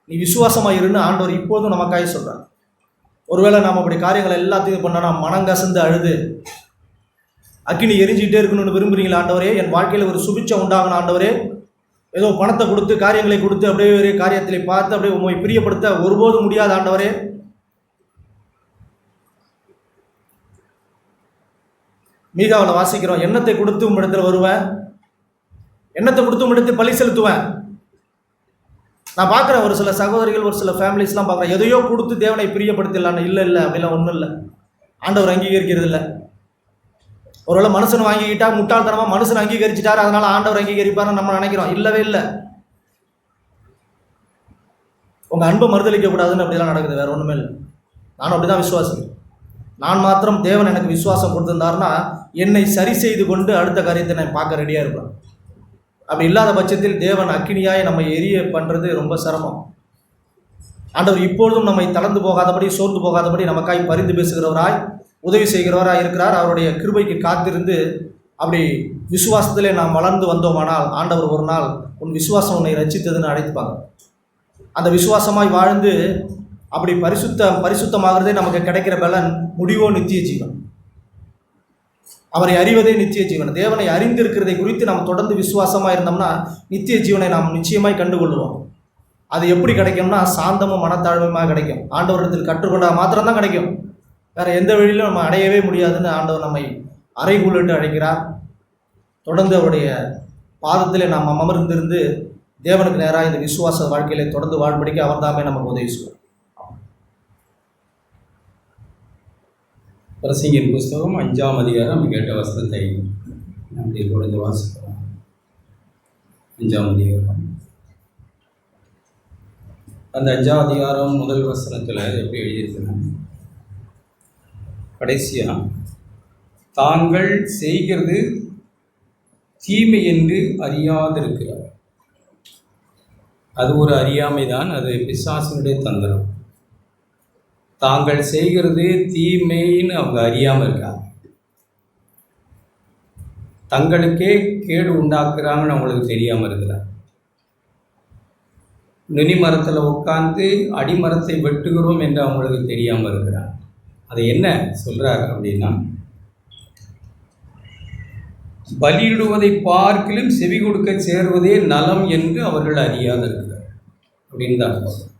நீ விசுவாசமாக இருன்னு ஆண்டவர் இப்போதும் நமக்காக சொல்கிறார். ஒருவேளை நாம் அப்படி காரியங்கள் எல்லாத்தையும் பண்ணால் நாம் மனங்கசந்து அழுது அக்கினி எரிஞ்சிக்கிட்டே இருக்கணும்னு விரும்புகிறீங்களா? ஆண்டவரே, என் வாழ்க்கையில் ஒரு சுபிட்சம் உண்டாகணும் ஆண்டவரே. ஏதோ பணத்தை கொடுத்து காரியங்களை கொடுத்து அப்படியே ஒரு காரியத்தை பார்த்து அப்படியே உண்மை பிரியப்படுத்த ஒருபோதும் முடியாத ஆண்டவரே. மீகாவில் வாசிக்கிறோம், எண்ணத்தை கொடுத்து உம்மிடத்தில் வருவேன், எண்ணத்தை கொடுத்து உம்மிடத்தில் பலி செலுத்துவேன். நான் பார்க்குறேன் ஒரு சில சகோதரிகள், ஒரு சில ஃபேமிலிஸ்லாம் பார்க்குறேன், எதையோ கொடுத்து தேவனை பிரியப்படுத்திடலான்னு. இல்லை அப்படிலாம் ஒன்றும் இல்லை. ஆண்டவர் அங்கீகரிக்கிறது இல்லை. ஒருவேளை மனுஷன் வாங்கிக்கிட்டா முட்டாள்தனமாக மனுஷன் அங்கீகரிச்சிட்டாரு, அதனால் ஆண்டவர் அங்கீகரிப்பார்னு நம்ம நினைக்கிறோம். இல்லவே இல்லை. உங்கள் அன்பை மறுதளிக்கக்கூடாதுன்னு அப்படிலாம் நடக்குது, வேறு ஒன்றுமே இல்லை. நானும் அப்படி தான் விசுவாசிக்கிறேன். நான் மாத்திரம் தேவன் எனக்கு விசுவாசம் கொடுத்துருந்தாருன்னா என்னை சரி செய்து கொண்டு அடுத்த காரியத்தை நான் பார்க்க ரெடியாக இருப்பேன். அப்படி இல்லாத பட்சத்தில் தேவன் அக்கினியாய் நம்ம எரிய பண்ணுறது ரொம்ப சிரமம். ஆண்டவர் இப்பொழுதும் நம்மை தளர்ந்து போகாதபடி, சோர்ந்து போகாதபடி நமக்காய் பரிந்து பேசுகிறவராய், உதவி செய்கிறவராய் இருக்கிறார். அவருடைய கிருபைக்கு காத்திருந்து அப்படி விசுவாசத்திலே நாம் வளர்ந்து வந்தோமானால் ஆண்டவர் ஒரு நாள் உன் விசுவாசம் உன்னை ரட்சித்ததுன்னு அழைத்துப்பாங்க. அந்த விசுவாசமாய் வாழ்ந்து அப்படி பரிசுத்தமாகிறதே நமக்கு கிடைக்கிற பலன் முடிவோ நித்திய ஜீவன். அவரை அறிவதே நித்திய ஜீவன். தேவனை அறிந்திருக்கிறதை குறித்து நாம் தொடர்ந்து விசுவாசமாக இருந்தோம்னா நித்திய ஜீவனை நாம் நிச்சயமாய் கண்டுகொள்வோம். அது எப்படி கிடைக்கும்னா சாந்தமும் மனத்தாழ்மையுமாக கிடைக்கும். ஆண்டவரிடத்தில் கற்றுக்கொண்டால் மாத்திரம்தான் கிடைக்கும். வேறு எந்த வழியிலும் நம்ம அடையவே முடியாதுன்னு ஆண்டவர் நம்மை அறைகூலிட்டு அழைக்கிறார். தொடர்ந்து அவருடைய பாதத்தில் நாம் அமர்ந்திருந்து தேவனுக்கு நேராக இந்த விசுவாச வாழ்க்கையில தொடர்ந்து வாழ்படிக்க அவர் தாமே நமக்கு உதவி செய்வார். பிரசங்கின் புஸ்தகம் 5ஆம் அதிகாரம் நம்ம கேட்ட வசனத்தை அப்படி தொடர்ந்து வாசிக்கிறோம். 5ஆம் அதிகாரம், அந்த 5ஆம் அதிகாரம் முதல் வசனத்தில் எப்படி எழுதியிருக்கிறாங்க, கடைசியா தாங்கள் செய்கிறது தீமை என்று அறியாதிருக்கிறார். அது ஒரு அறியாமை தான், அது பிசாசினுடைய தந்திரம். தாங்கள் செய்கிறது தீமைன்னு அவங்க அறியாமல் இருக்காங்க. தங்களுக்கே கேடு உண்டாக்குறாங்கன்னு அவங்களுக்கு தெரியாமல் இருக்கிறாங்க. நுனி மரத்தில் உட்கார்ந்து அடிமரத்தை வெட்டுகிறோம் என்று அவங்களுக்கு தெரியாமல் இருக்கிறாங்க. அதை என்ன சொல்கிறார் அப்படின்னா, பலியிடுவதை பார்க்கிலும் செவி கொடுக்க சேருவதே நலம் என்று அவர்கள் அறியாது இருக்கிறார் அப்படின்னு தான் அர்த்தம்.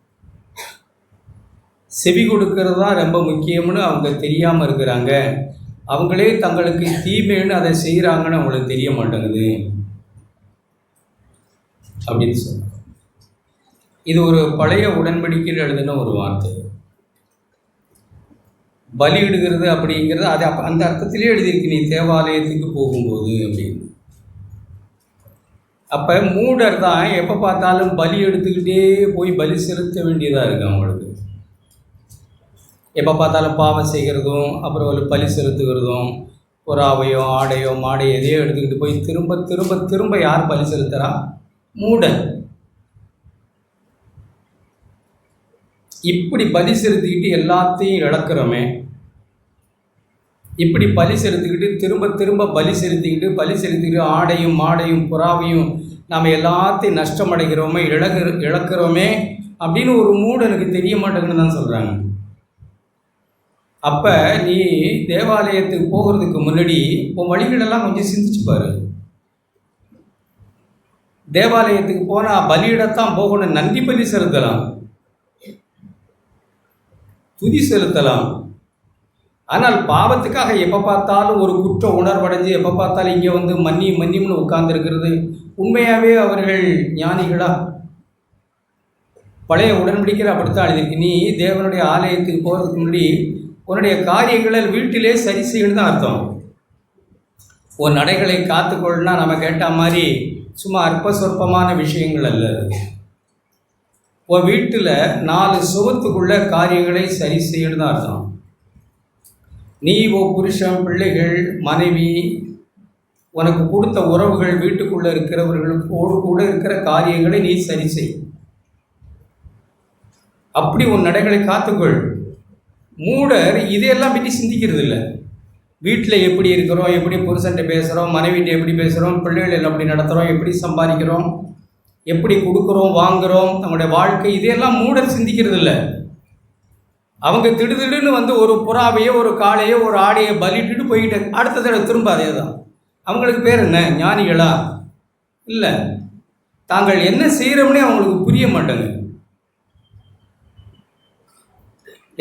செவி கொடுக்கறது தான் ரொம்ப முக்கியம்னு அவங்க தெரியாமல் இருக்கிறாங்க. அவங்களே தங்களுக்கு தீமைன்னு அதை செய்கிறாங்கன்னு அவங்களுக்கு தெரிய மாட்டேங்குது அப்படின்னு சொன்னாங்க. இது ஒரு பழைய உடன்படிக்கையில் எழுதின ஒரு வார்த்தை. பலியிடுகிறது அப்படிங்கிறது அது அந்த அர்த்தத்திலே எழுதியிருக்கு, நீ தேவாலயத்துக்கு போகும்போது அப்படின்னு. அப்போ மூடர் தான் எப்போ பார்த்தாலும் பலி எடுத்துக்கிட்டே போய் பலி செலுத்த வேண்டியதாக இருக்குது. அவங்களுக்கு எப்போ பார்த்தாலும் பாவம் செய்கிறதும் அப்புறம் ஒரு பலி செலுத்துகிறதும், ஒரு ஆவையோ ஆடையோ மாடையோ எதையோ எடுத்துக்கிட்டு போய் திரும்ப திரும்ப திரும்ப யார் பலி செலுத்துகிறா? மூடர். இப்படி பலி செலுத்திக்கிட்டு எல்லாத்தையும் இழக்கிறோமே, இப்படி பலி செலுத்திக்கிட்டு திரும்ப திரும்ப பலி செலுத்திக்கிட்டு ஆடையும் மாடையும் புறாவையும் நாம் எல்லாத்தையும் நஷ்டமடைகிறோமே, இழக்கிறோமே அப்படின்னு ஒரு மூடனுக்கு தெரிய மாட்டேங்குன்னு தான் சொல்கிறாங்க. அப்போ நீ தேவாலயத்துக்கு போகிறதுக்கு முன்னாடி உன் வழிகளெல்லாம் கொஞ்சம் சிந்திச்சு பாரு. தேவாலயத்துக்கு போனால் பலியிடத்தான் போகணும், நன்றி பலி செலுத்தலாம், துதி செலுத்தலாம். ஆனால் பாவத்துக்காக எப்போ பார்த்தாலும் ஒரு குற்ற உணர்வடைஞ்சு எப்போ பார்த்தாலும் இங்கே வந்து மன்னியும்னு உட்கார்ந்துருக்கிறது உண்மையாகவே அவர்கள் ஞானிகளா? பழைய உடன்படிக்கையில் அப்படித்தான் எழுதியிருக்கு. நீ தேவனுடைய ஆலயத்துக்கு போகிறதுக்கு முன்னாடி உன்னுடைய காரியங்களை வீட்டிலே சரி செய்யணும் தான் அர்த்தம். உன் நடைகளை காத்துக்கொள்ளனா நம்ம கேட்ட மாதிரி சும்மா அற்ப சொற்பமான விஷயங்கள் அல்ல. உன் வீட்டில் 4 சுவத்துக்குள்ள காரியங்களை சரி செய்யணும் தான் அர்த்தம். நீ உன் புருஷன், பிள்ளைகள், மனைவி, உனக்கு கொடுத்த உறவுகள், வீட்டுக்குள்ளே இருக்கிறவர்களுக்கோடு கூட இருக்கிற காரியங்களை நீ சரி செய். அப்படி உன் நடைகளை காத்துக்கொள். மூடர் இதையெல்லாம் பற்றி சிந்திக்கிறது இல்லை. வீட்டில் எப்படி இருக்கிறோம், எப்படி புருஷன்ட்ட பேசுகிறோம், மனைவிட்ட எப்படி பேசுகிறோம், பிள்ளைகள் எப்படி நடத்துகிறோம், எப்படி சம்பாதிக்கிறோம், எப்படி கொடுக்குறோம் வாங்குகிறோம், நம்முடைய வாழ்க்கை, இதையெல்லாம் மூடர் சிந்திக்கிறது இல்லை. அவங்க திடுதிடுன்னு வந்து ஒரு புறாவையோ ஒரு காளையோ ஒரு ஆடையை பலிட்டுட்டு போயிட்டு அடுத்த தடவை திரும்ப அதே தான். அவங்களுக்கு பேர் என்ன? ஞானிகளா? இல்லை, தாங்கள் என்ன செய்கிறோம்னே அவங்களுக்கு புரிய மாட்டேங்க.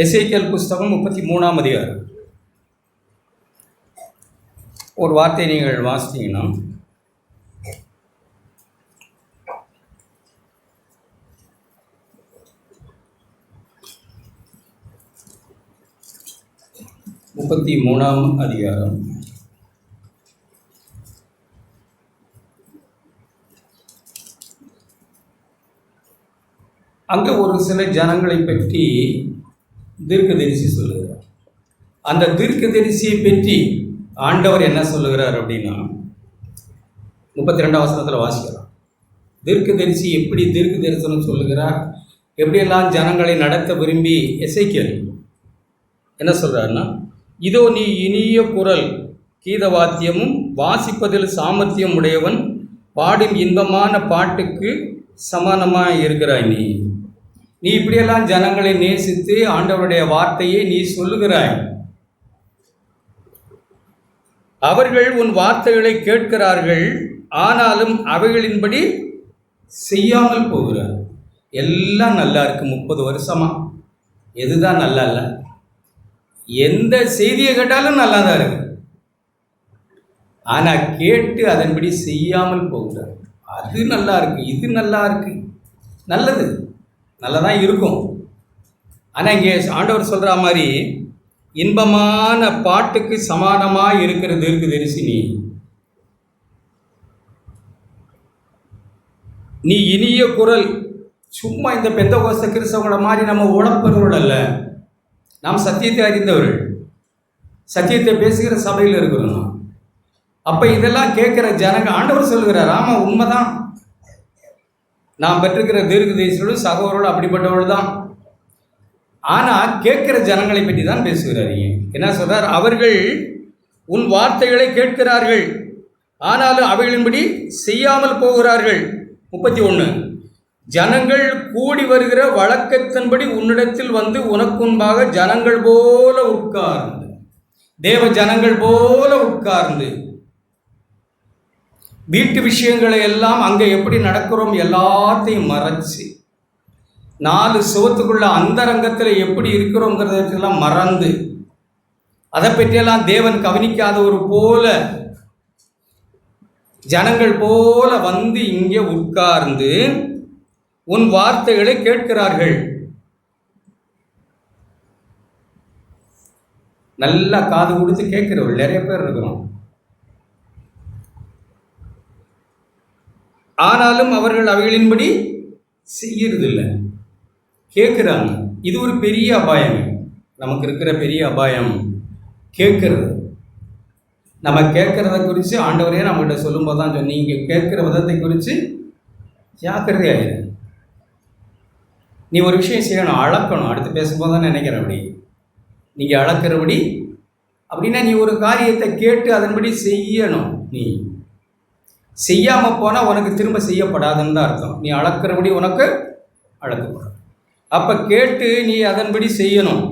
எசேக்கியேல் புஸ்தகம் 33ஆம் அதிகாரம். ஒரு வார்த்தையை நீங்கள் வாசித்தீங்கன்னா, முப்பத்தி 33ஆம் அதிகாரம் அங்கே ஒரு சில ஜனங்களை பற்றி தீர்க்கதரிசி சொல்லுகிறார். அந்த தீர்க்கதரிசியை பற்றி ஆண்டவர் என்ன சொல்லுகிறார் அப்படின்னா, 32ஆம் வசனத்தில் வாசிக்கலாம். தீர்க்கதரிசி எப்படி தீர்க்க தரிசனம் சொல்லுகிறார், எப்படியெல்லாம் ஜனங்களை நடத்த விரும்பி எசேக்கியேல் என்ன சொல்கிறாருன்னா, இதோ நீ இனிய குரல் கீதவாத்தியமும் வாசிப்பதில் சாமர்த்தியம் உடையவன், பாடும் இன்பமான பாட்டுக்கு சமானமாக இருக்கிறாய். நீ இப்படியெல்லாம் ஜனங்களை நேசித்து ஆண்டவருடைய வார்த்தையை நீ சொல்லுகிறாய். அவர்கள் உன் வார்த்தைகளை கேட்கிறார்கள், ஆனாலும் அவைகளின்படி செய்யாமல் போகிறார். எல்லாம் நல்லா இருக்கு, 30 வருஷமா எதுதான் நல்லா இல்லை? எந்த செய்தியை கேட்டாலும் நல்லா தான் இருக்கு, ஆனால் கேட்டு அதன்படி செய்யாமல் போகிறார். அது நல்லா இருக்கு, இது நல்லா இருக்கு, நல்லது நல்லதான் இருக்கும். ஆனால் இங்கே ஆண்டவர் சொல்கிற மாதிரி இன்பமான பாட்டுக்கு சமானமாக இருக்கிற தீர்க்கதரிசி நீ இனிய குரல். சும்மா இந்த பெந்தகோஸ்த கிறிஸ்தவங்கள மாதிரி நம்ம உழப்பவர்கள் அல்ல, நாம் சத்தியத்தை அறிந்தவர்கள், சத்தியத்தை பேசுகிற சபையில் இருக்கிறோம். அப்போ இதெல்லாம் கேட்குற ஜனங்க ஆண்டவர் சொல்லுகிறார், ஆமாம் உண்மைதான், நாம் பெற்றிருக்கிற தீர்க்கதரிசிகளும் சகோதரர்களும் அப்படிப்பட்டவர்கள் தான். ஆனால் கேட்குற ஜனங்களை பற்றி தான் பேசுகிறாருங்க. என்ன சொல்கிறார், அவர்கள் உன் வார்த்தைகளை கேட்கிறார்கள், ஆனாலும் அவைகளின்படி செய்யாமல் போகிறார்கள். 31 ஜனங்கள் கூடி வருகிற வழக்கத்தின்படி உன்னிடத்தில் வந்து உனக்கு முன்பாக ஜனங்கள் போல உட்கார்ந்து, தேவ ஜனங்கள் போல உட்கார்ந்து வீட்டு விஷயங்களை எல்லாம் அங்கே எப்படி நடக்கிறோம் எல்லாத்தையும் மறைச்சு, 4 சுவத்துக்குள்ள அந்தரங்கத்தில் எப்படி இருக்கிறோங்கிறதெல்லாம் மறந்து, அதை பற்றியெல்லாம் தேவன் கவனிக்காத ஒரு போல ஜனங்கள் போல வந்து இங்கே உட்கார்ந்து உன் வார்த்தைகளை கேட்கிறார்கள். நல்லா காது கொடுத்து கேட்கிறவர்கள் நிறைய பேர் இருக்கிறோம். ஆனாலும் அவர்கள் அவைகளின்படி செய்யறதில்லை, கேட்குறாங்க. இது ஒரு பெரிய அபாயம், நமக்கு இருக்கிற பெரிய அபாயம் கேட்கறது. நம்ம கேட்குறத குறித்து ஆண்டவரே நம்மகிட்ட சொல்லும்போது தான் சொன்னீங்க, கேட்குற விதத்தை குறித்து ஜாக்கிரதை ஆகிடு. நீ ஒரு விஷயம் செய்யணும், அளக்கணும். அடுத்து பேசும்போது தான் நினைக்கிறேன், அப்படி நீங்கள் அளக்கிறபடி அப்படின்னா நீ ஒரு காரியத்தை கேட்டு அதன்படி செய்யணும். நீ செய்யாமல் போனால் உனக்கு திரும்ப செய்யப்படாதுன்னு தான் அர்த்தம். நீ அளக்கிறபடி உனக்கு அளக்கப்படும். அப்போ கேட்டு நீ அதன்படி செய்யணும்.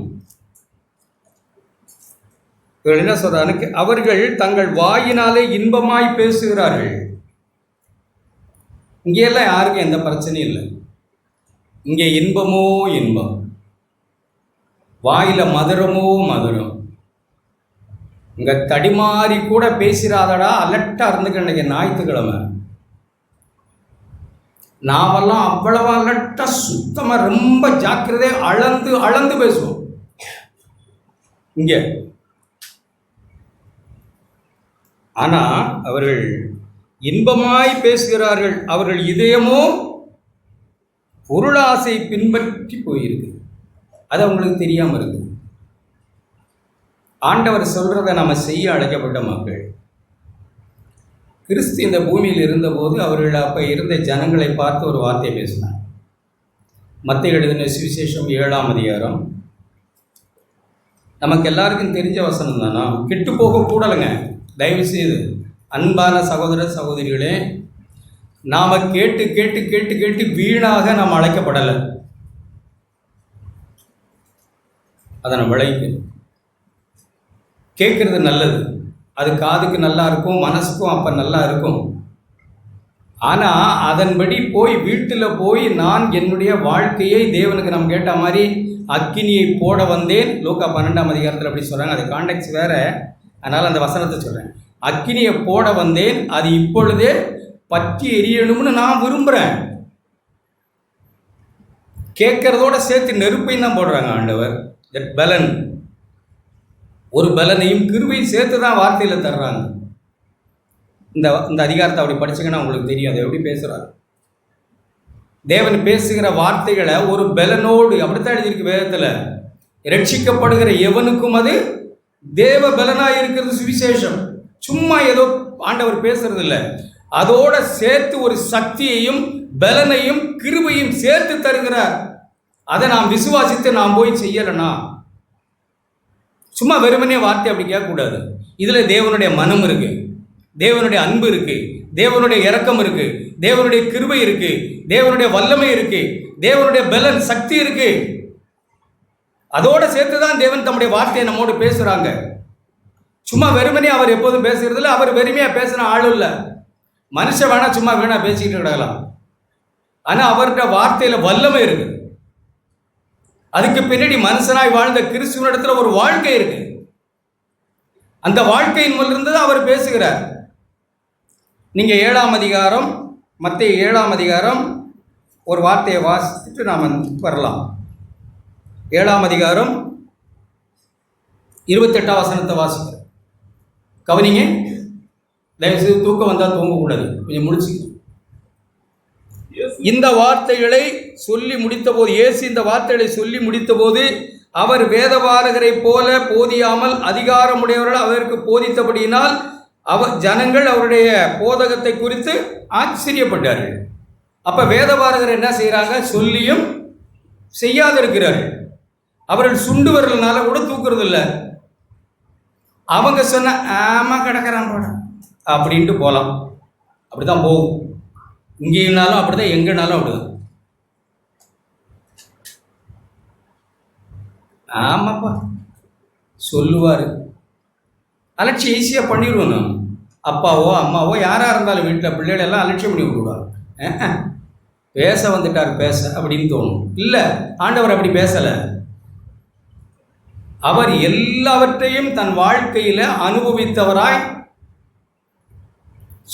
இவர்கள் என்ன சொல்றாங்க, அவர்கள் தங்கள் வாயினாலே இன்பமாய் பேசுகிறார்கள். இங்கெல்லாம் யாருக்கும் எந்த பிரச்சனையும் இல்லை. இங்கே இன்பமோ இன்பம், வாயில மதுரமோ மதுரம். இங்கே தடிமாறி கூட பேசிடாதடா, அலர்ட்டாக இருந்துக்க. ஞாயிற்றுக்கிழமை நாமெல்லாம் அவ்வளவு அலர்ட்டாக சுத்தமாக ரொம்ப ஜாக்கிரதையாக அளந்து அளந்து பேசுவோம். இங்கே ஆனால் அவர்கள் இன்பமாய் பேசுகிறார்கள், அவர்கள் இதயமோ பொருளாசை பின்பற்றி போயிருக்கு. அது அவங்களுக்கு தெரியாமல் இருக்கு. ஆண்டவர் சொல்றதை நம்ம செய்ய அழைக்கப்பட்ட மக்கள். கிறிஸ்து இந்த பூமியில் இருந்தபோது அவர்கள் அப்போ இருந்த ஜனங்களை பார்த்து ஒரு வார்த்தையை பேசினார். மத்தேயு எழுதின சுவிசேஷம் 7ஆம் அதிகாரம். நமக்கு எல்லாருக்கும் தெரிஞ்ச வசனம் தானா, கெட்டு போக கூடலைங்க. தயவு செய்து அன்பான சகோதர சகோதரிகளே, நாம் கேட்டு கேட்டு கேட்டு கேட்டு வீணாக நாம் அழைக்கப்படலை. அதனை விளைக்கு கேட்குறது நல்லது, அது காதுக்கு நல்லா இருக்கும், மனசுக்கும் அப்போ நல்லா இருக்கும். ஆனால் அதன்படி போய் வீட்டில் போய் நான் என்னுடைய வாழ்க்கையை தேவனுக்கு நம்ம கேட்ட மாதிரி அக்கினியை போட வந்தேன். லூக்கா 12ஆம் அதிகாரத்தில் அப்படி சொல்கிறாங்க. அது கான்டெக்ட் வேறு, அதனால் அந்த வசனத்தை சொல்கிறேன். அக்கினியை போட வந்தேன், அது இப்பொழுதே பற்றி எரியணும்னு நான் விரும்புகிறேன். கேட்கறதோட சேர்த்து நெருப்பையும் தான் போடுறாங்க ஆண்டவர். தட் பலன், ஒரு பலனையும் கிருபையும் சேர்த்து தான் வார்த்தையில் தர்றாங்க. இந்த அதிகாரத்தை அப்படி படிச்சீங்கன்னா உங்களுக்கு தெரியும் அதை எப்படி பேசுகிறார். தேவன் பேசுகிற வார்த்தைகளை ஒரு பலனோடு, அப்படித்தான் எழுதியிருக்கு வேதத்தில். ரட்சிக்கப்படுகிற எவனுக்கும் அது தேவ பலனாக இருக்கிறது சுவிசேஷம். சும்மா ஏதோ ஆண்டவர் பேசுறது இல்லை, அதோட சேர்த்து ஒரு சக்தியையும் பலனையும் கிருபையும் சேர்த்து தருகிறார். அதை நாம் விசுவாசித்து நாம் போய் செய்யலனா, சும்மா வெறுமனே வார்த்தை அப்படி கேட்கக்கூடாது. இதில் தேவனுடைய மனம் இருக்கு, தேவனுடைய அன்பு இருக்கு, தேவனுடைய இரக்கம் இருக்கு, தேவனுடைய கிருபை இருக்கு, தேவனுடைய வல்லமை இருக்கு, தேவனுடைய பலன் சக்தி இருக்கு. அதோட சேர்த்து தான் தேவன் தம்முடைய வார்த்தையை நம்மோடு பேசுறாங்க. சும்மா வெறுமனே அவர் எப்போதும் பேசுறதில்ல. அவர் வெறுமையா பேசுன ஆளும் இல்லை. மனுஷன் வேணா சும்மா வேணா பேசிக்கிட்டு கிடக்கலாம், ஆனா அவர்கிட்ட வார்த்தையில வல்லமை இருக்கு. அதுக்கு பின்னாடி மனுஷனாய் வாழ்ந்த கிறிஸ்துவனிடத்துல ஒரு வாழ்க்கை இருக்கு. அந்த வாழ்க்கையின் மூலிருந்து தான் அவர் பேசுகிறார். நீங்க 7ஆம் அதிகாரம், மத்தேயு 7ஆம் அதிகாரம் ஒரு வார்த்தையை வாசித்துட்டு நாம வரலாம். 7ஆம் அதிகாரம் 28ஆம் வசனத்தை வாசிக்கிறேன். கவனிங்க, தயவுசெய்து தூக்கம் வந்தால் தூங்கக்கூடாது, கொஞ்சம் முடிச்சு. இந்த வார்த்தைகளை சொல்லி முடித்த போது, இயேசு இந்த வார்த்தைகளை சொல்லி முடித்த போது, அவர் வேதபாரகரை போல போதியாமல் அதிகாரமுடையவர்கள் அவருக்கு போதித்தபடியினால் ஜனங்கள் அவருடைய போதகத்தை குறித்து ஆச்சரியப்பட்டார்கள். அப்ப வேதபாரகர் என்ன செய்யறாங்க? சொல்லியும் செய்யாத இருக்கிறார்கள். அவர்கள் சுண்டு வரலனால கூட தூக்குறது இல்லை. அவங்க சொன்ன ஆமா கிடக்கிறான் போட அப்படின்ட்டு போகலாம். அப்படிதான் போகும். இங்கேனாலும் அப்படிதான், எங்கனாலும் அப்படிதான். ஆமாப்பா சொல்லுவார், அலட்சியம் ஈஸியாக பண்ணிடுவோம். நான் அப்பாவோ அம்மாவோ யாராக இருந்தாலும் வீட்டில் பிள்ளைகள் எல்லாம் அலட்சியம் பண்ணி விடுவாங்க. பேச வந்துட்டார் பேச அப்படின்னு தோணும். இல்லை, ஆண்டவர் அப்படி பேசலை. அவர் எல்லாவற்றையும் தன் வாழ்க்கையில் அனுபவித்தவராய்,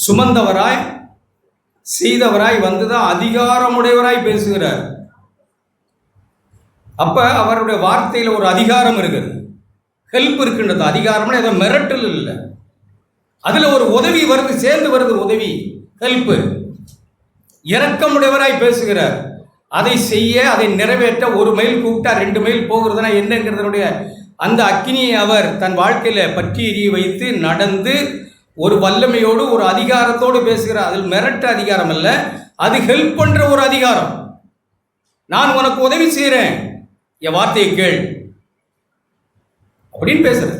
சுமந்தவராய், செய்தவராய் வந்துதான் அதிகாரமுடையவராய் பேசுகிறார். அப்ப அவருடைய வார்த்தையில் ஒரு அதிகாரம் இருக்குது, ஹெல்ப் இருக்கின்றது. அதிகாரம்னா ஏதோ மிரட்டல் இல்லை, அதுல ஒரு உதவி வருது, சேர்ந்து வருது உதவி, ஹெல்ப். இரக்கமுடையவராய் பேசுகிறார். அதை செய்ய, அதை நிறைவேற்ற 1 மைல் கூப்பிட்டா 2 மைல் போகிறதுனா என்னங்கிறதுடைய அந்த அக்கினியை அவர் தன் வாழ்க்கையில பற்றி எரிய வைத்து நடந்து ஒரு வல்லமையோடு ஒரு அதிகாரத்தோடு பேசுகிறார். அதில் மிரட்ட அதிகாரம் அல்ல, அது ஹெல்ப் பண்ற ஒரு அதிகாரம். நான் உனக்கு உதவி செய்கிறேன், என் வார்த்தையை கேள் அப்படின்னு பேசுறது.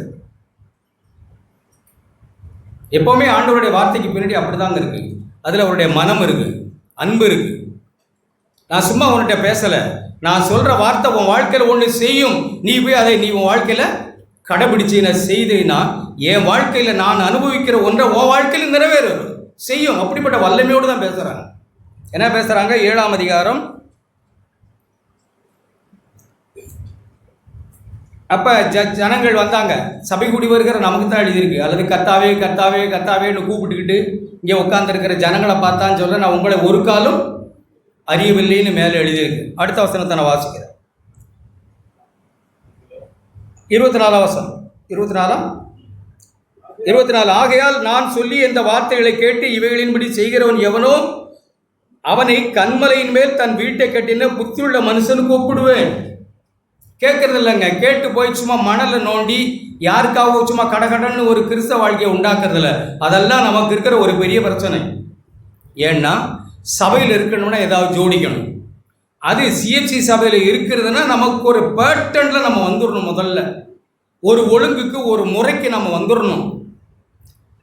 எப்பவுமே ஆண்டவருடைய வார்த்தைக்கு பின்னாடி அப்படிதாங்க இருக்கு. அதுல அவருடைய மனம் இருக்கு, அன்பு இருக்கு. நான் சும்மா உன்கிட்ட பேசல, நான் சொல்ற வார்த்தை உன் வாழ்க்கையில ஒன்று செய்யும். நீ போய் அதை உன் வாழ்க்கையில கடைபிடிச்சின செய்தேன்னா, என் வாழ்க்கையில நான் அனுபவிக்கிற ஒன்றை உன் வாழ்க்கையில நிறைவேறும், செய்யும். அப்படிப்பட்ட வல்லமையோடு தான் பேசுறாங்க. என்ன பேசுறாங்க? 7ஆம் அதிகாரம். அப்ப ஜனங்கள் வந்தாங்க. சபை கூடி வருகிற நமக்கு தான் எழுதியிருக்கு. அல்லது கர்த்தாவே கர்த்தாவே கர்த்தாவேன்னு கூப்பிட்டுக்கிட்டு இங்கே உட்கார்ந்துருக்கிற ஜனங்களை பார்த்தான்னு சொல்ல, நான் உங்களை ஒரு காலம் அறியவில்லைன்னு மேலே எழுதியிருக்கு. அடுத்த வசனத்தை நான் வாசிக்கிறேன். 24ஆம் வசனம். 24. ஆகையால் நான் சொல்லி இந்த வார்த்தைகளை கேட்டு இவைகளின்படி செய்கிறவன் எவனோ அவனை கன்மலையின் மேல் தன் வீட்டை கட்டின புத்தியுள்ள மனுஷனுக்கு ஒப்பிடுவேன். கேட்கறது இல்லைங்க, கேட்டு போய் சும்மா மணலை நோண்டி யாருக்காக சும்மா கடகடன்னு ஒரு கிறிஸ்தவ வாழ்க்கையை உண்டாக்குறதில்ல. அதெல்லாம் நமக்கு இருக்கிற ஒரு பெரிய பிரச்சனை. ஏன்னா சபையில் இருக்கணும்னா ஏதாவது ஜோடிக்கணும். அது சிஎஃப்சி சபையில் இருக்கிறதுனா நமக்கு ஒரு பேட்டர்னில் நம்ம வந்துடணும். முதல்ல ஒரு ஒழுங்குக்கு, ஒரு முறைக்கு நம்ம வந்துடணும்.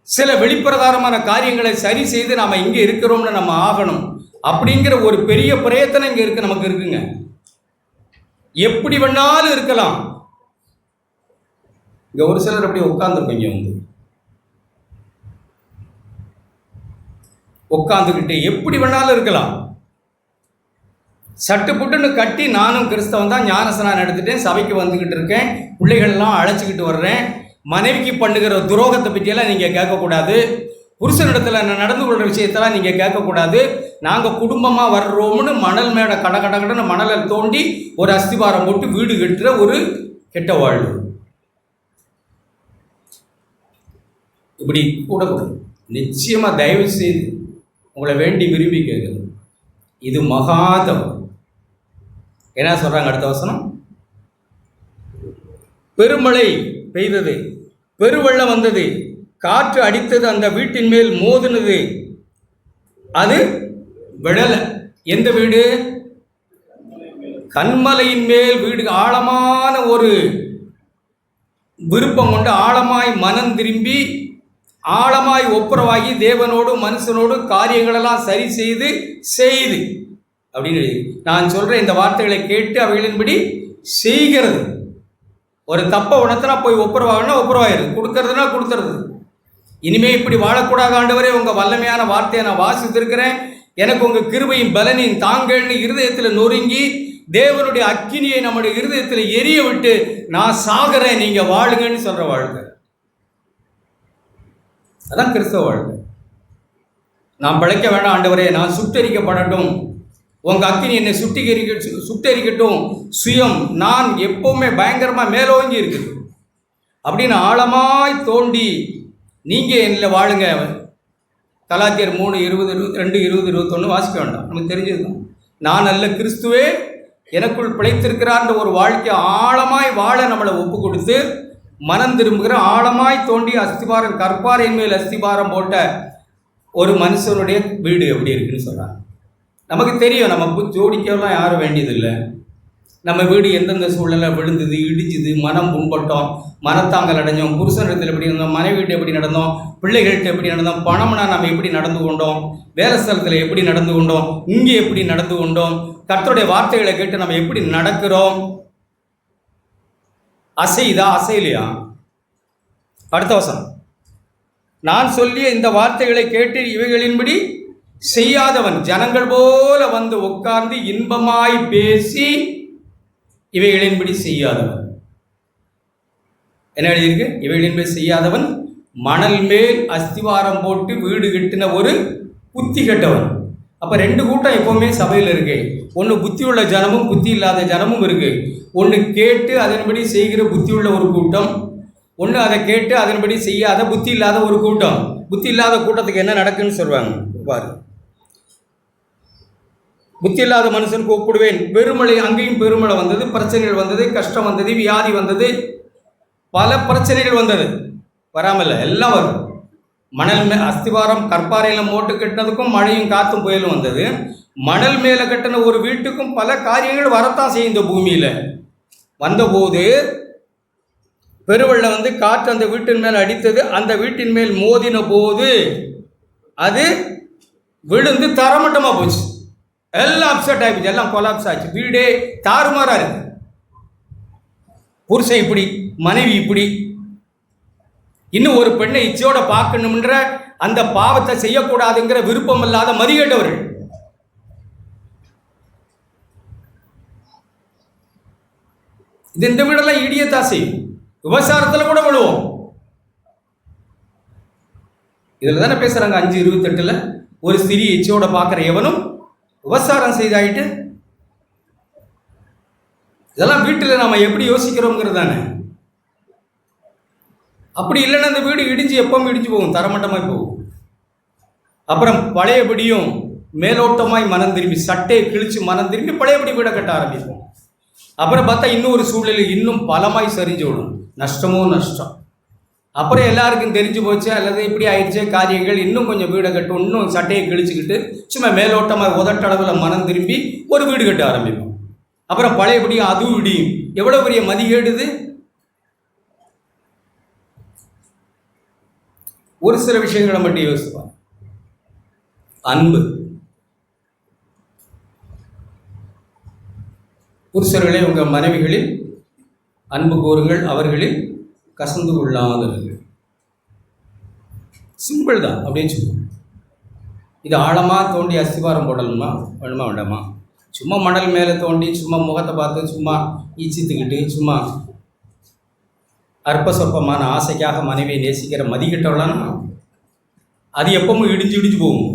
சில வெளிப்பிரகாரமான காரியங்களை சரி செய்து நாம் இங்கே இருக்கிறோம்னு நம்ம ஆகணும். அப்படிங்கிற ஒரு பெரிய பிரயத்தனம் இங்கே இருக்கு, நமக்கு இருக்குங்க. எப்படி வேணாலும் இருக்கலாம். இங்க ஒரு சிலர் அப்படி உட்கார்ந்துருப்பீங்க, வந்து உட்காந்துக்கிட்டு எப்படி வேணாலும் இருக்கலாம். சட்டு புட்டுன்னு கட்டி நானும் கிறிஸ்தவன் தான், ஞானஸ்நானம் எடுத்துட்டேன், சபைக்கு வந்துக்கிட்டு இருக்கேன், பிள்ளைகள்லாம் அழைச்சிக்கிட்டு வர்றேன், மனைவிக்கு பண்ணுகிற துரோகத்தை பற்றியெல்லாம் நீங்கள் கேட்கக்கூடாது. புருஷனிடத்தில் நடந்து கொள்கிற விஷயத்தெல்லாம் நீங்கள் கேட்கக்கூடாது. நாங்கள் குடும்பமாக வர்றோம்னு மணல் மேடை கடன்னு மணலை தோண்டி ஒரு அஸ்திவாரம் போட்டு வீடு கட்டுற ஒரு கெட்ட வாழ்வு இப்படி கூடக்கூடாது. நிச்சயமாக தயவு செய்து உங்களை வேண்டி விரும்பி கேட்குது. இது மகாதவம். என்ன சொல்கிறாங்க அடுத்த வசனம்? பெருமழை பெய்தது, பெருவெள்ளம் வந்தது, காற்று அடித்தது, அந்த வீட்டின் மேல் மோதினது, அது விழலை. எந்த வீடு? கண்மலையின் மேல் வீடு. ஆழமான ஒரு விருப்பம் கொண்டு ஆழமாய் மனம் திரும்பி ஆழமாய் ஒப்புரவாகி தேவனோடு மனுஷனோடு காரியங்களெல்லாம் சரி செய்து அப்படின்னு நான் சொல்கிற இந்த வார்த்தைகளை கேட்டு அவைகளின்படி செய்கிறது. ஒரு தப்பை உணர்த்தினா போய் ஒப்புரவாகனா ஒப்புரவாயிரு, கொடுக்கறதுனா கொடுத்துறது. இனிமே இப்படி வாழக்கூடாது ஆண்டவரே, உங்கள் வல்லமையான வார்த்தையை நான் வாசித்திருக்கிறேன், எனக்கு உங்கள் கிருபையின் பலனின் தாங்கள்னு இருதயத்தில் நொறுங்கி தேவனுடைய அக்கினியை நம்முடைய இருதயத்தில் எரிய விட்டு நான் சாகிறேன், நீங்கள் வாழுங்கன்னு சொல்கிற வாழ்க்கை. அதான் கிறிஸ்தவ வாழ்க்கை. நான் பிழைக்க வேண்டாம் ஆண்டவரே, நான் சுட்டரிக்கப்படட்டும், உங்கள் அக்கினி என்னை சுட்டரிக்கட்டும், சுயம் நான் எப்போவுமே பயங்கரமாக மேலோங்கி இருக்குது அப்படின்னு ஆழமாய் தோண்டி நீங்கள் என்னில் வாழுங்க. கலாத்தியர் 3:20-22-21 வாசிக்க வேண்டாம், நமக்கு தெரிஞ்சதுதான். நான் அல்ல, கிறிஸ்துவே எனக்குள் பிழைத்திருக்கிறார்ன்ற ஒரு வாழ்க்கை ஆழமாய் வாழ நம்மளை ஒப்பு கொடுத்து மனம் திரும்புகிற ஆழமாய் தோண்டி அஸ்திபாரம் கற்பாரின் மேல் அஸ்திபாரம் போட்ட ஒரு மனுஷனுடைய வீடு எப்படி இருக்குன்னு சொல்கிறாங்க. நமக்கு தெரியும், நம்ம ஜோடிக்கெல்லாம் யாரும் வேண்டியதில்லை. நம்ம வீடு எந்தெந்த சூழ்நிலை விழுந்தது, இடிஞ்சுது, மனம் புண்பட்டோம், மனத்தாங்கல் அடைஞ்சோம், புருஷனிடத்தில் எப்படி இருந்தோம், மனைவிட்டு எப்படி நடந்தோம், பிள்ளைகள்கிட்ட எப்படி நடந்தோம், பணம்னா நம்ம எப்படி நடந்து கொண்டோம், வேலை ஸ்தலத்தில் எப்படி நடந்து கொண்டோம், இங்கே எப்படி நடந்து கொண்டோம், கர்த்தருடைய வார்த்தைகளை கேட்டு நம்ம எப்படி நடக்கிறோம், அசைதா அசைலையா? அடுத்த வசனம், நான் சொல்லிய இந்த வார்த்தைகளை கேட்டு இவைகளின்படி செய்யாதவன் ஜனங்கள் போல வந்து உட்கார்ந்து இன்பமாய் பேசி இவைகளின்படி செய்யாதவன். என்ன எழுதியிருக்கு? இவைகளின்படி செய்யாதவன் மணல் மேல் அஸ்திவாரம் போட்டு வீடு கட்டின ஒரு புத்தி கெட்டவன். அப்போ ரெண்டு கூட்டம் எப்போவுமே சபையில் இருக்கு. ஒன்று புத்தி உள்ள ஜனமும் புத்தி இல்லாத ஜனமும் இருக்கு. ஒன்று கேட்டு அதன்படி செய்கிற புத்தி உள்ள ஒரு கூட்டம், ஒன்று அதை கேட்டு அதன்படி செய்யாத புத்தி இல்லாத ஒரு கூட்டம். புத்தி இல்லாத கூட்டத்துக்கு என்ன நடக்குன்னு சொல்லுவாங்க பாரு. புத்தி இல்லாத மனுஷனுக்கு ஒப்பிடுவேன். பெருமழை, அங்கேயும் பெருமழை வந்தது, பிரச்சனைகள் வந்தது, கஷ்டம் வந்தது, வியாதி வந்தது, பல பிரச்சனைகள் வந்தது. வராமல் எல்லாம் வரும். மணல் அஸ்திவாரம் கற்பாறையில் மோட்டு கட்டினதுக்கும் மழையும் காற்றும் புயலும் வந்தது. மணல் மேலே கட்டின ஒரு வீட்டுக்கும் பல காரியங்கள் வரத்தான் செய்யும். இந்த பூமியில் வந்தபோது பெருவெள்ளம் வந்து காற்று அந்த வீட்டின் மேல் அடித்தது, அந்த வீட்டின் மேல் மோதின போது அது விழுந்து தரமட்டமாக போச்சு. எல்லாம் அப்செட் ஆகிடுச்சு, எல்லாம் கொலாப்ஸ் ஆச்சு. வீடே தாறுமாறாக இருக்கு. புருஷன் இப்படி, மனைவி இப்படி, இன்னும் ஒரு பெண்ணை இச்சையோட பார்க்கணும்ன்ற அந்த பாவத்தை செய்யக்கூடாதுங்கிற விருப்பம் இல்லாத மதிகேட்டவர்கள். இது இந்த வீடெல்லாம் இடியத்தான் செய்யும். விபச்சாரத்தில் கூட விழுவோம். இதில் தானே பேசுகிறாங்க 5:28 ஒரு ஸ்திரீ இச்சையோட பார்க்குற எவனும் விபச்சாரம் செய்தாயிட்டு. இதெல்லாம் வீட்டில் நாம் எப்படி யோசிக்கிறோங்கிறது தானே. அப்படி இல்லைன்னா அந்த வீடு இடிஞ்சு எப்பவும் இடிஞ்சு போகும், தரமட்டமாய் போகும். அப்புறம் பழையபடியும் மேலோட்டமாய் மனம் திரும்பி சட்டையை கிழிச்சு மனம் திரும்பி பழையபடி வீடை கட்ட ஆரம்பிப்போம். அப்புறம் பார்த்தா இன்னும் ஒரு சூழ்நிலை இன்னும் பலமாய் சரிஞ்சு விடும். நஷ்டமோ நஷ்டம். அப்புறம் எல்லாருக்கும் தெரிஞ்சு போச்சு, அல்லது இப்படி ஆயிடுச்சு காரியங்கள், இன்னும் கொஞ்சம் வீடை கட்டும், இன்னும் சட்டையை கிழிச்சுக்கிட்டு சும்மா மேலோட்டமாக உதட்டளவில் மனம் திரும்பி ஒரு வீடு கட்ட ஆரம்பிப்போம். அப்புறம் பழையபடியும் அதுவும் இடியும். எவ்வளோ பெரிய மதிகேடுது. ஒரு சில விஷயங்களை மட்டும் யோசிப்பாங்க. அன்பு. புருஷர்களே, உங்கள் மனைவிகளில் அன்பு கூறுங்கள், அவர்களில் கசந்து கொள்ளாதவர்கள். சிம்பிள் தான் அப்படின்னு சொல்லுவோம். இது ஆழமாக தோண்டி அஸ்திவாரம் போடணுமா வேணுமா வேண்டாமா? சும்மா மணல் மேலே தோண்டி சும்மா முகத்தை பார்த்து சும்மா ஈச்சித்துக்கிட்டு சும்மா அற்ப சொற்பமான ஆசைக்காக மனைவியை நேசிக்கிற மதிக்கிட்டவளானா அது எப்பவும் இடிஞ்சு இடிஞ்சு போகும்.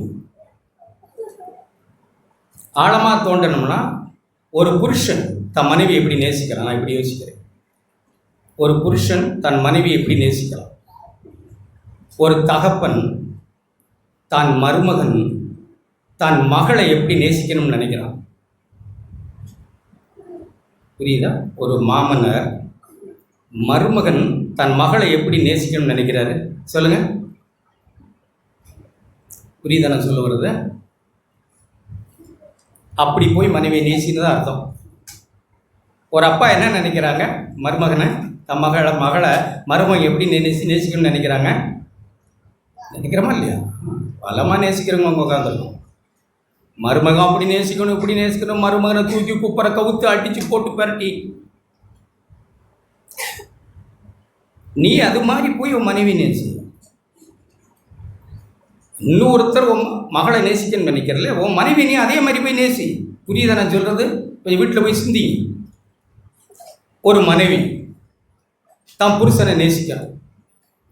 ஆழமாக தோண்டணும்னா ஒரு புருஷன் தன் மனைவி எப்படி நேசிக்கிறான், நான் இப்படி யோசிக்கிறேன். ஒரு புருஷன் தன் மனைவி எப்படி நேசிக்கிறான், ஒரு தகப்பன் தான் மருமகன் தான் மகளை எப்படி நேசிக்கணும்னு நினைக்கிறான். புரியுதா? ஒரு மாமனார் மருமகன் தன் மகளை எப்படி நேசிக்கணும்னு நினைக்கிறாரு சொல்லுங்க. புரியுதா நான் சொல்ல வருது? அப்படி போய் மனைவியை நேசின்னு அர்த்தம். ஒரு அப்பா என்ன நினைக்கிறாங்க, மருமகனை தன் மகளை மருமகன் எப்படி நேசிக்கணும்னு நினைக்கிறாங்க. நினைக்கிறோமா இல்லையா? பலமாக நேசிக்கிறவங்க உட்காந்துருக்கோம். மருமகன் அப்படி நேசிக்கணும் இப்படி நேசிக்கணும், மருமகனை தூக்கி குப்பரை கவுத்து அடித்து போட்டு பரட்டி, நீ அது மாதிரி போய் உன் மனைவி நேசி. இன்னொருத்தர் உன் மகளை நேசிக்கணும்னு நினைக்கிறல, உன் மனைவி நீ அதே மாதிரி போய் நேசி. புரியுதா நான் சொல்கிறது? கொஞ்சம் வீட்டில் போய் சிந்தி. ஒரு மனைவி தான் புருஷனை நேசிக்கணும்.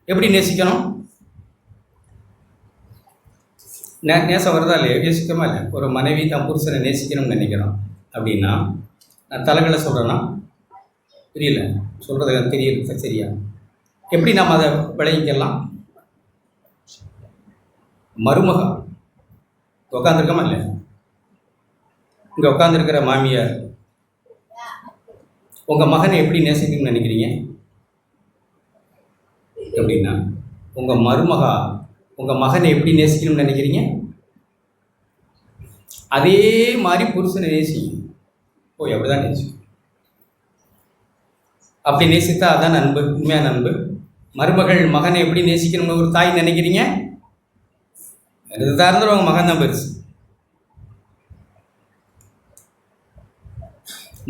எப்படி நேசிக்கணும்? நேசம் வருதா இல்லையா? யோசிக்கமா இல்லை? ஒரு மனைவி தான் புருஷனை நேசிக்கணும்னு நினைக்கிறோம் அப்படின்னா, நான் தலைகளை சொல்கிறேன்னா தெரியல, சொல்கிறது எனக்கு தெரியல சரியா? எப்படி நாம் அதை விளைவிக்கலாம்? மருமகன் உட்காந்துருக்கமா இல்லை? இங்கே உட்காந்துருக்கிற மாமியார் உங்கள் மகனை எப்படி நேசிக்கணும்னு நினைக்கிறீங்க? எப்படின்னா உங்கள் மருமகா உங்கள் மகனை எப்படி நேசிக்கணும்னு நினைக்கிறீங்க? அதே மாதிரி புருஷனை நேசிக்கும். ஓ, எப்படி தான் நேசிக்கும். அப்படி நேசித்தா அதான் அன்பு, உண்மையான அன்பு. மருமகள் மகனை எப்படி நேசிக்கணும்னு ஒரு தாய் நினைக்கிறீங்க? அது சார்ந்தவங்க மகன் தான் பெருசு.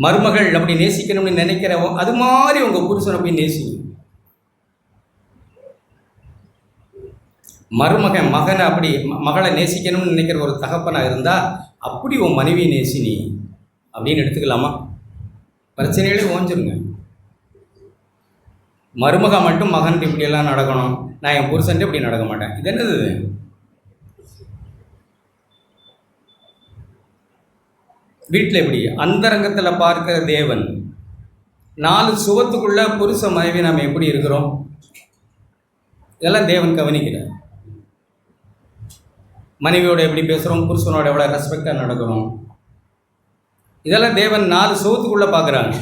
மருமகள் அப்படி நேசிக்கணும்னு நினைக்கிற அது மாதிரி உங்கள் புருஷனை போய் நேசிங்க. மகனை அப்படி மகளை நேசிக்கணும்னு நினைக்கிற ஒரு தகப்பனாக இருந்தால் அப்படி உன் மனைவியை நேசினி அப்படின்னு எடுத்துக்கலாமா? பிரச்சனைகளே ஓஞ்சிருங்க. மருமக மட்டும் மகன் இப்படியெல்லாம் நடக்கணும், நான் என் புருஷன்ட்டு இப்படி நடக்க மாட்டேன், இது என்னது? வீட்டில் எப்படி அந்தரங்கத்தில் பார்க்கிற தேவன் 4 சுவத்துக்குள்ள புருஷ மனைவி நாம் எப்படி இருக்கிறோம், இதெல்லாம் தேவன் கவனிக்கிறார். மனைவியோட எப்படி பேசுகிறோம், புருஷனோட எவ்வளோ ரெஸ்பெக்டாக நடக்கணும், இதெல்லாம் தேவன் 4 சுவத்துக்குள்ளே பார்க்குறாங்க.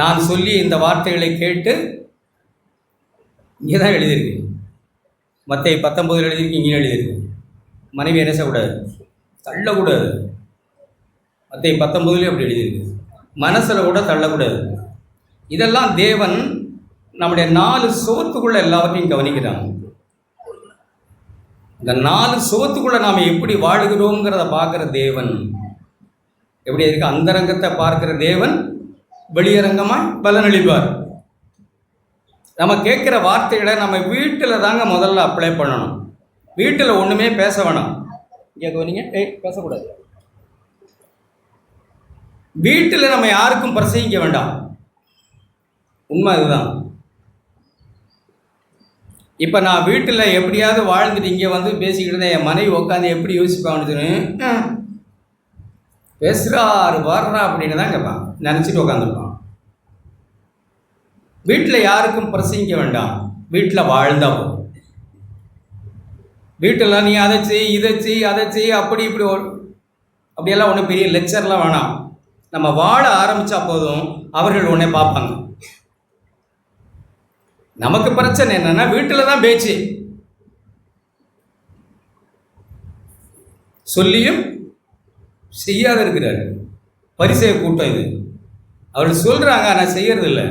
நான் சொல்லி இந்த வார்த்தைகளை கேட்டு இங்கே தான் எழுதியிருக்கு. மத்தேயு 19 எழுதியிருக்கு, இங்கே எழுதியிருக்கு. மனைவி என்ன செய்யக்கூடாது, தள்ளக்கூடாது. மத்தேயு 19 அப்படி எழுதியிருக்கு. மனசில் கூட தள்ளக்கூடாது. இதெல்லாம் தேவன் நம்முடைய 4 சுவத்துக்குள்ளே எல்லாவற்றையும் கவனிக்கிறாங்க. இந்த 4 சுவத்துக்குள்ளே நாம் எப்படி வாழுகிறோங்கிறத பார்க்குற தேவன் எப்படி இருக்கு. அந்தரங்கத்தை பார்க்குற தேவன் வெளியரங்கமாக பலனளிப்பார். நம்ம கேட்குற வார்த்தைகளை நம்ம வீட்டில் தாங்க முதல்ல அப்ளை பண்ணணும். வீட்டில் ஒன்றுமே பேச வேணாம். கேட்குவீங்க, பேசக்கூடாது. வீட்டில் நம்ம யாருக்கும் பிரசங்கிக்க வேண்டாம். உண்மை அதுதான். இப்போ நான் வீட்டில் எப்படியாவது வாழ்ந்துட்டு இங்கே வந்து பேசிக்கிட்டு இருந்தேன், என் மனைவி உட்காந்து எப்படி யோசிப்பான்னு பேசுகிறாரு வர்றா அப்படின்னு தான் கேட்பான், நினச்சிட்டு உட்காந்துருப்பான். வீட்டில் யாருக்கும் பிரசங்கிக்க வேண்டாம், வீட்டில் வாழ்ந்தா போதும். வீட்டில் நீ அதை செய் இதை செய் அதை செய் அப்படி இப்படி அப்படியெல்லாம் ஒன்றும் பெரிய லெக்சர்லாம் வேணாம். நம்ம வாழ ஆரம்பித்தா போதும், அவர்கள் உடனே பார்ப்பாங்க. நமக்கு பிரச்சனை என்னன்னா வீட்டில் தான் பேச்சு. சொல்லியும் செய்யாத இருக்கிறாரு. பரிசேய கூட்டம் இது. அவர்கள் சொல்கிறாங்க, நான் செய்யறதில்லை.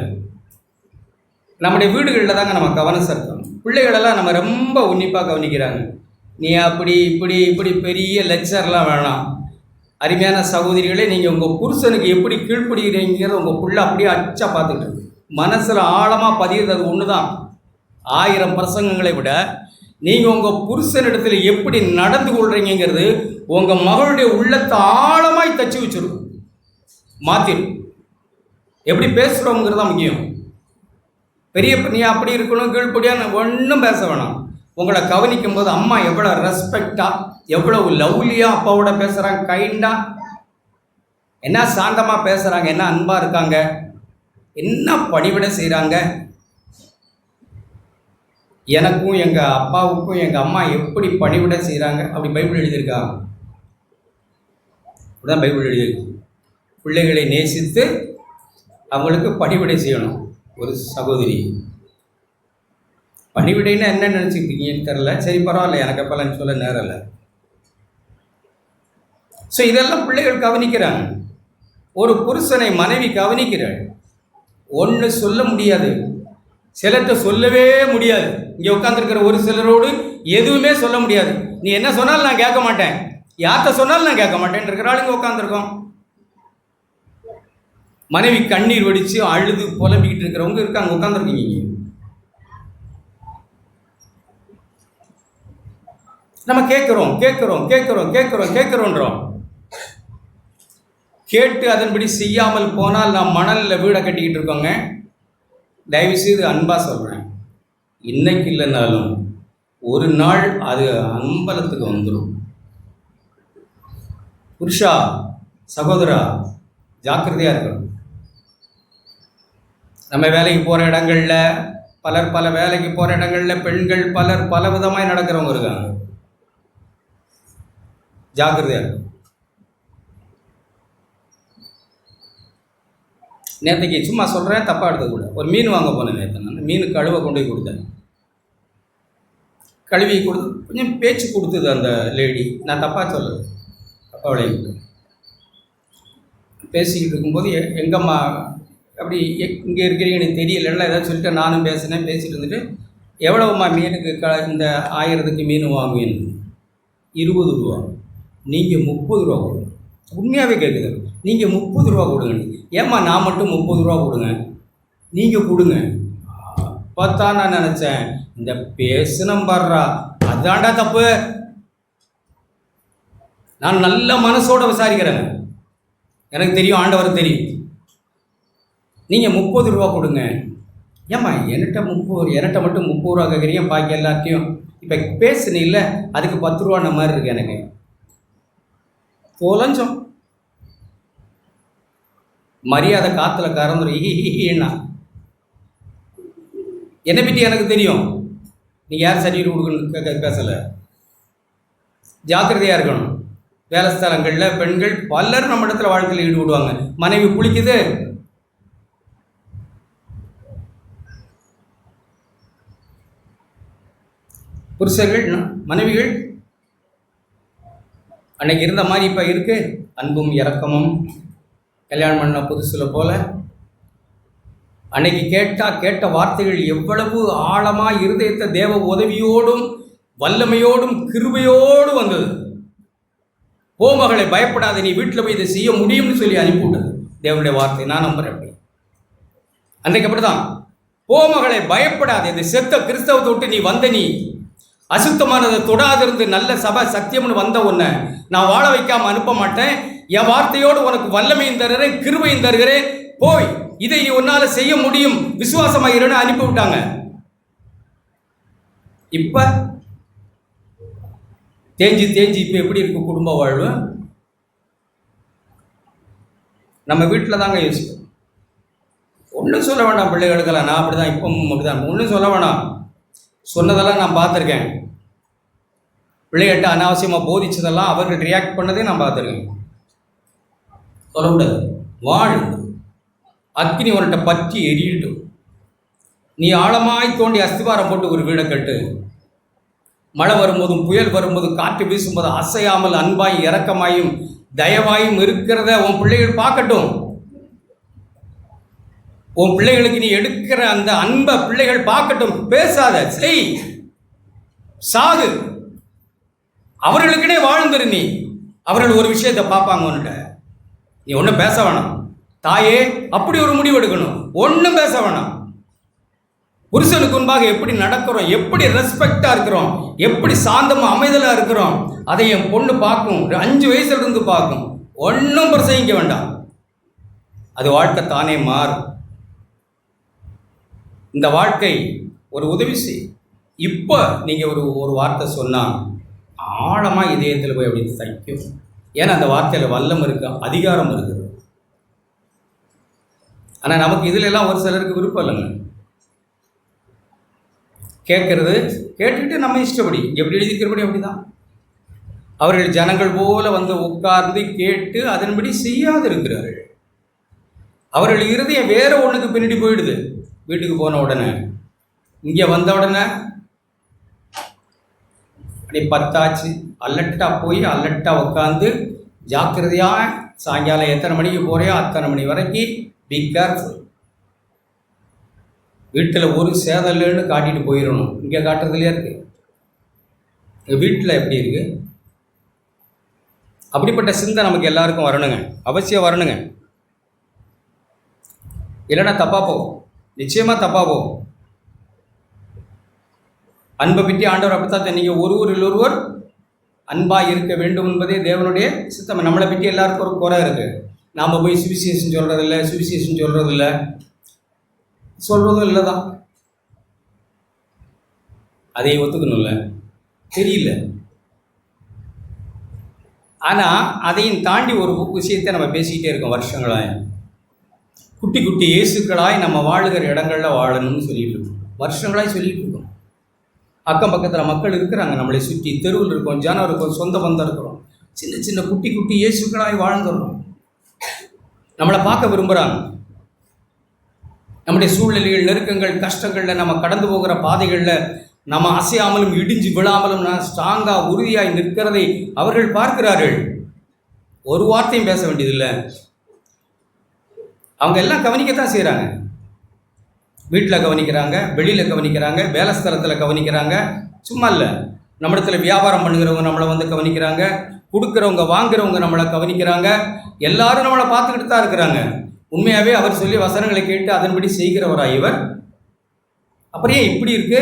நம்முடைய வீடுகளில் தாங்க நம்ம கவனம் செலுத்தணும். பிள்ளைகளெல்லாம் நம்ம ரொம்ப உன்னிப்பாக கவனிக்கிறாங்க. நீ அப்படி இப்படி இப்படி பெரிய லெக்சர்லாம் வேணாம். அருமையான சகோதரிகளே, நீங்கள் உங்கள் புருஷனுக்கு எப்படி கீழ்ப்படுகிறீங்கிறத உங்கள் பிள்ளை அப்படியே அச்சா பார்த்துக்கிட்டு இருக்கு. மனசில் ஆழமாக பதிகிறது அது ஒன்று தான். 1000 பிரசங்கங்களை விட நீங்கள் உங்கள் புருஷனிடத்தில் எப்படி நடந்து கொள்கிறீங்கிறது உங்கள் மகளுடைய உள்ளத்தை ஆழமாய் தச்சு வச்சிடும், மாற்றிடும். எப்படி பேசுகிறோங்கிறது தான் முக்கியம். பெரிய நீ அப்படி இருக்கணும் கீழ்ப்படியான்னு ஒன்றும் பேச வேணாம். உங்களை கவனிக்கும் போது அம்மா எவ்வளோ ரெஸ்பெக்டாக எவ்வளவு லவ்லியாக அப்பாவோட பேசுகிறாங்க, கைண்டாக என்ன சாந்தமாக பேசுகிறாங்க, என்ன அன்பாக இருக்காங்க, என்ன பணிவிட செய்கிறாங்க. எனக்கும் எங்கள் அப்பாவுக்கும் எங்கள் அம்மா எப்படி பணிவிட செய்கிறாங்க அப்படி பைபிள் எழுதியிருக்காங்க. அப்படிதான் பைபிள் எழுதியிருக்கு. பிள்ளைகளை நேசித்து அவங்களுக்கு பணிவிடை செய்யணும். ஒரு சகோதரி பணிவிடைன்னா என்ன நினச்சிக்கிட்டீங்கன்னு தெரில. சரி பரவாயில்ல, எனக்கு அப்பெல்லாம் சொல்ல நேரம் இல்லை. ஸோ இதெல்லாம் பிள்ளைகள் கவனிக்கிறாங்க. ஒரு புருஷனை மனைவி கவனிக்கிறாள். ஒன்று சொல்ல முடியாது, சிலர்கிட்ட சொல்லவே முடியாது. இங்கே உட்காந்துருக்கிற ஒரு சிலரோடு எதுவுமே சொல்ல முடியாது. நீ என்ன சொன்னாலும் நான் கேட்க மாட்டேன், யார்கிட்ட சொன்னாலும் நான் கேட்க மாட்டேன் இருக்கிற ஆளுங்க உட்காந்துருக்கோம். மனைவி கண்ணீர் வடித்து அழுது புலம்பிக்கிட்டு இருக்கிறவங்க இருக்காங்க, உட்காந்துருக்கீங்க. நம்ம கேட்குறோம் கேட்குறோம் கேட்குறோம் கேட்குறோம் கேட்குறோன்றோம். கேட்டு அதன்படி செய்யாமல் போனால் நாம் மணலில் வீடை கட்டிக்கிட்டு இருக்கோங்க. தயவுசெய்து அன்பாக சொல்கிறேன், இன்னைக்கு இல்லைனாலும் ஒரு நாள் அது அம்பலத்துக்கு வந்துடும். புருஷா சகோதரா ஜாக்கிரதையாக இருக்கணும். நம்ம வேலைக்கு போகிற இடங்களில் பல வேலைக்கு போகிற இடங்களில் பெண்கள் பல விதமாக நடக்கிறவங்க இருக்காங்க. ஜாக்கிரதையாக இருக்கும். நேற்றுக்கு சும்மா சொல்கிறேன், தப்பாக எடுத்துக்கூட. ஒரு மீன் வாங்க போனேன் நேற்று. நான் மீன் கழுவை கொண்டு போய் கொடுத்தேன். கழுவி கொடுத்து கொஞ்சம் பேச்சு கொடுத்தது அந்த லேடி. நான் தப்பாக சொல்லலை, தப்பாக விளையாட்டு பேசிக்கிட்டு இருக்கும்போது எங்கம்மா அப்படி இங்கே இருக்கிறீங்க எனக்கு தெரியலன்னா ஏதாவது சொல்லிட்டு நானும் பேசினேன். பேசிகிட்டு இருந்துட்டு எவ்வளோம்மா மீனுக்கு இந்த 1000க்கு மீன் வாங்குவீன்? 20 ரூபா. நீங்கள் 30 ரூபா கொடுங்க. உண்மையாகவே கேட்குது. நீங்கள் 30 ரூபா கொடுங்க. ஏம்மா நான் மட்டும் 30 ரூபா கொடுங்க, நீங்கள் கொடுங்க. பார்த்தா நான் நினச்சேன், இந்த பேசுனம் பாடுறா அதாண்டா தப்பு. நான் நல்ல மனசோட விசாரிக்கிறேங்க, எனக்கு தெரியும், ஆண்டவர் தெரியும். நீங்கள் 30 ரூபா கொடுங்க. ஏம்மா என்கிட்ட மட்டும் 30 ரூபா கேட்குறீங்க, பாக்கி எல்லாத்தையும் இப்போ பேசுனே இல்லை, அதுக்கு 10 ரூபான மாதிரி இருக்கு எனக்கு. தொலைஞ்சோம். மரியாதை காற்றுல கறந்துடும். என்னை பற்றி எனக்கு தெரியும், நீங்கள் யார் சர்டிஃபிகேட் கொடுக்கணும்னு பேசலை. ஜாக்கிரதையாக இருக்கணும். வேலை ஸ்தலங்களில் பெண்கள் பலர் நம்ம இடத்துல வாழ்க்கையில் ஈடுபடுவாங்க. மனைவி குளிக்குது, புருஷர்கள் மனைவிகள் அன்னைக்கு இருந்த மாதிரி இப்போ இருக்கு. அன்பும் இரக்கமும் கல்யாணம் பண்ண புதுசில் போல. அன்னைக்கு கேட்ட வார்த்தைகள் எவ்வளவு ஆழமாக இருதயத்தை தேவ உதவியோடும் வல்லமையோடும் கிருபையோடு வந்தது. மகளை பயப்படாத, நீ வீட்டில் போய் இதை செய்ய முடியும்னு சொல்லி அனுப்பிவிட்டது தேவனுடைய வார்த்தை. நான் நம்புறேன். அப்படி அன்றைக்கு அப்படிதான். மகளை பயப்படாத, இந்த செத்த கிறிஸ்தவத்தை விட்டு நீ வந்த, நீ அசுத்தமானதை தொடாதிருந்து நல்ல சபை சத்தியம்னு வந்த உன்னை நான் வாழ வைக்காம அனுப்ப மாட்டேன். என் வார்த்தையோடு உனக்கு வல்லமையும் தருகிறேன், கிருபையும் தருகிறேன். போய் இதை உன்னால செய்ய முடியும், விசுவாசமாயிரன்னு அனுப்பி விட்டாங்க. இப்ப தேஞ்சி இப்ப எப்படி இருக்கு குடும்ப வாழ்வு? நம்ம வீட்டில் தாங்க யோசிக்கும். ஒன்றும் சொல்ல வேண்டாம் பிள்ளைகளுக்கெல்லாம். நான் அப்படிதான், இப்பவும் அப்படிதான். ஒன்றும் சொல்ல வேண்டாம். சொன்னதெல்லாம் நான் பார்த்துருக்கேன். பிள்ளைகிட்ட அனாவசியமாக போதிச்சதெல்லாம் அவர்கள் ரியாக்ட் பண்ணதே நான் பார்த்துருக்கேன். சொல்லக்கூடாது. வாழ், அக்னி உன்கிட்ட பற்றி எரியட்டும். நீ ஆழமாய் தோண்டி அஸ்திவாரம் போட்டு ஒரு வீடை கட்டு. மழை வரும்போதும் புயல் வரும்போதும் காற்று வீசும்போது அசையாமல் அன்பாயும் இரக்கமாயும் தயவாயும் இருக்கிறத உன் பிள்ளைகள் பார்க்கட்டும். உன் பிள்ளைகளுக்கு நீ எடுக்கிற அந்த அன்பை பிள்ளைகள் பார்க்கட்டும். பேசாத, செய், சாகு, அவர்களுக்குனே வாழ்ந்துரு. நீ அவர்கள் ஒரு விஷயத்தை பார்ப்பாங்க உன்கிட்ட. நீ ஒன்றும் பேச வேணாம். தாயே அப்படி ஒரு முடிவு எடுக்கணும். ஒன்றும் பேச வேணாம். புருஷனுக்கு முன்பாக எப்படி நடக்கிறோம், எப்படி ரெஸ்பெக்டாக இருக்கிறோம், எப்படி சாந்தமாக அமைதலாக இருக்கிறோம், அதை என் பொண்ணு பார்க்கும். 5 வயசுல இருந்து பார்க்கும். ஒன்றும் பிரசங்கிக்க வேண்டாம். அது வாழ்க்கை தானே மாறும். இந்த வாழ்க்கை ஒரு உதவி செய். இப்போ நீங்கள் ஒரு வார்த்தை சொன்னால் ஆழமாக இதயத்தில் போய் அப்படி தைக்கும். ஏன்னா அந்த வார்த்தையில் வல்லம் இருக்கு, அதிகாரம் இருக்குது. ஆனால் நமக்கு இதில் எல்லாம் ஒரு சிலருக்கு விருப்பம் இல்லைங்க. கேட்கறது கேட்டுக்கிட்டு நம்ம இஷ்டப்படி எப்படி எழுதிக்கிறபடி அப்படி தான். அவர்கள் ஜனங்கள் போல வந்து உட்கார்ந்து கேட்டு அதன்படி செய்யாது இருக்கிறார்கள். அவர்கள் இருதயம் வேற ஒன்றுக்கு பின்னாடி போயிடுது. வீட்டுக்கு போன உடனே, இங்கே வந்த உடனே அப்படி பத்தாச்சு, அல்லட்டா போய் அல்லட்டா உட்காந்து ஜாக்கிரதையாக சாயங்காலம் எத்தனை மணிக்கு போறியோ அத்தனை மணி வரைக்கும் பி கேர்ஃபுல். வீட்டில் ஒரு சேதல்னு காட்டிட்டு போயிடணும். இங்கே காட்டுறதுலையே இருக்கு. வீட்டில் எப்படி இருக்கு? அப்படிப்பட்ட சிந்தை நமக்கு எல்லாருக்கும் வரணுங்க, அவசியம் வரணுங்க. இல்லைன்னா தப்பாக போகும், நிச்சயமாக தப்பாக போகும். அன்பை பற்றி ஆண்டவர் அப்படித்தான், நீங்கள் ஒருவரில் ஒருவர் அன்பாக இருக்க வேண்டும் என்பதே தேவனுடைய சித்தம். நம்மளை பற்றி எல்லாருக்கும் ஒரு குறை இருக்குது. நாம் போய் சுவிசேஷம் சொல்கிறதில்ல, சுவிசேஷம் சொல்கிறதில்ல, சொல்கிறதும் இல்லை தான். அதை ஒத்துக்கணும்ல, தெரியல. ஆனால் அதையும் தாண்டி ஒரு விஷயத்தை நம்ம பேசிக்கிட்டே இருக்கோம் வருஷங்களாய். குட்டி குட்டி இயேசுக்களாய் நம்ம வாழுகிற இடங்களில் வாழணும்னு சொல்லிட்டு இருக்கோம், வருஷங்களாய் சொல்லிட்டு இருக்கோம். அக்கம் பக்கத்தில் மக்கள் இருக்கிறாங்க, நம்மளை சுற்றி தெருவில் இருக்கோம், ஜனம் இருக்கோம், சொந்த பந்தம் இருக்கிறோம். சின்ன சின்ன குட்டி குட்டி இயேசுக்களாய் வாழ்ந்துடுறோம். நம்மளை பார்க்க விரும்புகிறாங்க. நம்முடைய சூழ்நிலைகள், நெருக்கங்கள், கஷ்டங்களில் நம்ம கடந்து போகிற பாதைகளில் நம்ம அசையாமலும் இடிஞ்சு விழாமலும் ஸ்ட்ராங்காக உறுதியாய் நிற்கிறதை அவர்கள் பார்க்கிறார்கள். ஒரு வார்த்தையும் பேச வேண்டியதில்லை. அவங்க எல்லாம் கவனிக்கத்தான் செய்கிறாங்க. வீட்டில் கவனிக்கிறாங்க, வெளியில் கவனிக்கிறாங்க, வேலை ஸ்தலத்தில் கவனிக்கிறாங்க. சும்மா இல்லை, நம்மிடத்தில் வியாபாரம் பண்ணுகிறவங்க நம்மளை வந்து கவனிக்கிறாங்க, கொடுக்குறவங்க வாங்குறவங்க நம்மளை கவனிக்கிறாங்க. எல்லாரும் நம்மளை பார்த்துக்கிட்டு தான் இருக்கிறாங்க. உண்மையாகவே அவர் சொல்லி வசனங்களை கேட்டு அதன்படி செய்கிறவரா இவர்? அப்படியே இப்படி இருக்கு,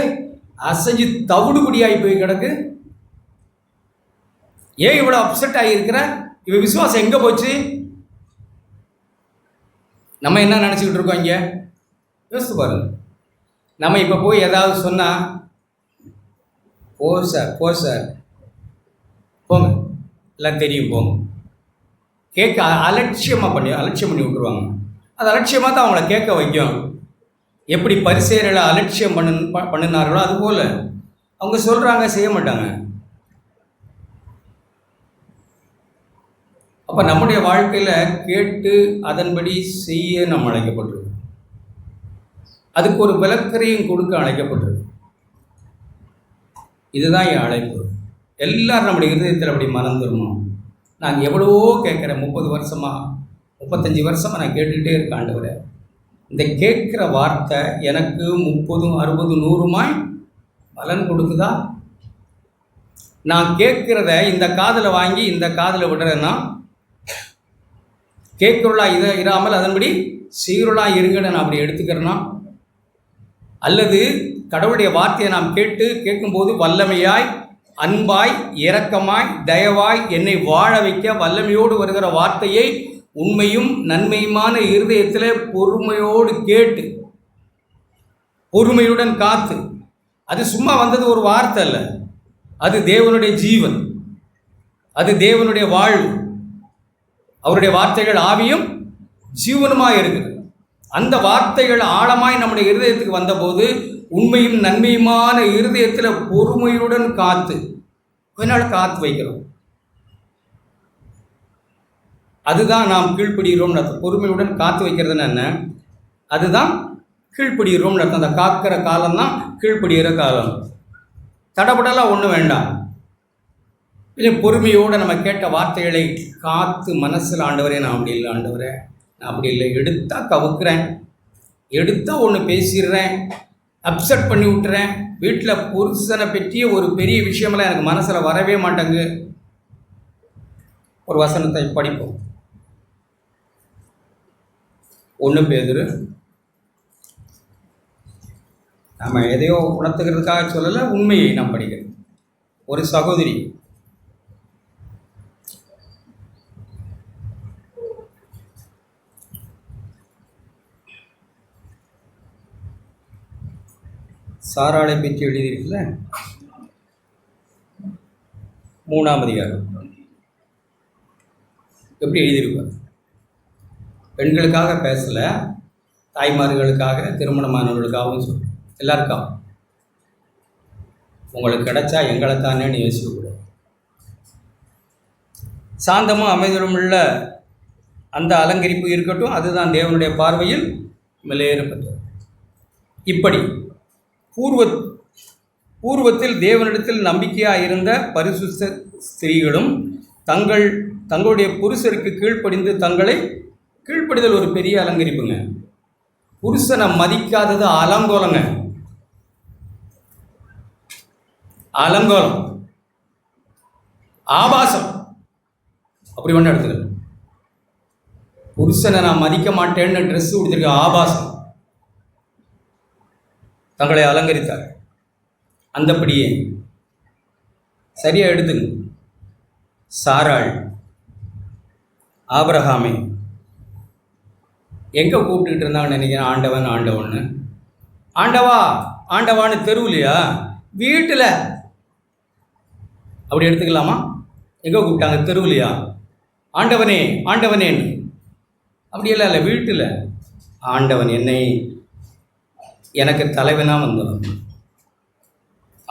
அசைஞ்சு தவிடுபடியாகி போய் கிடக்கு. ஏன் இவ்வளோ அப்செட் ஆகியிருக்கிற? இவ விசுவாசம் எங்கே போச்சு? நம்ம என்ன நினச்சிக்கிட்டு இருக்கோம்? இங்கே யோசித்து பாருங்க. நம்ம இப்போ போய் ஏதாவது சொன்னால், போ சார் போங்க, எல்லாம் தெரியும் போங்க, கேட்க அலட்சியம் பண்ணி விட்டுருவாங்க. அது அலட்சியமாக தான் அவங்கள கேட்க வைக்கும். எப்படி பரிசேயர்களை அலட்சியம் பண்ணினார்களோ அதுபோல் அவங்க சொல்கிறாங்க, செய்ய மாட்டாங்க. அப்போ நம்முடைய வாழ்க்கையில் கேட்டு அதன்படி செய்ய நம்ம அழைக்கப்பட்டிருக்கோம். அதுக்கு ஒரு விளக்கரையும் கொடுக்க அழைக்கப்பட்டிருக்கு. இதுதான் என் அழைப்பு. எல்லாரும் நம்முடைய இருதயத்தில் அப்படி மறந்துடணும். நான் எவ்வளவோ கேட்குறேன், 30 வருஷமாக 35 வருஷமாக நான் கேட்டுக்கிட்டே இருக்கேன். ஆண்டவரே, இந்த கேட்குற வார்த்தை எனக்கு 30, 60, 100 பலன் கொடுக்குதா? நான் கேட்குறத இந்த காதில் வாங்கி இந்த காதில் விடுறேன்னா, கேட்குறளா இதை இராமல் அதன்படி சீருளாக இருங்கன்னு நான் அப்படி எடுத்துக்கிறேன்னா, அல்லது கடவுளுடைய வார்த்தையை நாம் கேட்கும்போது வல்லமையாய், அன்பாய், இரக்கமாய், தயவாய் என்னை வாழ வைக்க வல்லமையோடு வருகிற வார்த்தையை உண்மையும் நன்மையுமான இருதயத்தில் பொறுமையோடு கேட்டு பொறுமையுடன் காத்து, அது சும்மா வந்தது ஒரு வார்த்தை அல்ல, அது தேவனுடைய ஜீவன், அது தேவனுடைய வாழ்வு. அவருடைய வார்த்தைகள் ஆவியும் ஜீவனுமாய் இருக்குது. அந்த வார்த்தைகள் ஆழமாய் நம்முடைய இருதயத்துக்கு வந்தபோது உண்மையும் நன்மையுமான இருதயத்தில் பொறுமையுடன் காத்து கொஞ்ச நாள் காத்து வைக்கிறோம். அதுதான் நாம் கீழ்ப்படுகிறோம்னு அர்த்தம். பொறுமையுடன் காத்து வைக்கிறதுன்னு என்ன? அதுதான் கீழ்ப்படுகிறோம்னு அர்த்தம். அந்த காக்கிற காலம்தான் கீழ்ப்படுகிற காலம். தடபடலாம் ஒன்றும் வேண்டாம். இல்லை, பொறுமையோடு நம்ம கேட்ட வார்த்தைகளை காத்து மனசில், ஆண்டவரே நான் அப்படி இல்லை, ஆண்டவரே நான் அப்படி இல்லை, எடுத்தால் கவுக்குறேன், எடுத்தால் ஒன்று பேசிடுறேன், அப்செட் பண்ணி விட்டுறேன், வீட்டில் புருஷனை பற்றிய ஒரு பெரிய விஷயமெல்லாம் எனக்கு மனசில் வரவே மாட்டேங்கு. ஒரு வசனத்தை படிப்போம். 1 பேதுரு. நம்ம எதையோ உணர்த்துக்கிறதுக்காக சொல்லலை, உண்மையை நாம் படிக்கிறோம். ஒரு சகோதரி சாராளை பற்றி எழுதியிருக்குல்ல, 3ஆம் அதிகாரம். எப்படி எழுதியிருப்பார்? பெண்களுக்காக பேசலை, தாய்மார்களுக்காக, திருமணமானவர்களுக்காகவும் சொல்கிறேன், எல்லாருக்காகவும். உங்களுக்கு கிடைச்சா எங்களை தானேன்னு யோசிக்கக்கூடாது. சாந்தமும் அமைதலும் உள்ள அந்த அலங்கரிப்பு இருக்கட்டும், அதுதான் தேவனுடைய பார்வையில் விலையேறப்பட்டது. இப்படி பூர்வத்தில் தேவனிடத்தில் நம்பிக்கையாக இருந்த பரிசுத்த ஸ்திரீகளும் தங்களுடைய புருஷருக்கு கீழ்ப்படிந்து கீழ்ப்படிதல் ஒரு பெரிய அலங்கரிப்புங்க. புருஷனை மதிக்காதது அலங்கோலங்க, அலங்கோலம், ஆபாசம். அப்படி ஒன்று எடுத்துக்கல. புருஷனை நான் மதிக்க மாட்டேன்னு ட்ரெஸ் கொடுத்துருக்க ஆபாசம். தங்களை அலங்கரித்தார். அந்தபடியே சரியாக எடுத்துங்க. சாராள் ஆபிரகாமை எங்கே கூப்பிட்டுக்கிட்டு இருந்தாங்கன்னு நினைக்கிறேன்? ஆண்டவன்னு ஆண்டவான்னு தெருவுலையா, வீட்டில். அப்படி எடுத்துக்கலாமா? எங்கே கூப்பிட்டாங்க? தெருவுலையா? ஆண்டவனேன்னு. அப்படியெல்லாம் இல்லை, வீட்டில். ஆண்டவன் எனக்கு தலைவனாக வந்தவன்,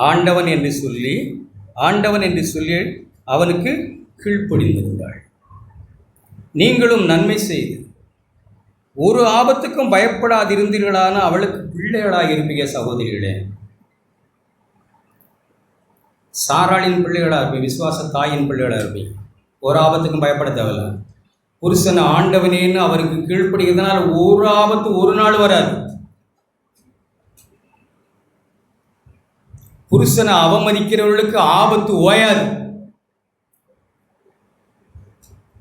ஆண்டவன் என்று சொல்லி அவனுக்கு கீழ்ப்படிந்திருந்தாள். நீங்களும் நன்மை செய்து ஒரு ஆபத்துக்கும் பயப்படாதிருந்தீர்களான அவளுக்கு பிள்ளைகளாக இருப்பீங்க சகோதரிகளே. சாராளின் பிள்ளைகளாக இருப்பீங்க, விசுவாச தாயின் பிள்ளைகளாக இருப்பீங்க. ஒரு ஆபத்துக்கும் பயப்பட தேவையில்ல. புருஷன் ஆண்டவனேன்னு அவருக்கு கீழ்ப்படுகிறதுனால ஒரு ஆபத்து ஒரு நாள் வராது. புருஷனை அவமதிக்கிறவர்களுக்கு ஆபத்து ஓயாது.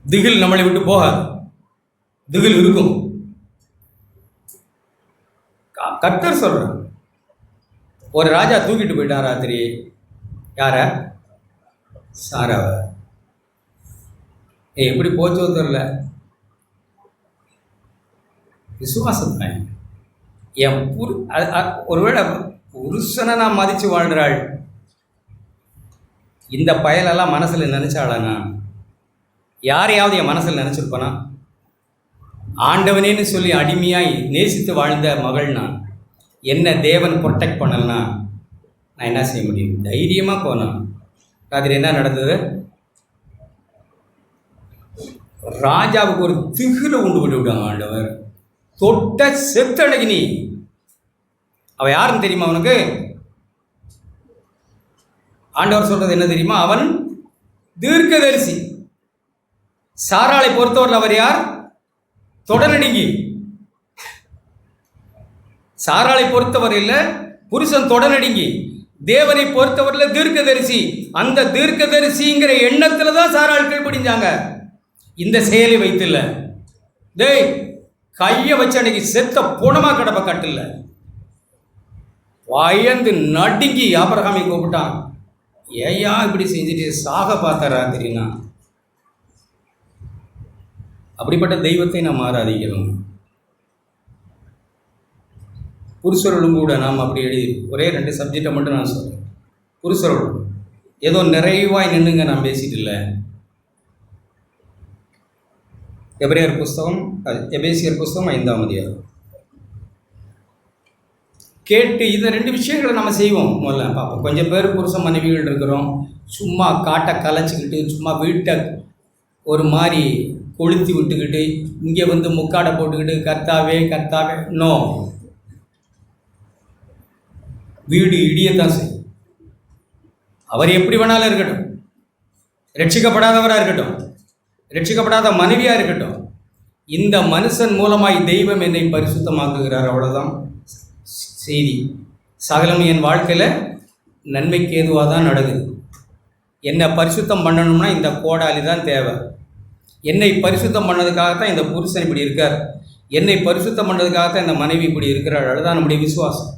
திகில் நம்மளை விட்டு போகாது, திகில் இருக்கும். கர்த்தர் சொல்றார், ஒரு ராஜா தூக்கிட்டு போயிட்டான் ராத்திரி. யார? சாராவ. எப்படி போச்சோ தெரியல. விசுவாசம் தான். ஒருவேளை புருஷனை நான் மதித்து வாழ்கிறாள். இந்த பயலெல்லாம் மனசில் நினச்சாளானா? யாரையாவது என் மனசில் நினச்சிருப்பானா? ஆண்டவனேன்னு சொல்லி அடிமையாய் நேசித்து வாழ்ந்த மகள் நான். என்ன தேவன் ப்ரொடெக்ட் பண்ணலனா நான் என்ன செய்ய முடியும்? தைரியமாக போனேன். ராத்திரி என்ன நடந்தது? ராஜாவுக்கு ஒரு திகில உண்டு போட்டு விட்டாங்க ஆண்டவர். தொட்ட செத்தடகி நீ. அவன் யாருன்னு தெரியுமா அவனுக்கு? ஆண்டவர் சொல்றது என்ன தெரியுமா? அவன் தீர்க்கதரிசி. சாராளை பொறுத்தவரை அவர் யார்? தொடநடுங்கி. சாராளை பொறுத்தவரையில் புருஷன் தொடநடுங்கி. தேவனை பொறுத்தவரையில் தீர்க்கதரிசி. அந்த தீர்க்கதரிசிங்கிற எண்ணத்துல தான் சாராள் கீழ்ப்படிஞ்சாங்க. இந்த செயலை வைத்தில்ல. டேய், கையை வச்சு அன்னைக்கு செத்த புணமா கிடப்ப கட்டில்ல. பயந்து நடுங்கி ஆபிரகாமை கூப்பிட்டான். ஏயா இப்படி செஞ்சுட்டு சாக பார்த்தாரா தெரியுமா? அப்படிப்பட்ட தெய்வத்தை நாம் ஆராதிக்கிறோம். புருஷர்களும் கூட நாம் அப்படி எழுதி ஒரே 2 சப்ஜெக்டை மட்டும் நான் சொல்கிறேன். புருஷர்களும் ஏதோ நிறைவாய் நின்றுங்க நான் பேசிட்டு இல்லை. எபிரேயர் புஸ்தகம், எபேசியர் புஸ்தகம் 5ஆம் அதிகாரம் கேட்டு இதை 2 விஷயங்களை நம்ம செய்வோம். முதல்ல பார்ப்போம். கொஞ்சம் பேர் புருஷன் மனைவிகள் இருக்கிறோம். சும்மா காட்டை கலைச்சிக்கிட்டு, சும்மா வீட்டை ஒரு மாதிரி கொளுத்தி விட்டுக்கிட்டு, இங்கே வந்து முக்காடை போட்டுக்கிட்டு கர்த்தாவே நோ. வீடு இடியத்தான் செய்யும். அவர் எப்படி வேணாலும் இருக்கட்டும், ரட்சிக்கப்படாதவராக இருக்கட்டும், ரட்சிக்கப்படாத மனைவியாக இருக்கட்டும், இந்த மனுஷன் மூலமாய் தெய்வம் என்னை பரிசுத்தமாக்குகிறார். அவ்வளோதான் செய்தி. சகலம் என் வாழ்க்கையில் நன்மைக்கு ஏதுவாக தான் நடக்குது. என்னை பரிசுத்தம் பண்ணணும்னா இந்த கோடாலி தான் தேவை. என்னை பரிசுத்தம் பண்ணதுக்காகத்தான் இந்த புருஷன் இப்படி இருக்கார். என்னை பரிசுத்தம் பண்ணதுக்காகத்தான் இந்த மனைவி இப்படி இருக்கிறாள். அதுதான் நம்முடைய விசுவாசம்.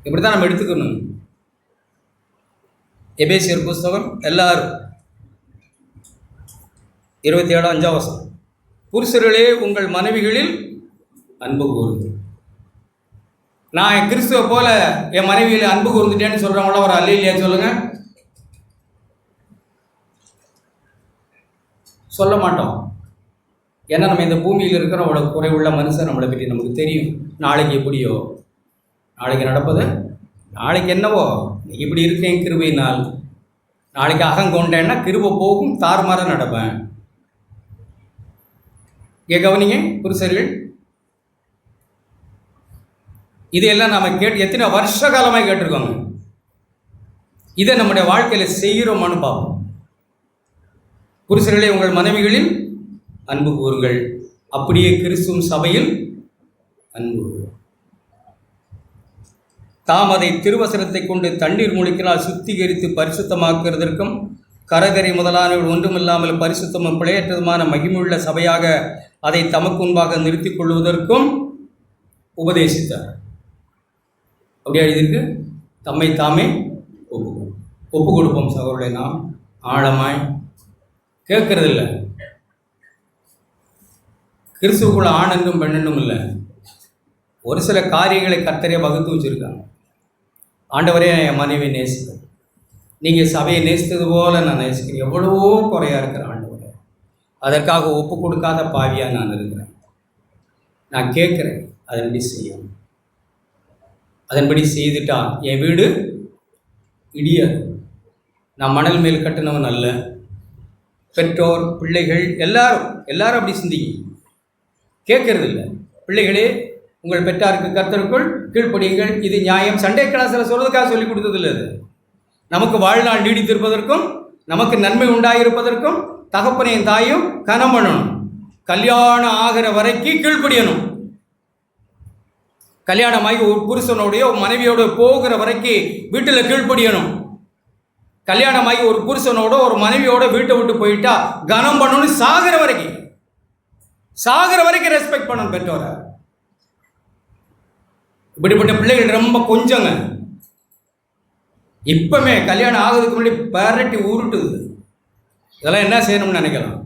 இப்படி தான் நம்ம எடுத்துக்கணும். எபேசியர் புஸ்தகம் எல்லாரும் 27:5 புருஷர்களே உங்கள் மனைவிகளில் அன்பு கூறுங்கள். நான் கிறிஸ்துவ போல என் மனைவியில் அன்பு கூர்ந்துட்டேன்னு சொல்கிறவங்கள ஒரு அல்லையா சொல்லுங்க. சொல்ல மாட்டோம். ஏன்னா நம்ம இந்த பூமியில் இருக்கிற அவ்வளோ குறைவுள்ள மனுஷன் நம்மளை பற்றி நமக்கு தெரியும். நாளைக்கு எப்படியோ, நாளைக்கு நடப்பது நாளைக்கு என்னவோ, இப்படி இருக்கேன் கிருபையினால். நாளைக்கு அகங்கொண்டேன்னா கிருபை போகும், தாறுமாற நடப்பேன். கவனிங்க புருஷர்கள், இதையெல்லாம் நாம் கேட்டு எத்தனை வருஷ காலமாக கேட்டிருக்கோங்க. இதை நம்முடைய வாழ்க்கையில் செய்கிறோமான்னு பார்ப்போம். புருஷர்களே, உங்கள் மனைவிகளில் அன்பு கூறுங்கள், அப்படியே கிறிஸ்துவின் சபையில் அன்பு. தாம் அதை திருவசனத்தை கொண்டு தண்ணீர் மூலிக்கினால் சுத்திகரித்து பரிசுத்தமாக்குவதற்கும் கரகரை முதலானவர்கள் ஒன்றுமில்லாமல் பரிசுத்தமும் பிழையற்றதுமான மகிமுள்ள சபையாக அதை தமக்கு முன்பாக நிறுத்திக் கொள்வதற்கும் உபதேசித்தார். அப்படியே எழுதியிருக்கு. தம்மை தாமே ஒப்பு கொடுப்போம் சகோதரரை. நாம் ஆழமாய் கேட்கறதில்லை. கிறிஸ்துவுக்குள்ள ஆண் என்றும் பெண் என்றும் இல்லை. ஒரு சில காரியங்களை கர்த்தரே வகுத்து வச்சுருக்காங்க. ஆண்டவரே, என் மனைவி நேசிக்கிறேன், நீங்கள் சபையை நேசித்தது போல நான் நேசிக்கிறேன். எவ்வளவோ குறையாக இருக்கிற ஆண்டவரே, அதற்காக ஒப்பு கொடுக்காத பாவியாக நான் இருக்கிறேன். நான் கேட்குறேன், அதன்படி செய்யணும். அதன்படி செய்துட்டா என் வீடு இடியாது. நான் மணல் மேல் கட்டினவன் அல்ல. பெற்றோர், பிள்ளைகள் எல்லாரும் அப்படி சிந்திங்க. கேட்கறது இல்லை. பிள்ளைகளே, உங்கள் பெற்றாருக்கு கர்த்தருக்குள் கீழ்ப்படியுங்கள், இது நியாயம். சண்டே கிளாஸில் சொல்கிறதுக்காக சொல்லி கொடுத்ததில்லை. அது நமக்கு வாழ்நாள் நீடித்திருப்பதற்கும் நமக்கு நன்மை உண்டாயிருப்பதற்கும் தகப்பனையும் தாயும் கனம் பண்ணணும். கல்யாணம் ஆகிற வரைக்கும் கீழ்ப்படியணும். கல்யாணமாகி ஒரு புருஷனோடைய மனைவியோட போகிற வரைக்கும் வீட்டில் கீழ்ப்படியணும். கல்யாணமாகி ஒரு புருஷனோட ஒரு மனைவியோட வீட்டை விட்டு போயிட்டா கனம் பண்ணணும். சாகிற வரைக்கும் ரெஸ்பெக்ட் பண்ணணும் பெற்றோரை. இப்படிப்பட்ட பிள்ளைகள் ரொம்ப கொஞ்சங்க. இப்பமே கல்யாணம் ஆகுறதுக்கு முன்னாடி பரட்டி உருட்டுது. இதெல்லாம் என்ன செய்யணும்னு நினைக்கலாம்.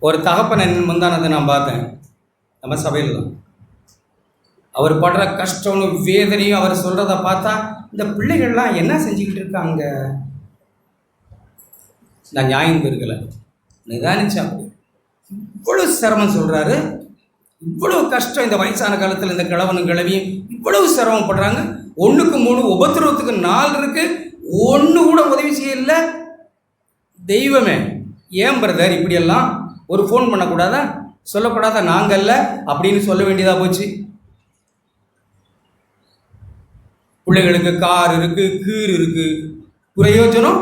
ஒரு தகப்பனை முந்தானதை நான் பார்த்தேன், நம்ம சபையில் தான். அவர் படுற கஷ்டம்னு வேதனையும் அவர் சொல்கிறத பார்த்தா இந்த பிள்ளைகள்லாம் என்ன செஞ்சுக்கிட்டு இருக்காங்க. நான் நியாயம் இருக்கலை, நிதானிச்சா. இவ்வளோ சிரமம் சொல்கிறாரு, இவ்வளோ கஷ்டம். இந்த வயசான காலத்தில் இந்த கிழவனும் கிழவியும் இவ்வளவு சிரமப்படுறாங்க. 1க்கு 3 உபத்திரவத்துக்கு 4 இருக்கு. ஒன்று கூட உதவி செய்யல. தெய்வமே, ஏன் பிரதர் இப்படியெல்லாம் ஒரு ஃபோன் பண்ணக்கூடாதா, சொல்லக்கூடாதா, நாங்கள்ல அப்படின்னு சொல்ல வேண்டியதாக போச்சு. பிள்ளைகளுக்கு கார் இருக்கு, கீர் இருக்கு, பிரயோஜனம்.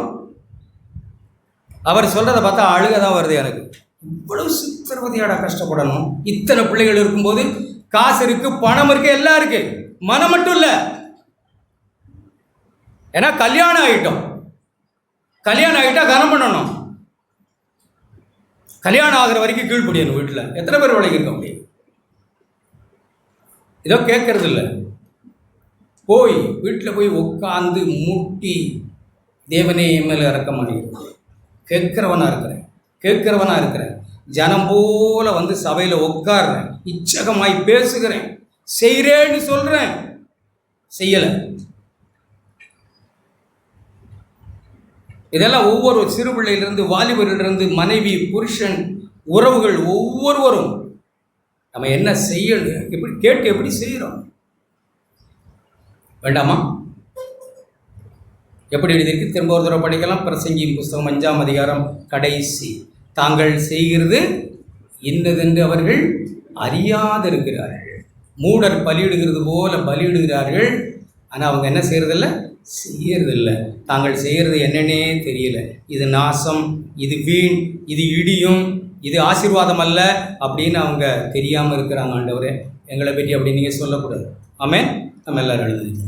அவர் சொல்கிறத பார்த்தா அழுகதான் வருது எனக்கு. இவ்வளவு சித்திரவதையாடா கஷ்டப்படணும். இத்தனை பிள்ளைகள் இருக்கும்போது காசு இருக்கு, பணம் இருக்கு, எல்லாம் இருக்கு, மனம் மட்டும் இல்லை. ஏன்னா கல்யாணம் ஆகிட்டா கனம் பண்ணணும். கல்யாணம் ஆகிற வரைக்கும் கீழ்ப்படியணும். வீட்டில் எத்தனை பேர் உழைக்க முடியும்? இதோ கேட்கறது இல்லை. போய் வீட்டில் போய் உட்காந்து முட்டி, தேவனே என் மேலே இறக்க மாட்டேங்குது, கேட்குறவனா இருக்கிறேன், ஜனம் போல வந்து சபையில் உட்கார்றேன், இச்சகமாய் பேசுகிறேன், செய்கிறேன்னு சொல்கிறேன், செய்யலை. இதெல்லாம் ஒவ்வொரு சிறு பிள்ளையிலிருந்து வாலிபரிலிருந்து மனைவி, புருஷன், உறவுகள் ஒவ்வொருவரும் நம்ம என்ன செய்யணும், எப்படி கேட்டு எப்படி செய்கிறோம் வேண்டாமா? எப்படி எழுதியிருக்கு திரும்ப ஒரு தடவை படிக்கலாம். பிரசங்கியின் புஸ்தகம் 5ஆம் அதிகாரம் கடைசி. தாங்கள் செய்கிறது இன்னதென்று அவர்கள் அறியாதிருக்கிறார்கள். மூடர் பலியிடுகிறது போல பலியிடுகிறார்கள், ஆனால் அவங்க என்ன செய்யறதில்லை. தாங்கள் செய்கிறது என்னன்னே தெரியல. இது நாசம், இது வீண், இது இடியும், இது ஆசீர்வாதம் அல்ல அப்படின்னு அவங்க தெரியாமல் இருக்கிறாங்க. ஆண்டவரே, எங்களை பற்றி அப்படி நீங்கள் சொல்லக்கூடாது. ஆமென். நம்ம எல்லாரும் எழுதுங்க.